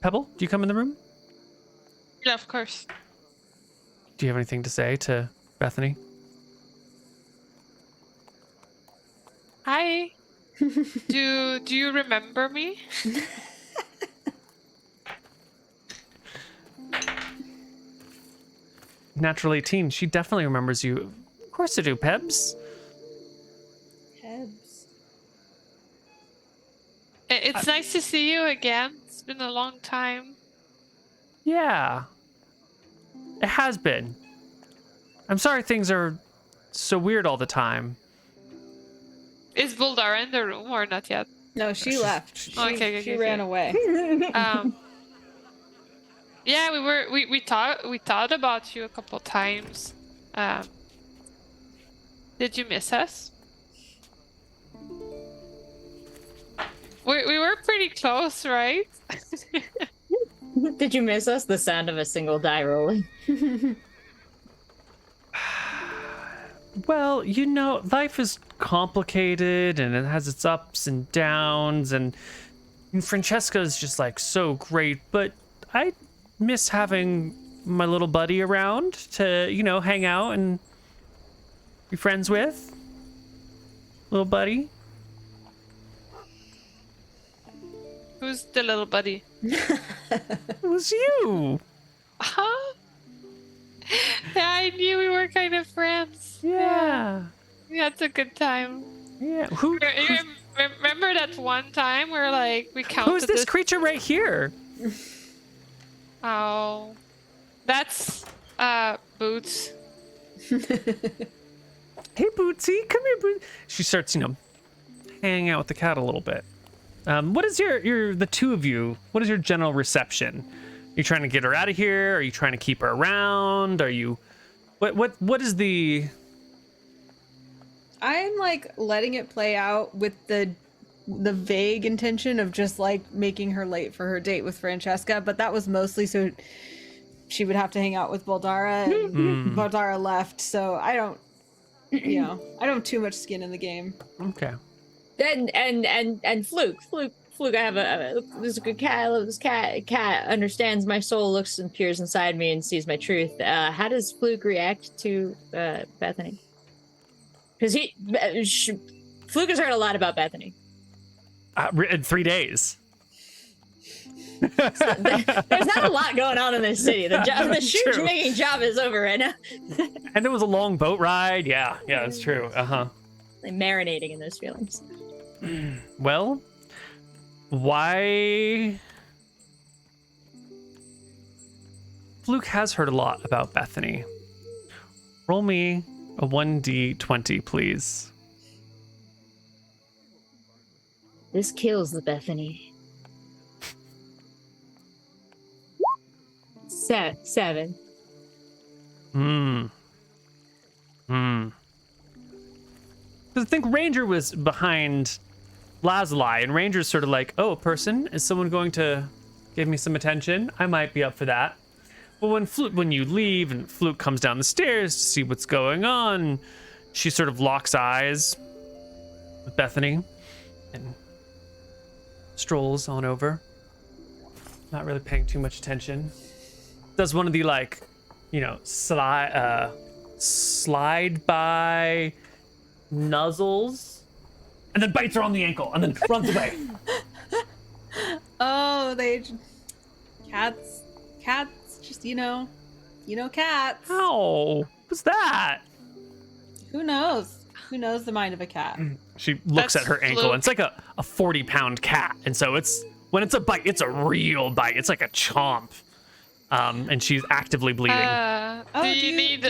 Pebble, do you come in the room? Yeah, of course. Do you have anything to say to Bethany? Hi. Do you remember me? Natural 18, she definitely remembers you. Of course I do, Pebs. Hebs. It's nice to see you again. It's been a long time. Yeah. It has been. I'm sorry things are so weird all the time. Is Bouldara in the room or not yet? No, she left. She ran away. Yeah, we thought about you a couple times. Did you miss us? We were pretty close, right? Did you miss us? The sound of a single die rolling. Well, you know, life is complicated and it has its ups and downs, and Francesca is just like so great, but I miss having my little buddy around to, you know, hang out and be friends with. Little buddy. Who's the little buddy? It was you. Huh? Yeah, I knew we were kind of friends. Yeah. We had a good time. Yeah. You remember that one time where like we counted? Who's this creature right here? Oh, that's Boots. Hey, Bootsy, come here, Boots. She starts, you know, hanging out with the cat a little bit. What is the two of you? What is your general reception? Are you trying to get her out of here? Are you trying to keep her around? Are you, what is the? I'm like letting it play out with the vague intention of just like making her late for her date with Francesca, but that was mostly so she would have to hang out with Bouldara, and Bouldara left, so I don't have too much skin in the game. Okay. And Fluke, I have this is a good cat. I love this cat. Cat understands my soul, looks and peers inside me and sees my truth. How does Fluke react to Bethany? Because Fluke has heard a lot about Bethany. In 3 days. There's not a lot going on in this city. The shoe-making job is over right now. And it was a long boat ride. Yeah, that's true. Like marinating in those feelings. Well, why? Fluke has heard a lot about Bethany. Roll me a 1d20, please. This kills the Bethany. 7. I think Ranger was behind Lazuli, and Ranger's sort of like, oh, a person? Is someone going to give me some attention? I might be up for that. But when you leave and Fluke comes down the stairs to see what's going on, she sort of locks eyes with Bethany and strolls on over, not really paying too much attention. Does one of the like, you know, slide by nuzzles, and then bites her on the ankle and then runs away. Oh, cats just, you know cats. How was that? Who knows the mind of a cat? She looks That's at her ankle, Fluke. and it's like a 40-pound cat, and so when it's a bite, it's a real bite. It's like a chomp. And she's actively bleeding. Do you need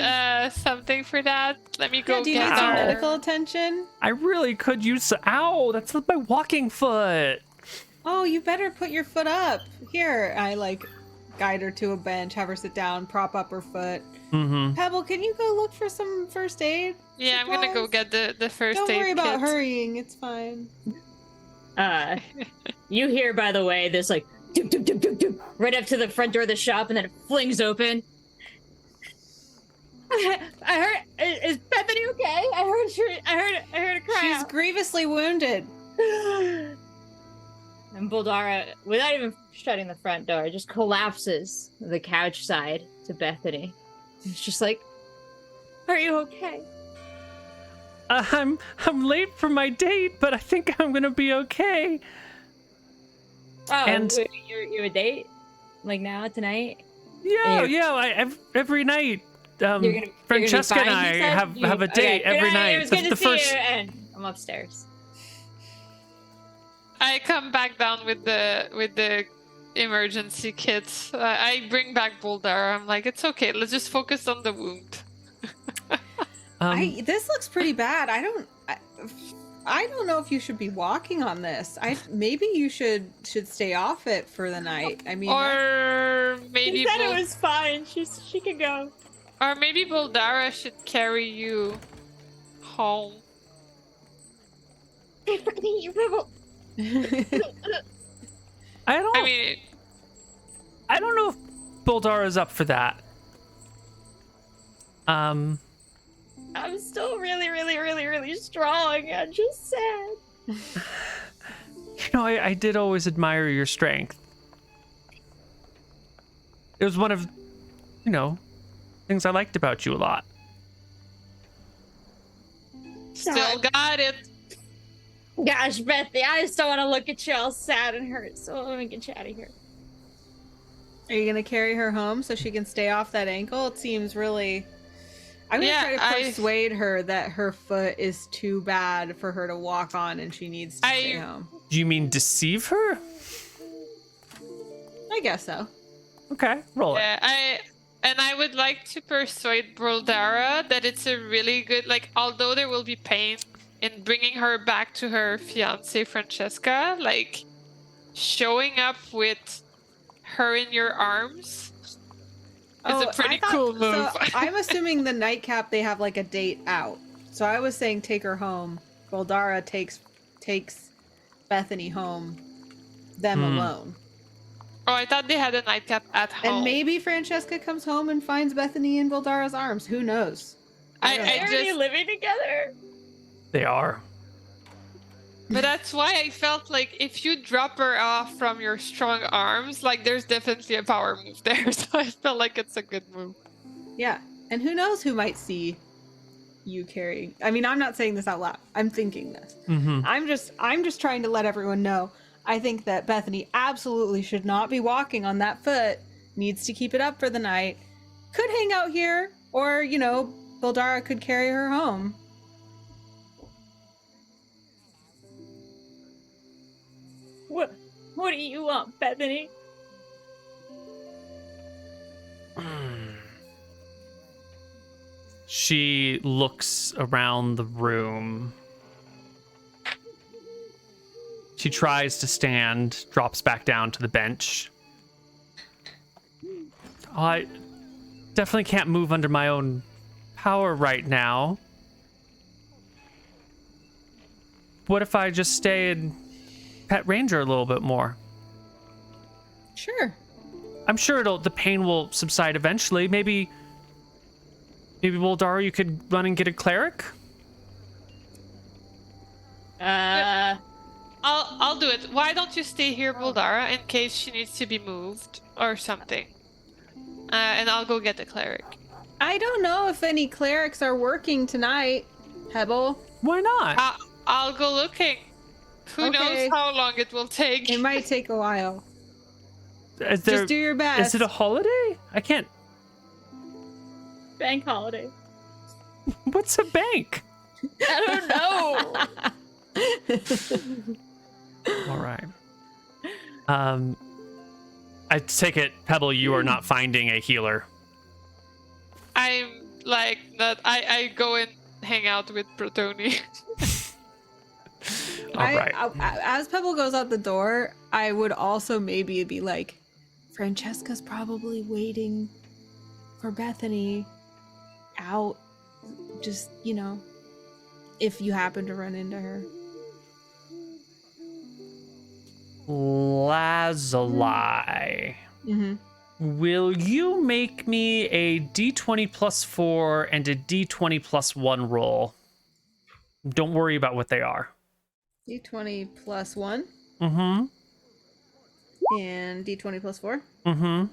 something for that? Let me go Do you get need some our... medical attention? I really could use. Ow! That's my walking foot. Oh, you better put your foot up. Here, I like guide her to a bench, have her sit down, prop up her foot. Mm-hmm. Pebble, can you go look for some first aid? Yeah, I'm gonna go supplies? get the first Don't aid worry about kit. hurrying. It's fine. You hear, by the way, this like doop, doop, doop, doop, doop, right up to the front door of the shop, and then it flings open. I heard. Is Bethany okay? I heard her cry. She's grievously wounded. And Bouldara, without even shutting the front door, just collapses the couch side to Bethany. It's just like, "Are you okay?" I'm late for my date, but I think I'm gonna be okay. Oh, And- you a date? Like now, tonight? Yeah. Every night, Francesca and I have a date every night. It was good to see you, and I'm upstairs. I come back down with the emergency kit. I bring back Bouldara. I'm like, it's okay. Let's just focus on the wound. This looks pretty bad. I don't know if you should be walking on this. Maybe you should stay off it for the night. I mean, or maybe She said it was fine. She could go. Or maybe Bouldara should carry you home. I fucking hate you, Pebble. I I mean, don't know if Bouldara is up for that. I'm still really, really, really, really strong. I'm just sad. You know, I did always admire your strength. It was one of, things I liked about you a lot. still got it. Gosh, Bethany, I just don't want to look at you all sad and hurt, so let me get you out of here. Are you gonna carry her home so she can stay off that ankle? It seems really. I'm gonna try to persuade her that her foot is too bad for her to walk on and she needs to stay home. Do you mean deceive her? I guess so. Okay, roll it. Yeah, I would like to persuade Bouldara that it's a really good, like, although there will be pain in bringing her back to her fiance Francesca, like, showing up with her in your arms is a pretty cool move. So I'm assuming the nightcap they have like a date out. So I was saying take her home. Bouldara takes Bethany home, them alone. Oh, I thought they had a nightcap at home. And maybe Francesca comes home and finds Bethany in Bouldara's arms. Who knows? I Are they living together? They are. But that's why I felt like if you drop her off from your strong arms, like there's definitely a power move there. So I felt like it's a good move. Yeah. And who knows who might see you carrying. I mean, I'm not saying this out loud. I'm thinking this. Mm-hmm. I'm just trying to let everyone know. I think that Bethany absolutely should not be walking on that foot. Needs to keep it up for the night. Could hang out here, or Bouldara could carry her home. What do you want, Bethany? She looks around the room. She tries to stand, drops back down to the bench. I definitely can't move under my own power right now. What if I just stay and pet Ranger a little bit more? Sure. I'm sure the pain will subside eventually. Maybe Bouldara, you could run and get a cleric? I'll do it. Why don't you stay here, Bouldara, in case she needs to be moved or something? And I'll go get the cleric. I don't know if any clerics are working tonight, Pebble. Why not? I'll go looking. Who knows how long it will take? It might take a while. Just do your best. Is it a holiday? I can't. Bank holiday. What's a bank? I don't know. All right. I take it, Pebble, you are not finding a healer. I'm like that. I go and hang out with Protoni. All right. As Pebble goes out the door, I would also maybe be like, Francesca's probably waiting for Bethany out. Just, if you happen to run into her. Lazuli. Mm-hmm. Will you make me a d20 plus 4 and a d20 plus 1 roll? Don't worry about what they are. D20 plus 1 Mm-hmm. and D20 plus 4. Mm-hmm.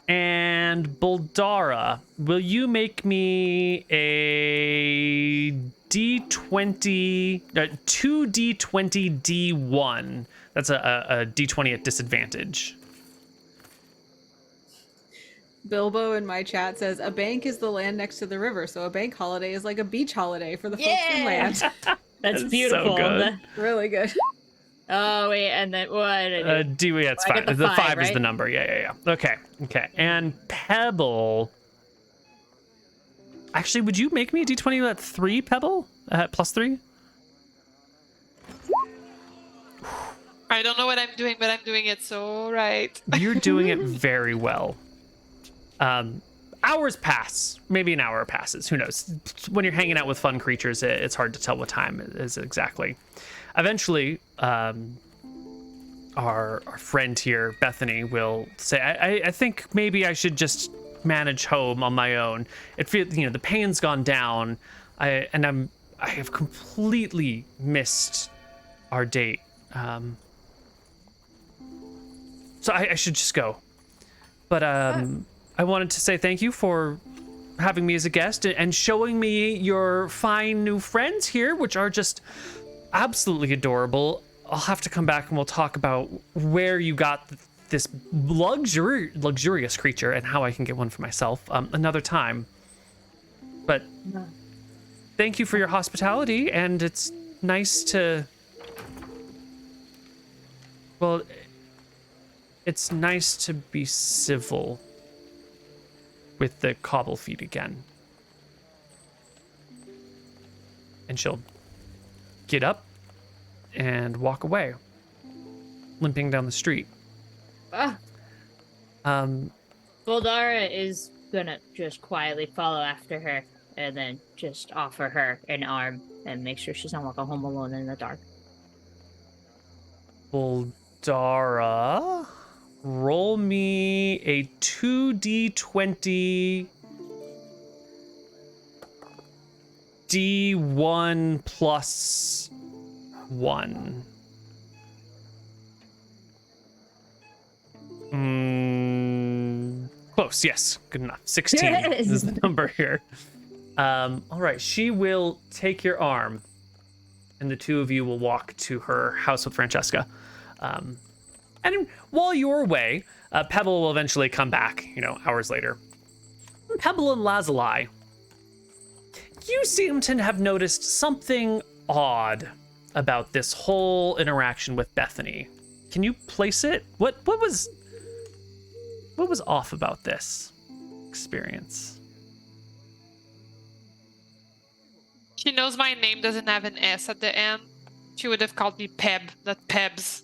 And Bouldara, will you make me a D20, 2D20 D1? That's a D20 at disadvantage. Bilbo in my chat says, a bank is the land next to the river, so a bank holiday is like a beach holiday for the folks inland. That's So beautiful. good. Really good. Oh wait, and then what? Yeah, it's I fine. get The the 5 5, is the right? number. Yeah. Okay. And Pebble. Actually, would you make me a D20 at 3, Pebble? Plus 3? I don't know what I'm doing, but I'm doing it so right. You're doing it very well. Hours pass. Maybe an hour passes. Who knows? When you're hanging out with fun creatures, it's hard to tell what time it is exactly. Eventually, our friend here, Bethany, will say, I think maybe I should just manage home on my own. It feels, the pain's gone down. I have completely missed our date. So I should just go. But I wanted to say thank you for having me as a guest and showing me your fine new friends here, which are just absolutely adorable. I'll have to come back and we'll talk about where you got this luxurious creature and how I can get one for myself another time. But thank you for your hospitality, and it's nice to... Well, it's nice to be civil with the Cobblefeet again. And she'll get up and walk away, limping down the street. Bouldara is gonna just quietly follow after her and then just offer her an arm and make sure she's not walking home alone in the dark. Bouldara, roll me a 2d20 D1 plus 1. Close, yes. Good enough. 16 Yes. is the number here. All right, she will take your arm, and the two of you will walk to her house with Francesca. And while you're away, Pebble will eventually come back, hours later. Pebble and Lazuli, you seem to have noticed something odd about this whole interaction with Bethany. Can you place it? What was off about this experience? She knows my name doesn't have an S at the end. She would have called me Peb, not Pebs.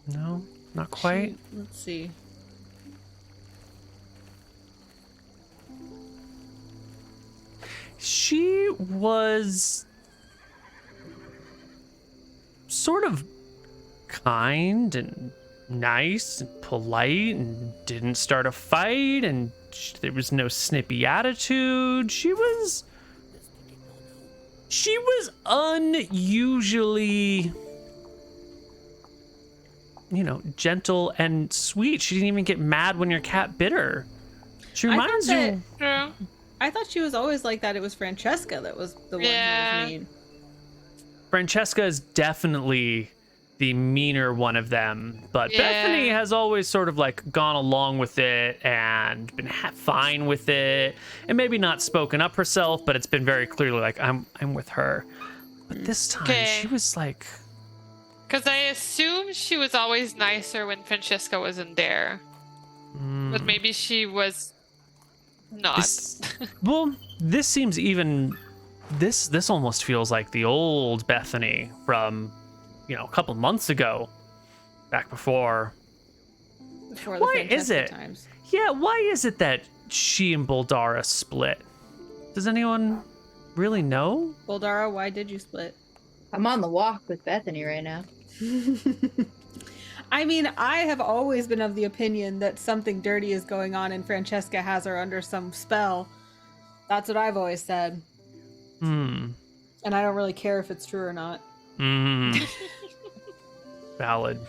No, not quite. Let's see. She was sort of kind and nice and polite and didn't start a fight, and there was no snippy attitude. She was unusually, gentle and sweet. She didn't even get mad when your cat bit her. She reminds you. True. I thought she was always like that. It was Francesca that was the one who was mean. Francesca is definitely the meaner one of them, but Bethany has always sort of gone along with it and been fine with it, and maybe not spoken up herself, but it's been very clearly I'm with her. But this time she was like, because I assume she was always nicer when Francesca wasn't there, but maybe she was not. This seems even. This almost feels like the old Bethany from, a couple months ago, back before. Before Why the is it? Times. Yeah, why is it that she and Bouldara split? Does anyone really know. Bouldara, why did you split? I'm on the walk with Bethany right now. I mean, I have always been of the opinion that something dirty is going on and Francesca has her under some spell. That's what I've always said. Hmm. And I don't really care if it's true or not. Valid.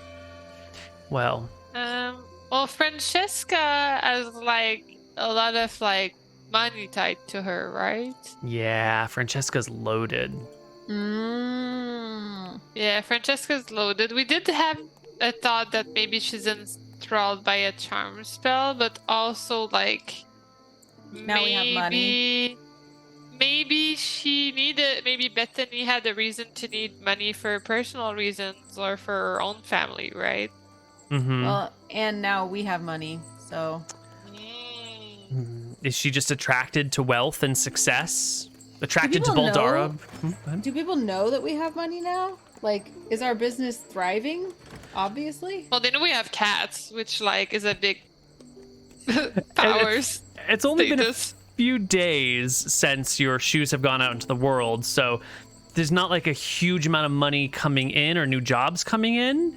Well. Well, Francesca has like a lot of like money tied to her, right? Yeah, Francesca's loaded. Yeah, Francesca's loaded. We did have a thought that maybe she's enthralled by a charm spell, but also like Now we have money. Maybe Bethany had a reason to need money for personal reasons or for her own family, right? Mm-hmm. Well, and now we have money, so... Is she just attracted to wealth and success? Attracted to people Bouldara? Do people know that we have money now? Like, is our business thriving? Obviously. Well, they know we have cats, which like is a big powers. It's only been a status. few days since your shoes have gone out into the world, so there's not like a huge amount of money coming in or new jobs coming in.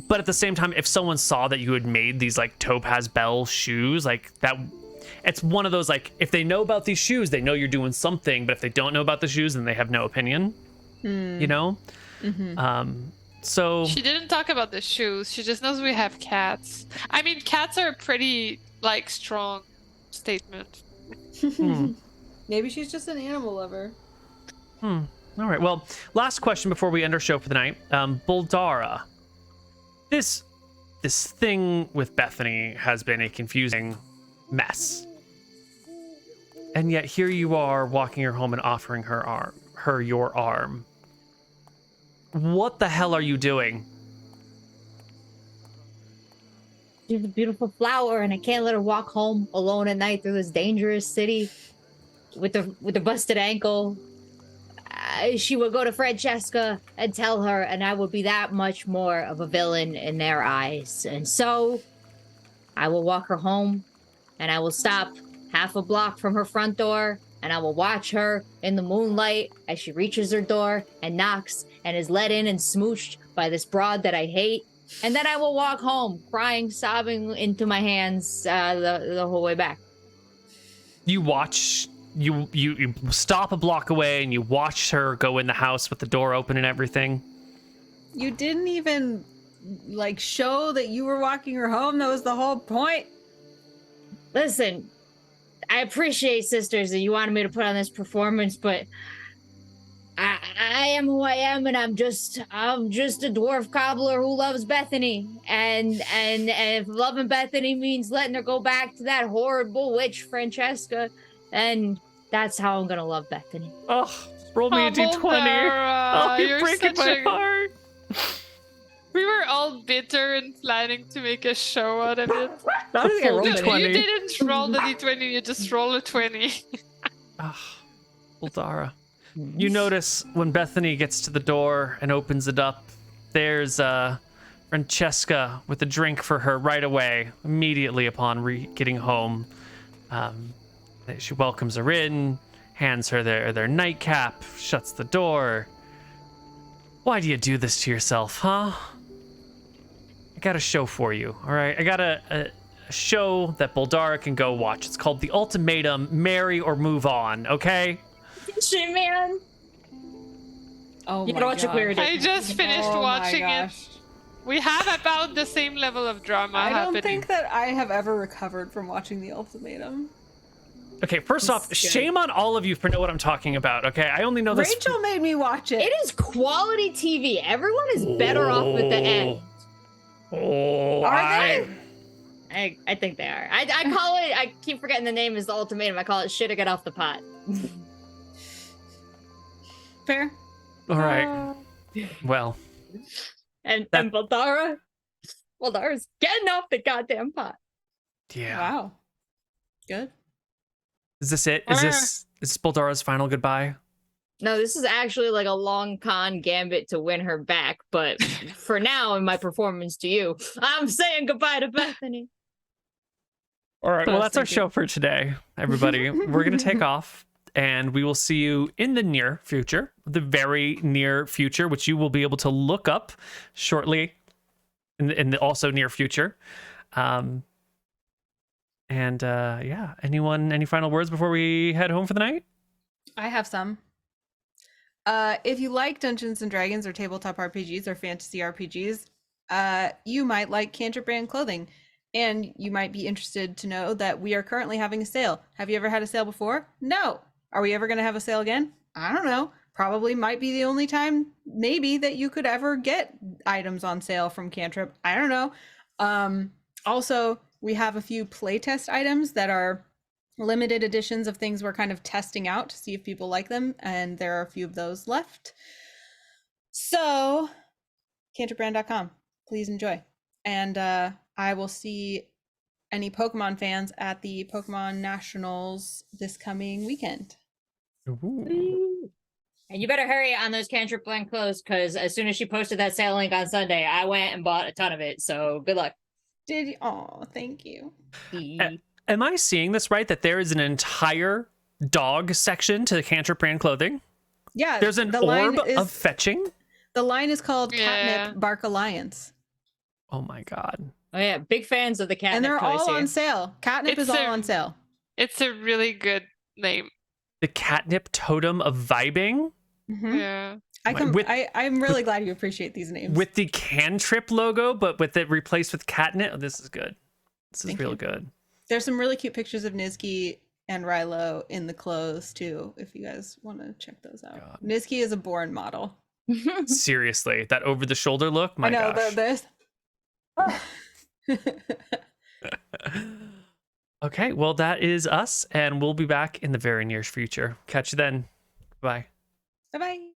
But at the same time, if someone saw that you had made these like topaz bell shoes, like that, it's one of those like, if they know about these shoes, they know you're doing something. But if they don't know about the shoes, then they have no opinion. You know. So She didn't talk about the shoes. She just knows we have cats. I mean, cats are a pretty like strong statement. Maybe she's just an animal lover. All right. Well, last question before we end our show for the night. Bouldara. This thing with Bethany has been a confusing mess. And yet here you are walking her home and offering her your arm. What the hell are you doing? She's a beautiful flower, and I can't let her walk home alone at night through this dangerous city with the busted ankle. She would go to Francesca and tell her, and I would be that much more of a villain in their eyes. And so I will walk her home, and I will stop half a block from her front door, and I will watch her in the moonlight as she reaches her door and knocks and is let in and smooched by this broad that I hate. And then I will walk home, crying, sobbing into my hands the whole way back. You watch, you stop a block away and you watch her go in the house with the door open and everything. You didn't even like show that you were walking her home. That was the whole point. Listen, I appreciate, sisters, that you wanted me to put on this performance, but I am who I am, and I'm just a dwarf cobbler who loves Bethany. And if loving Bethany means letting her go back to that horrible witch Francesca, then that's how I'm gonna love Bethany. Oh, roll me a d20. Bouldara, Oh, you're breaking my heart. We were all bitter and planning to make a show out of it. Not a full You d20. didn't roll the d20, you just roll a 20. Bouldara. You notice when Bethany gets to the door and opens it up, there's Francesca with a drink for her right away, immediately upon getting home. She welcomes her in, hands her their nightcap, shuts the door. Why do you do this to yourself, huh? I got a show for you, all right? I got a show that Bouldara can go watch. It's called The Ultimatum, Marry or Move On, okay? Shit, man. Oh You my gotta watch gosh. a queer I just finished Oh my watching it. gosh. We have about the same level of drama I don't happening. think that I have ever recovered from watching The Ultimatum. Okay, first off, good. shame on all of you for know what I'm talking about, okay? I only know this. Rachel made me watch it. It is quality TV. Everyone is better off with the end. Oh, Are they? I think they are. I call it, I keep forgetting the name is The Ultimatum. I call it shit or get off the pot. Fair. All right. Well, And Bouldara's getting off the goddamn pot. yeah. Wow. Good. Is this it? Is this Bouldara's final goodbye? No, this is actually like a long con gambit to win her back. But for now, in my performance to you, I'm saying goodbye to Bethany. All right. Well, that's our Thank you. show for today, everybody. We're going to take off. and we will see you in the near future, the very near future, which you will be able to look up shortly in the also near future. Yeah, any final words before we head home for the night? I have some. If you like Dungeons and Dragons or tabletop RPGs or fantasy RPGs, you might like Cantrip brand clothing, and you might be interested to know that we are currently having a sale. Have you ever had a sale before? No. Are we ever going to have a sale again? I don't know. Probably might be the only time maybe that you could ever get items on sale from Cantrip. I don't know. Also, we have a few playtest items that are limited editions of things we're kind of testing out to see if people like them, and there are a few of those left. So, cantripbrand.com. Please enjoy. And I will see any Pokemon fans at the Pokemon Nationals this coming weekend. Ooh. And you better hurry on those Cantrip Blank clothes, because as soon as she posted that sale link on Sunday, I went and bought a ton of it. So good luck. Did you? Oh, thank you. Am I seeing this right? That there is an entire dog section to the Cantrip brand clothing? Yeah. There's an orb of fetching? The line is called Catnip Bark Alliance. Oh my god. Oh yeah, big fans of the Catnip. And they're toys all here. on sale. Catnip is all on sale. It's a really good name. The Catnip Totem of Vibing? Mm-hmm. Yeah. I'm really glad you appreciate these names. With the Cantrip logo, but with it replaced with catnip. Oh, this is good. This is real good. There's some really cute pictures of Nizki and Rilo in the clothes too, if you guys want to check those out. God. Nizki is a born model. Seriously, that over the shoulder look. My I know gosh. Okay, well that is us, and we'll be back in the very near future. Catch you then. Bye. Bye bye.